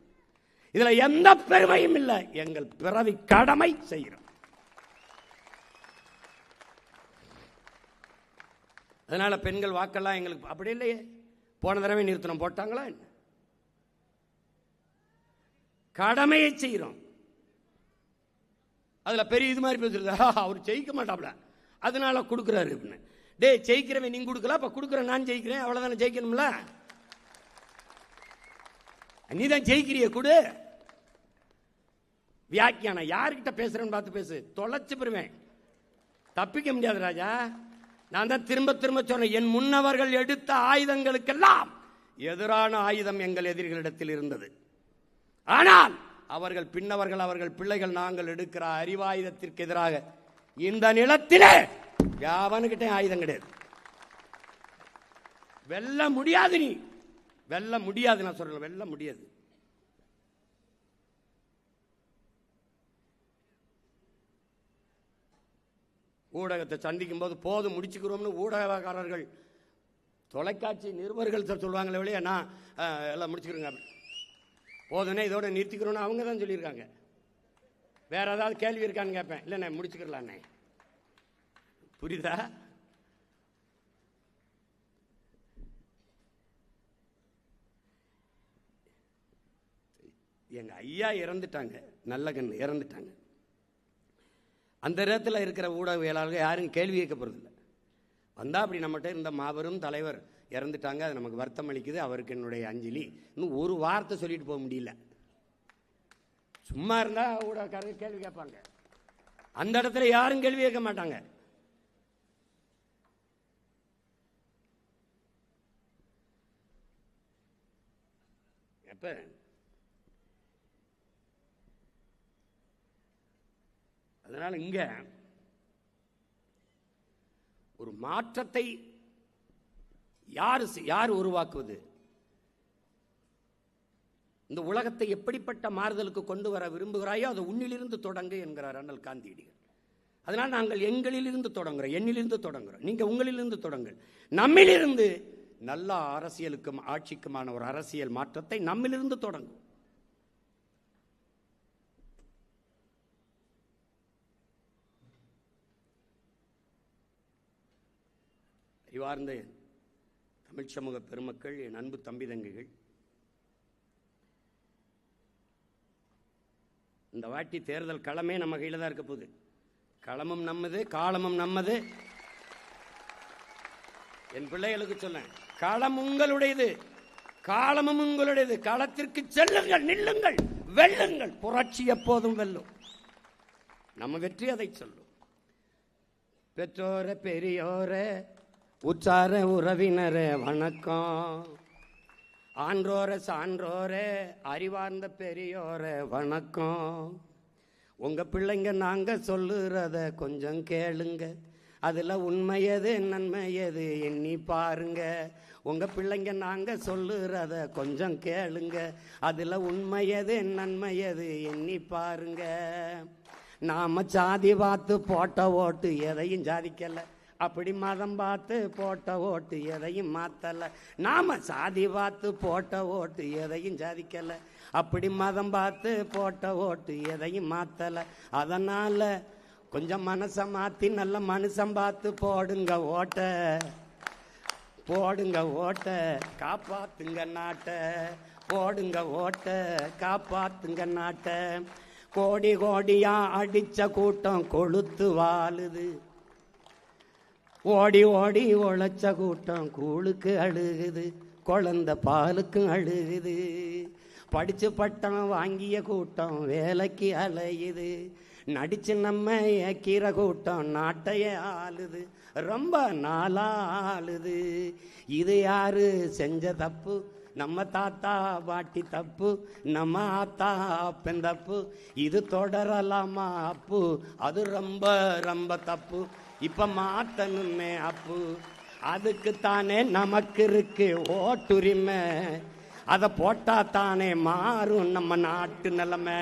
B: இதுல எந்த பெருமையும் இல்லை, எங்கள் பிறவி கடமை செய்கிறோம். அதனால பெண்கள் வாக்கெல்லாம் எங்களுக்கு அப்படி இல்லையே. போன தடவை நிறுத்தணும் போட்டாங்களா என்ன? கடமையை செய்கிறோம். அதுல பெரிய இது மாதிரி பேசுறது, அவர் ஜெயிக்க மாட்டாப்ல அதனால கொடுக்குறாரு அப்படின்னு. டே ஜெயிக்கிறவன் நீங்க கொடுக்கல, அப்ப கொடுக்குற நான் ஜெயிக்கிறேன், அவ்வளவுதானே ஜெயிக்கணும்ல. நீ தான் ஜெயிக்கிறிய கொடு. வியாக்கியானம் யாருக்கிட்ட பேசுறேன்னு பார்த்து பேசு, தொலைச்சு பெறுவேன், தப்பிக்க முடியாது ராஜா. நான் தான் திரும்ப திரும்ப சொன்னேன், என் முன்னவர்கள் எடுத்த ஆயுதங்களுக்கெல்லாம் எதிரான ஆயுதம் எங்கள் எதிரிகளிடத்தில் இருந்தது. ஆனால் அவர்கள் பின்னவர்கள், அவர்கள் பிள்ளைகள், நாங்கள் எடுக்கிற அறிவாயுதத்திற்கு எதிராக இந்த நிலத்திலே யாவனுக்கிட்டே ஆயுதம் கிடையாது. வெல்ல முடியாது, நீ வெல்ல முடியாது. நான் சொல்றேன், வெல்ல முடியாது. ஊடகத்தை சந்திக்கும் போது போதும் முடிச்சுக்கிறோம்னு ஊடகக்காரர்கள், தொலைக்காட்சி நிருபர்கள் சொல்லுவாங்களே வெளியே, நான் எல்லாம் முடிச்சுக்கிறோங்க போதுனே இதோட நிறுத்திக்கிறோன்னு அவங்க தான் சொல்லியிருக்காங்க. வேற ஏதாவது கேள்வி இருக்கான்னு கேட்பேன், இல்லை நான் முடிச்சுக்கலான்னே. புரியுதா? எங்க ஐயா இறந்துட்டாங்க, நல்ல கண்ணு இறந்துட்டாங்க. அந்த இடத்துல இருக்கிற ஊடகவியலாளர்கள் யாரும் கேள்வி கேட்க போறதில்லை. வந்தா அப்படி நம்மகிட்ட இருந்த மாபெரும் தலைவர் இறந்துட்டாங்க, அது நமக்கு வருத்தம் அளிக்குது, அவருக்கு என்னுடைய அஞ்சலி. இன்னும் ஒரு வார்த்தை சொல்லிட்டு போக முடியல. சும்மா இருந்தா ஊடகக்காரங்க கேள்வி கேட்பாங்க, அந்த இடத்துல யாரும் கேள்வி கேட்க மாட்டாங்க. எப்ப அதனால இங்க ஒரு மாற்றத்தை யார் உருவாக்குவது? இந்த உலகத்தை எப்படிப்பட்ட மாறுதலுக்கு கொண்டு வர விரும்புகிறாயோ அதை உன்னிலிருந்து தொடங்கு என்கிறார் அண்ணல் காந்தியடிகள். அதனால் நாங்கள் எங்களிலிருந்து தொடங்குறோம், என்னிலிருந்து தொடங்குறோம். நீங்க உங்களிலிருந்து தொடங்கள். நம்மிலிருந்து நல்ல அரசியலுக்கும் ஆட்சிக்குமான ஒரு அரசியல் மாற்றத்தை நம்மிலிருந்து தொடங்கும். அறிவார்ந்த தமிழ் சமூக பெருமக்கள், என் அன்பு தம்பி தங்கைகள், இந்த வாட்டி தேர்தல் களமே நம்ம கையில் தான் இருக்க போகுது. களமும் நம்மது, காலமும் நம்மது. என் பிள்ளைகளுக்கு சொல்ல, களம் உங்களுடையது, காலமும் உங்களுடையது. களத்திற்கு செல்லுங்கள், நில்லுங்கள், வெல்லுங்கள். புரட்சி எப்போதும் வெல்லும். நம்ம வெற்றி அதை சொல்லும். பெற்றோர பெரியோர உற்றார உறவினரே வணக்கம். ஆன்றோர சான்றோர அறிவார்ந்த பெரியோர வணக்கம். உங்க பிள்ளைங்க நாங்க சொல்லுறத கொஞ்சம் கேளுங்க, அதுல உண்மையது நன்மையது எண்ணி பாருங்க. உங்க பிள்ளைங்க நாங்க சொல்லுறத கொஞ்சம் கேளுங்க, அதுல உண்மையது நன்மையது எண்ணி பாருங்க. நாம சாதி பார்த்து போட்ட ஓட்டு எதையும் சாதிக்கல, அப்படி மதம் பார்த்து போட்ட ஓட்டு எதையும் மாத்தல. நாம சாதி பார்த்து போட்ட ஓட்டு எதையும் சாதிக்கல, அப்படி மதம் பார்த்து போட்ட ஓட்டு எதையும் மாத்தல. அதனால கொஞ்சம் மனசை மாத்தி நல்ல மனுஷன் பார்த்து போடுங்க ஓட்ட, போடுங்க ஓட்ட, காப்பாத்துங்க நாட்டை. போடுங்க ஓட்ட, காப்பாத்துங்க நாட்டை. கோடி கோடியா அடிச்ச கூட்டம் கொளுத்து வாழுது, ஓடி ஓடி உழைச்ச கூட்டம் கூழுக்கு அழுகுது, குழந்தை பாலுக்கும் அழுகுது. படிச்சு பட்டம் வாங்கிய கூட்டம் வேலைக்கு அலையுது, நடிச்சு நம்ம ஏக்கிற கூட்டம் நாட்டையே ஆளுது, ரொம்ப நாளா ஆளுது. இது யாரு செஞ்ச தப்பு? நம்ம தாத்தா பாட்டி தப்பு, நம்ம ஆத்தா அப்பன் தப்பு. இது தொடரலாமா அப்பு? அது ரொம்ப ரொம்ப தப்பு. இப்ப மாத்தணுமே அப்பு, அதுக்குத்தானே நமக்கு இருக்கு ஓட்டுரிமை. அதை போட்டா தானே மாறும் நம்ம நாட்டு நிலைமை.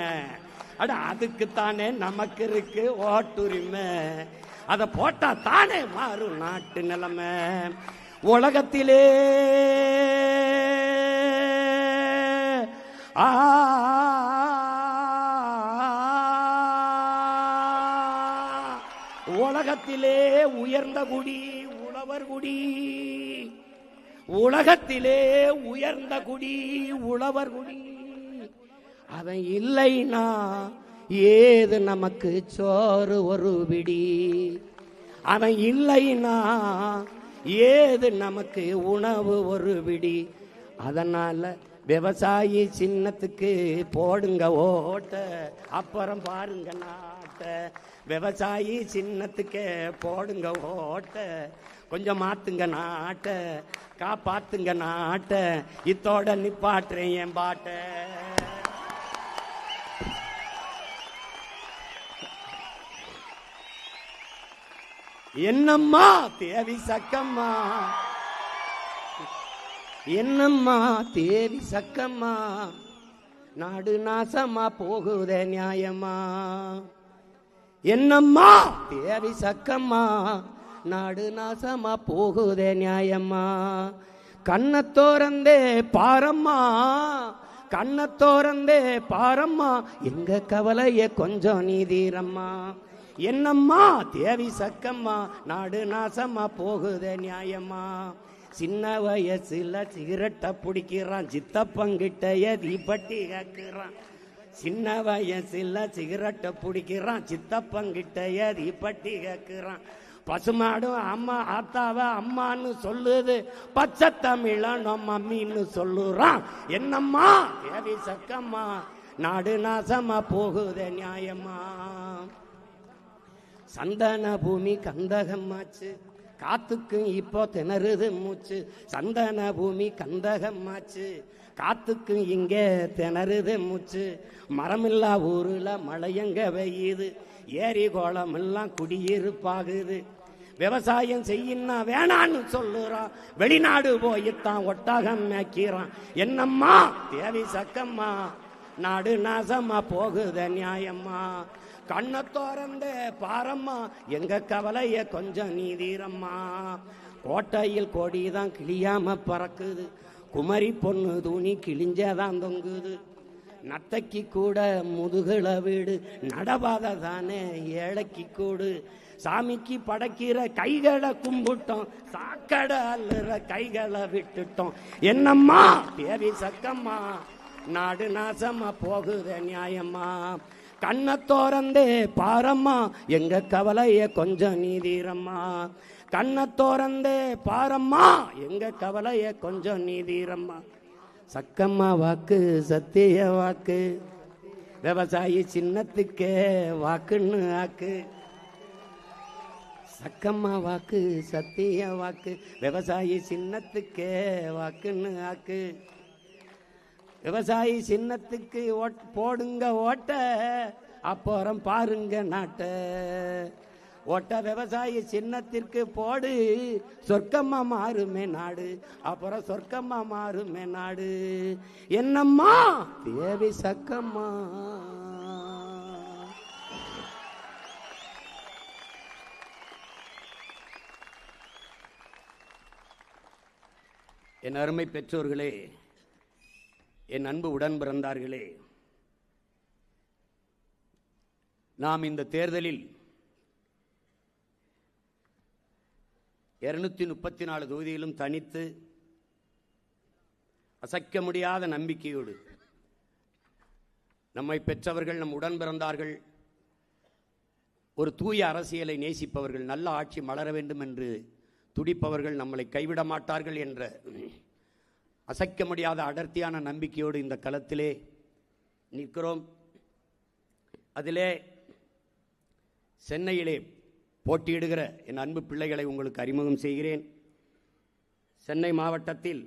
B: அட அதுக்கு தானே நமக்கு இருக்கு ஓட்டுரிமை. அதை போட்டா தானே மாறும் நாட்டு நிலைமை. உலகத்திலே உலகத்திலே உயர்ந்த குடி உழவர் குடி. உலகத்திலே உயர்ந்த குடி உழவர் குடி. அவன் இல்லைனா ஏது நமக்கு சோறு ஒரு பிடி. அவன் இல்லைனா ஏது நமக்கு உணவு ஒரு பிடி. அதனால விவசாயி சின்னத்துக்கு போடுங்க ஓட்ட, அப்புறம் பாருங்க நாட்ட. விவசாயி சின்னத்துக்கு போடுங்க ஓட்ட, கொஞ்சம் மாத்துங்க நாட்ட, காப்பாத்துங்க நாட்ட. இத்தோட நிப்பாட்டுறேன் என் பாட்ட. என்னம்மா தேவி சக்கம்மா, என்னம்மா தேவி சக்கம்மா, நாடு நாசமா போகுதே நியாயமா. என்னம்மா தேவி சக்கம்மா, நாடு நாசமா போகுதே நியாயமா. கண்ணத்தோரந்தே பாரம்மா, கண்ணத்தோரந்தே பாரம்மா, எங்க கவலைய கொஞ்சம் நீதீரம்மா. என்னம்மா தேவி சக்கம்மா, நாடு நாசமா போகுதே நியாயமா. சின்ன வயசுல சிகரெட்டை பிடிக்கிறான், சித்தப்பங்கிட்டைய தீப்பட்டி கேட்கிறான். சின்ன வயசுல சிகரெட்டை பிடிக்கிறான், சித்தப்பங்கிட்டைய தீப்பட்டி கேட்கிறான். பசுமாடும் அம்மா ஆத்தாவ அம்மான்னு சொல்லுது, பச்சை தமிழ நம்ம மம்மின்னு சொல்லுறான். என்னம்மா தேவி சக்கம்மா, நாடு நாசமா போகுதே நியாயமா. சந்தன பூமி கந்தகமாச்சு, காத்துக்கும் இப்போ திணறுது மூச்சு. சந்தன பூமி கந்தகமாச்சு, காத்துக்கும் இங்க திணறுது மூச்சு. மரமில்லா ஊருல மழையங்க பெய்யுது, ஏரி கோலம் எல்லாம் குடியிருப்பாகுது. விவசாயம் செய்யினா வேணான்னு சொல்லுறான், வெளிநாடு போயித்தான் ஒட்டகம் மேய்க்கிறான். என்னம்மா தேவி சக்கம்மா, நாடு நாசமா போகுத நியாயம்மா. கண்ணை தோறந்தே பாரம்மா, எங்க கவலைய கொஞ்சம் நீதீரம்மா. கோட்டையில் கொடிதான் கிளியாம பறக்குது, குமரி பொண்ணு துணி கிழிஞ்சதான் தொங்குது. நத்தைக்கு கூட முதுகுல வீடு, நடபாத தானே ஏழைக்கு கூடு. சாமிக்கு படைக்கிற கைகளை கும்பிட்டோம், சாக்கடை அல்லுற கைகளை விட்டுட்டோம். என்னம்மா தேவி சக்கம்மா, நாடு நாசமா போகுத நியாயம்மா. கண்ணை தோறந்தே பாரம்மா, எங்க கவலைய கொஞ்சம் நீதீரம்மா. கண்ணை தோறந்தே பாரம்மா, எங்க கவலைய கொஞ்சம் நீதீரம்மா. சக்கம்மா வாக்கு சத்திய வாக்கு, விவசாயி சின்னத்துக்கே வாக்குன்னு ஆக்கு. சக்கம்மா வாக்கு சத்திய வாக்கு, விவசாயி சின்னத்துக்கே வாக்குன்னு ஆக்கு. விவசாயி சின்னத்துக்கு போடுங்க ஓட்ட, அப்புறம் பாருங்க நாட்ட. ஓட்ட விவசாயி சின்னத்திற்கு போடு, சொர்க்கமா மாறுமே நாடு, அப்புறம் சொர்க்கமா மாறுமே நாடு. என்னம்மா தேவி சக்கம்மா. என் அருமை பெற்றோர்களே, என் அன்பு உடன் பிறந்தார்களே, நாம் இந்த தேர்தலில் 234 தொகுதியிலும் தனித்து அசைக்க முடியாத நம்பிக்கையோடு நம்மை பெற்றவர்கள், நம் உடன் பிறந்தார்கள், ஒரு தூய அரசியலை நேசிப்பவர்கள், நல்ல ஆட்சி மலர வேண்டும் என்று துடிப்பவர்கள், நம்மளை கைவிட மாட்டார்கள் என்ற அசைக்க முடியாத அடர்த்தியான நம்பிக்கையோடு இந்த களத்திலே நிற்கிறோம். அதிலே சென்னையிலே போட்டியிடுகிற என் அன்பு பிள்ளைகளை உங்களுக்கு அறிமுகம் செய்கிறேன். சென்னை மாவட்டத்தில்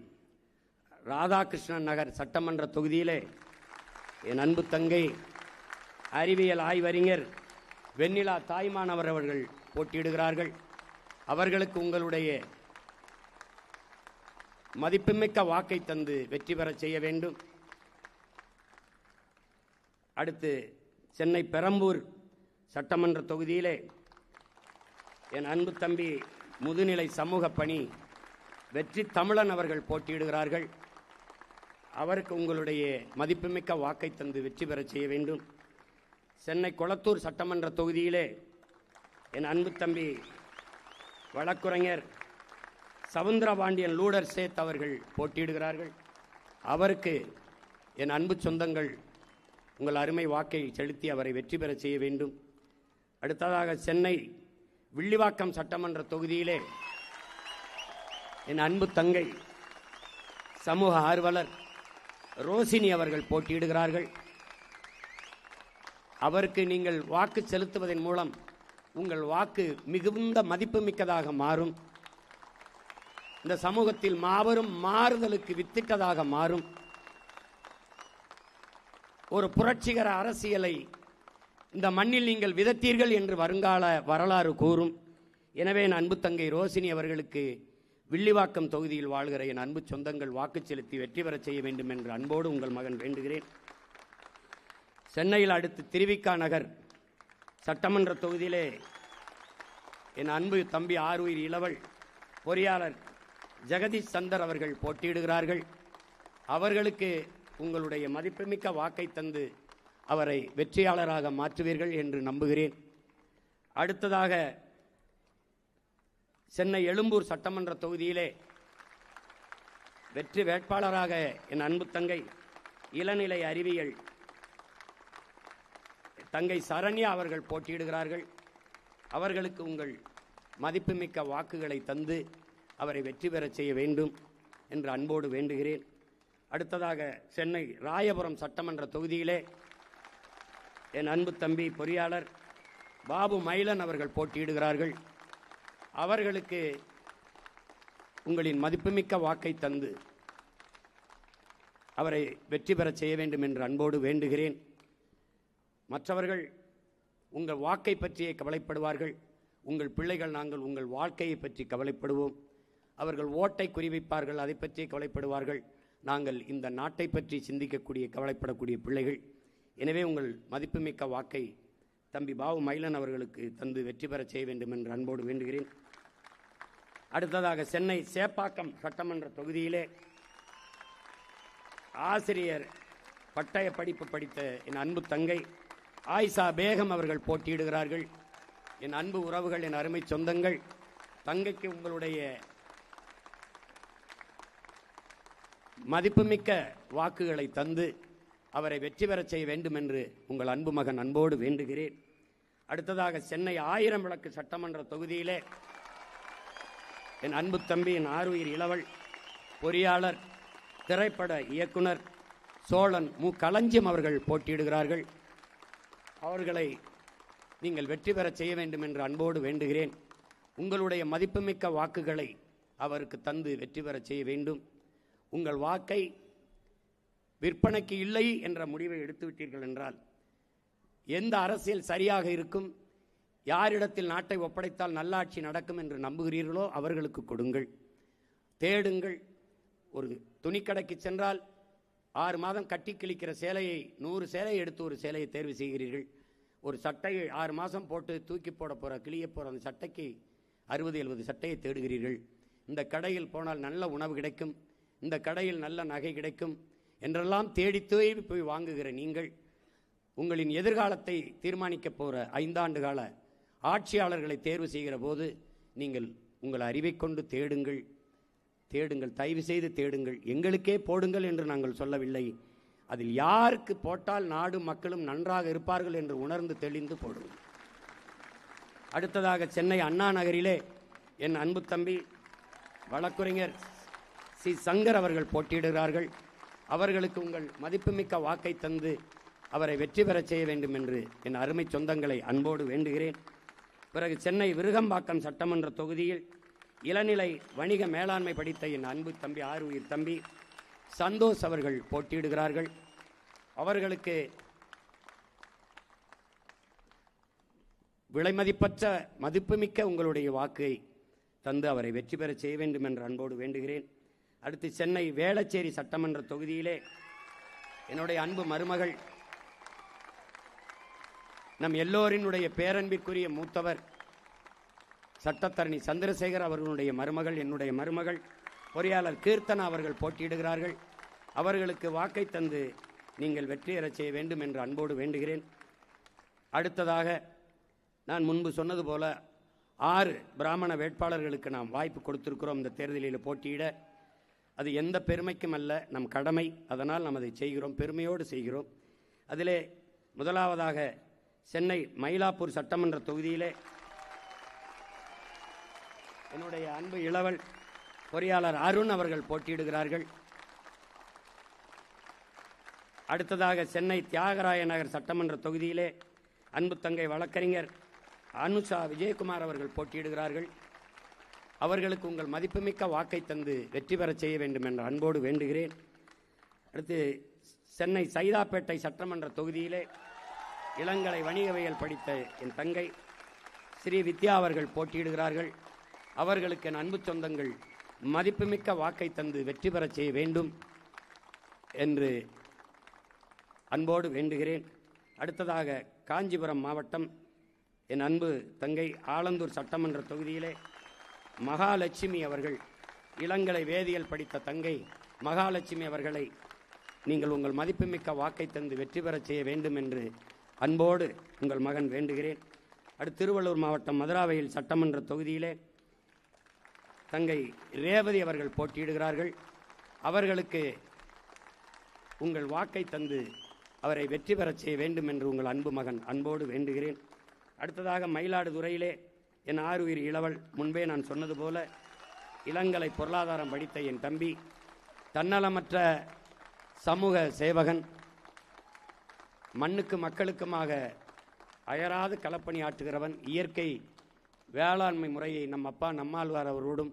B: ராதாகிருஷ்ணன் நகர் சட்டமன்ற தொகுதியிலே என் அன்பு தங்கை அறிவியல் ஆய்வறிஞர் வெண்ணிலா தாய்மானவர் அவர்கள் போட்டியிடுகிறார்கள். அவர்களுக்கு உங்களுடைய மதிப்புமிக்க வாக்கை தந்து வெற்றி பெறச் செய்ய வேண்டும். அடுத்து சென்னை பெரம்பூர் சட்டமன்ற தொகுதியிலே என் அன்பு தம்பி முதுநிலை சமூக பணி வெற்றி தமிழன் அவர்கள் போட்டியிடுகிறார்கள். அவருக்கு உங்களுடைய மதிப்புமிக்க வாக்கை தந்து வெற்றி பெறச் செய்ய வேண்டும். சென்னை கொளத்தூர் சட்டமன்ற தொகுதியிலே என் அன்பு தம்பி வழக்குரைஞர் சவுந்தரபாண்டியன் லூடர் சேத் அவர்கள் போட்டியிடுகிறார்கள். அவருக்கு என் அன்பு சொந்தங்கள் உங்கள் அருமை வாக்கை செலுத்தி அவரை வெற்றி பெறச் செய்ய வேண்டும். அடுத்ததாக சென்னை வில்லிவாக்கம் சட்டமன்ற தொகுதியிலே என் அன்பு தங்கை சமூக ஆர்வலர் ரோசினி அவர்கள் போட்டியிடுகிறார்கள். அவருக்கு நீங்கள் வாக்கு செலுத்துவதன் மூலம் உங்கள் வாக்கு மிகுந்த மதிப்புமிக்கதாக மாறும். இந்த சமூகத்தில் மாபெரும் மாறுதலுக்கு வித்திட்டதாக மாறும். ஒரு புரட்சிகர அரசியலை இந்த மண்ணில் நீங்கள் விதைத்தீர்கள் என்று வருங்கால வரலாறு கூறும். எனவே என் அன்பு தங்கை ரோசினி அவர்களுக்கு வில்லிவாக்கம் தொகுதியில் வாழ்கிற என் அன்பு சொந்தங்கள் வாக்கு செலுத்தி வெற்றி பெறச் செய்ய வேண்டும் என்று அன்போடு உங்கள் மகன் வேண்டுகிறேன். சென்னையில் அடுத்து திருவிக்கா நகர் சட்டமன்ற தொகுதியிலே என் அன்பு தம்பி ஆருயிர் இளவல் பொறியாளர் ஜெகதீஷ் சந்தர் அவர்கள் போட்டியிடுகிறார்கள். அவர்களுக்கு உங்களுடைய மதிப்புமிக்க வாக்கை தந்து அவரை வெற்றியாளராக மாற்றுவீர்கள் என்று நம்புகிறேன். அடுத்ததாக சென்னை எழும்பூர் சட்டமன்ற தொகுதியிலே வெற்றி வேட்பாளராக என் அன்பு தங்கை இளநிலை அறிவியல் தங்கை சரண்யா அவர்கள் போட்டியிடுகிறார்கள். அவர்களுக்கு உங்கள் மதிப்புமிக்க வாக்குகளை தந்து அவரை வெற்றி பெறச் செய்ய வேண்டும் என்று அன்போடு வேண்டுகிறேன். அடுத்ததாக சென்னை ராயபுரம் சட்டமன்ற தொகுதியிலே என் அன்பு தம்பி பொறியாளர் பாபு மயிலன் அவர்கள் போட்டியிடுகிறார்கள். அவர்களுக்கு உங்களின் மதிப்புமிக்க வாக்கை தந்து அவரை வெற்றி பெறச் செய்ய வேண்டும் என்று அன்போடு வேண்டுகிறேன். மற்றவர்கள் உங்கள் வாக்கை பற்றியே கவலைப்படுவார்கள். உங்கள் பிள்ளைகள் நாங்கள் உங்கள் வாழ்க்கையை பற்றி கவலைப்படுவோம். அவர்கள் ஓட்டை குறிவைப்பார்கள், அதை பற்றியே கவலைப்படுவார்கள். நாங்கள் இந்த நாட்டை பற்றி சிந்திக்கக்கூடிய கவலைப்படக்கூடிய பிள்ளைகள். எனவே உங்கள் மதிப்புமிக்க வாக்கை தம்பி பாபு மயிலன் அவர்களுக்கு தந்து வெற்றி பெறச் செய்ய வேண்டும் என்று அன்போடு வேண்டுகிறேன். அடுத்ததாக சென்னை சேப்பாக்கம் சட்டமன்ற தொகுதியிலே ஆசிரியர் பட்டய படிப்பு படித்த என் அன்பு தங்கை ஆயிஷா பேகம் அவர்கள் போட்டியிடுகிறார்கள். என் அன்பு உறவுகள், என் அருமை சொந்தங்கள், தங்கைக்கு உங்களுடைய மதிப்புமிக்க வாக்குகளை தந்து அவரை வெற்றி பெறச் செய்ய வேண்டும் என்று உங்கள் அன்பு மகன் அன்போடு வேண்டுகிறேன். அடுத்ததாக சென்னை ஆயிரம் விளக்கு சட்டமன்ற தொகுதியிலே என் அன்பு தம்பி என் ஆருயிர் இளவல் பொறியாளர் திரைப்பட இயக்குனர் சோழன் மு களஞ்சியம் அவர்கள் போட்டியிடுகிறார்கள். அவர்களை நீங்கள் வெற்றி பெறச் செய்ய வேண்டும் என்று அன்போடு வேண்டுகிறேன். உங்களுடைய மதிப்புமிக்க வாக்குகளை அவருக்கு தந்து வெற்றி பெறச் செய்ய வேண்டும். உங்கள் வாக்கை விற்பனைக்கு இல்லை என்ற முடிவை எடுத்துவிட்டீர்கள் என்றால் எந்த அரசியல் சரியாக இருக்கும், யாரிடத்தில் நாட்டை ஒப்படைத்தால் நல்லாட்சி நடக்கும் என்று நம்புகிறீர்களோ அவர்களுக்கு கொடுங்கள், தேடுங்கள். ஒரு துணிக்கடைக்கு சென்றால் 6 மாதம் கட்டி கிழிக்கிற சேலையை 100 சேலையை எடுத்து ஒரு சேலையை தேர்வு செய்கிறீர்கள். ஒரு சட்டையை 6 மாதம் போட்டு தூக்கி போட போகிற கிளிய போகிற அந்த சட்டைக்கு 60-70 சட்டையை தேடுகிறீர்கள். இந்த கடையில் போனால் நல்ல உணவு கிடைக்கும், இந்த கடையில் நல்ல நகை கிடைக்கும் என்றெல்லாம் தேடி தேடி போய் வாங்குகிற நீங்கள் உங்களின் எதிர்காலத்தை தீர்மானிக்க போகிற 5 ஆண்டு கால ஆட்சியாளர்களை தேர்வு செய்கிற போது நீங்கள் உங்கள் அறிவை கொண்டு தேடுங்கள், தேடுங்கள், தயவு செய்து தேடுங்கள். எங்களுக்கே போடுங்கள் என்று நாங்கள் சொல்லவில்லை. அதில் யாருக்கு போட்டால் நாடு மக்களும் நன்றாக இருப்பார்கள் என்று உணர்ந்து தெளிந்து போடுங்கள். அடுத்ததாக சென்னை அண்ணா நகரிலே என் அன்பு தம்பி வழக்குரைஞர் சி சங்கர் அவர்கள் போட்டியிடுகிறார்கள். அவர்களுக்கு உங்கள் மதிப்புமிக்க வாக்கை தந்து அவரை வெற்றி பெறச் செய்ய வேண்டும் என்று என் அருமை சொந்தங்களை அன்போடு வேண்டுகிறேன். பிறகு சென்னை விருகம்பாக்கம் சட்டமன்ற தொகுதியில் இளநிலை வணிக மேலாண்மை படித்த என் அன்பு தம்பி ஆருயிர் தம்பி சந்தோஷ் அவர்கள் போட்டியிடுகிறார்கள். அவர்களுக்கு விலைமதிப்பற்ற மதிப்புமிக்க உங்களுடைய வாக்கை தந்து அவரை வெற்றி பெறச் செய்ய வேண்டும் என்று அன்போடு வேண்டுகிறேன். அடுத்து சென்னை வேளச்சேரி சட்டமன்ற தொகுதியிலே என்னுடைய அன்பு மருமகள், நம் எல்லோரினுடைய பேரன்பிற்குரிய மூத்தவர் சட்டத்தரணி சந்திரசேகர் அவர்களுடைய மருமகள், என்னுடைய மருமகள் பொறியாளர் கீர்த்தனா அவர்கள் போட்டியிடுகிறார்கள். அவர்களுக்கு வாக்கை தந்து நீங்கள் வெற்றியேறச் செய்ய வேண்டும் என்று அன்போடு வேண்டுகிறேன். அடுத்ததாக நான் முன்பு சொன்னது போல 6 பிராமண வேட்பாளர்களுக்கு நாம் வாய்ப்பு கொடுத்திருக்கிறோம் இந்த தேர்தலில் போட்டியிட. அது எந்த பெருமைக்கும் அல்ல, நம் கடமை. அதனால் நாம் அதை செய்கிறோம், பெருமையோடு செய்கிறோம். அதிலே முதலாவதாக சென்னை மயிலாப்பூர் சட்டமன்ற தொகுதியிலே என்னுடைய அன்பு இளவல் பொறியாளர் அருண் அவர்கள் போட்டியிடுகிறார்கள். அடுத்ததாக சென்னை தியாகராய நகர் சட்டமன்ற தொகுதியிலே அன்பு தங்கை வழக்கறிஞர் அனுஷா விஜயகுமார் அவர்கள் போட்டியிடுகிறார்கள். அவர்களுக்கு உங்கள் மதிப்புமிக்க வாக்கை தந்து வெற்றி பெறச் செய்ய வேண்டும் என்ற அன்போடு வேண்டுகிறேன். அடுத்து சென்னை சைதாப்பேட்டை சட்டமன்ற தொகுதியிலே இளங்கலை வணிகவியல் படித்த என் தங்கை ஸ்ரீ வித்யா அவர்கள் போட்டியிடுகிறார்கள். அவர்களுக்கு என் அன்பு சொந்தங்கள் மதிப்புமிக்க வாக்கை தந்து வெற்றி பெறச் செய்ய வேண்டும் என்று அன்போடு வேண்டுகிறேன். அடுத்ததாக காஞ்சிபுரம் மாவட்டம் என் அன்பு தங்கை ஆலந்தூர் சட்டமன்ற தொகுதியிலே மகாலட்சுமி அவர்கள், இளங்கலை வேதியியல் படித்த தங்கை மகாலட்சுமி அவர்களை நீங்கள் உங்கள் மதிப்புமிக்க வாக்கை தந்து வெற்றி பெறச் செய்ய வேண்டும் என்று அன்போடு உங்கள் மகன் வேண்டுகிறேன். அடுத்து திருவள்ளூர் மாவட்டம் மதுராவையில் சட்டமன்ற தொகுதியிலே தங்கை ரேவதி அவர்கள் போட்டியிடுகிறார்கள். அவர்களுக்கு உங்கள் வாக்கை தந்து அவரை வெற்றி பெறச் செய்ய வேண்டும் என்று உங்கள் அன்பு மகன் அன்போடு வேண்டுகிறேன். அடுத்ததாக மயிலாடுதுறையிலே என் ஆருயிர் இளவல், முன்பே நான் சொன்னது போல இளங்கலை பொருளாதாரம் படித்த என் தம்பி, தன்னலமற்ற சமூக சேவகன், மண்ணுக்கு மக்களுக்குமாக அயராது களப்பணி ஆற்றுகிறவன், இயற்கை வேளாண்மை முறையை நம் அப்பா நம்மாழ்வார் அவரோடும்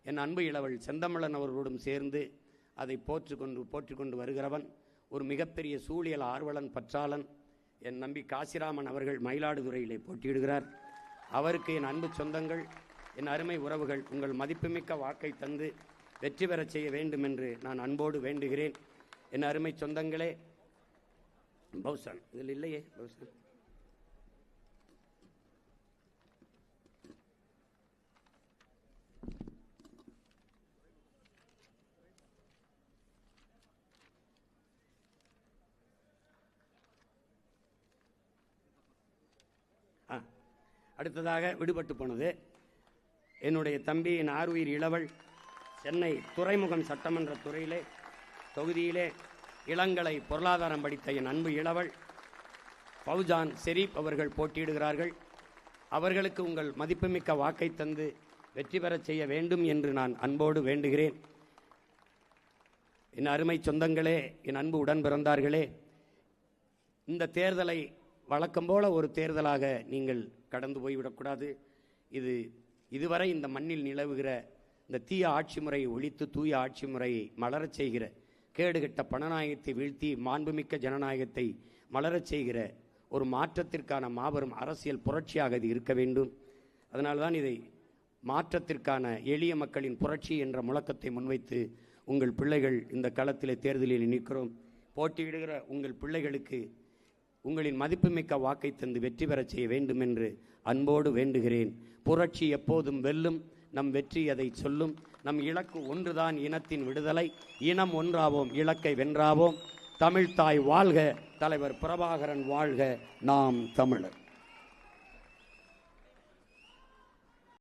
B: என் அன்பு இளவல் செந்தமிழன் அவர்களோடும் சேர்ந்து அதை போற்றிக்கொண்டு வருகிறவன், ஒரு மிகப்பெரிய சூழியல் ஆர்வலன், பற்றாளன் என் நம்பி காசிராமன் அவர்கள் மயிலாடுதுறையிலே போட்டியிடுகிறார். அவருக்கு என் அன்பு சொந்தங்கள், என் அருமை உறவுகள் உங்கள் மதிப்புமிக்க வாக்கை தந்து வெற்றி பெறச் செய்ய வேண்டும் என்று நான் அன்போடு வேண்டுகிறேன். என் அருமை சொந்தங்களே, பௌசான் இதில் இல்லையே, பௌசான் அடுத்ததாக விடுபட்டு போனது என்னுடைய தம்பி என் ஆருயிர் இளவல் சென்னை துறைமுகம் சட்டமன்ற தொகுதியிலே இளங்கலை பொருளாதாரம் படித்த என் அன்பு இளவல் ஃபவுஜான் ஷெரீப் அவர்கள் போட்டியிடுகிறார்கள். அவர்களுக்கு உங்கள் மதிப்புமிக்க வாக்கை தந்து வெற்றி பெறச் செய்ய வேண்டும் என்று நான் அன்போடு வேண்டுகிறேன். என் அருமை சொந்தங்களே, என் அன்பு உடன் பிறந்தார்களே, இந்த தேர்தலை வழக்கம் போல ஒரு தேர்தலாக நீங்கள் கடந்து போய்விடக்கூடாது. இதுவரை இந்த மண்ணில் நிலவுகிற இந்த தீய ஆட்சி முறையை ஒழித்து தூய ஆட்சி முறையை மலரச் செய்கிற, கேடுகட்ட பணநாயகத்தை வீழ்த்தி மாண்புமிக்க ஜனநாயகத்தை மலரச் செய்கிற ஒரு மாற்றத்திற்கான மாபெரும் அரசியல் புரட்சியாக இது இருக்க வேண்டும். அதனால்தான் இதை மாற்றத்திற்கான எளிய மக்களின் புரட்சி என்ற முழக்கத்தை முன்வைத்து உங்கள் பிள்ளைகள் இந்த களத்திலே தேர்தலில் நிற்கிறோம். போட்டியிடுகிற உங்கள் பிள்ளைகளுக்கு உங்களின் மதிப்புமிக்க வாக்கை தந்து வெற்றி பெறச் செய்ய வேண்டும் என்று அன்போடு வேண்டுகிறேன். புரட்சி எப்போதும் வெல்லும், நம் வெற்றி அதை சொல்லும். நம் இலக்கு ஒன்றுதான், இனத்தின் விடுதலை. இனம் ஒன்றாவோம், இலக்கை வென்றாவோம். தமிழ்தாய் வாழ்க, தலைவர் பிரபாகரன் வாழ்க, நாம் தமிழர்.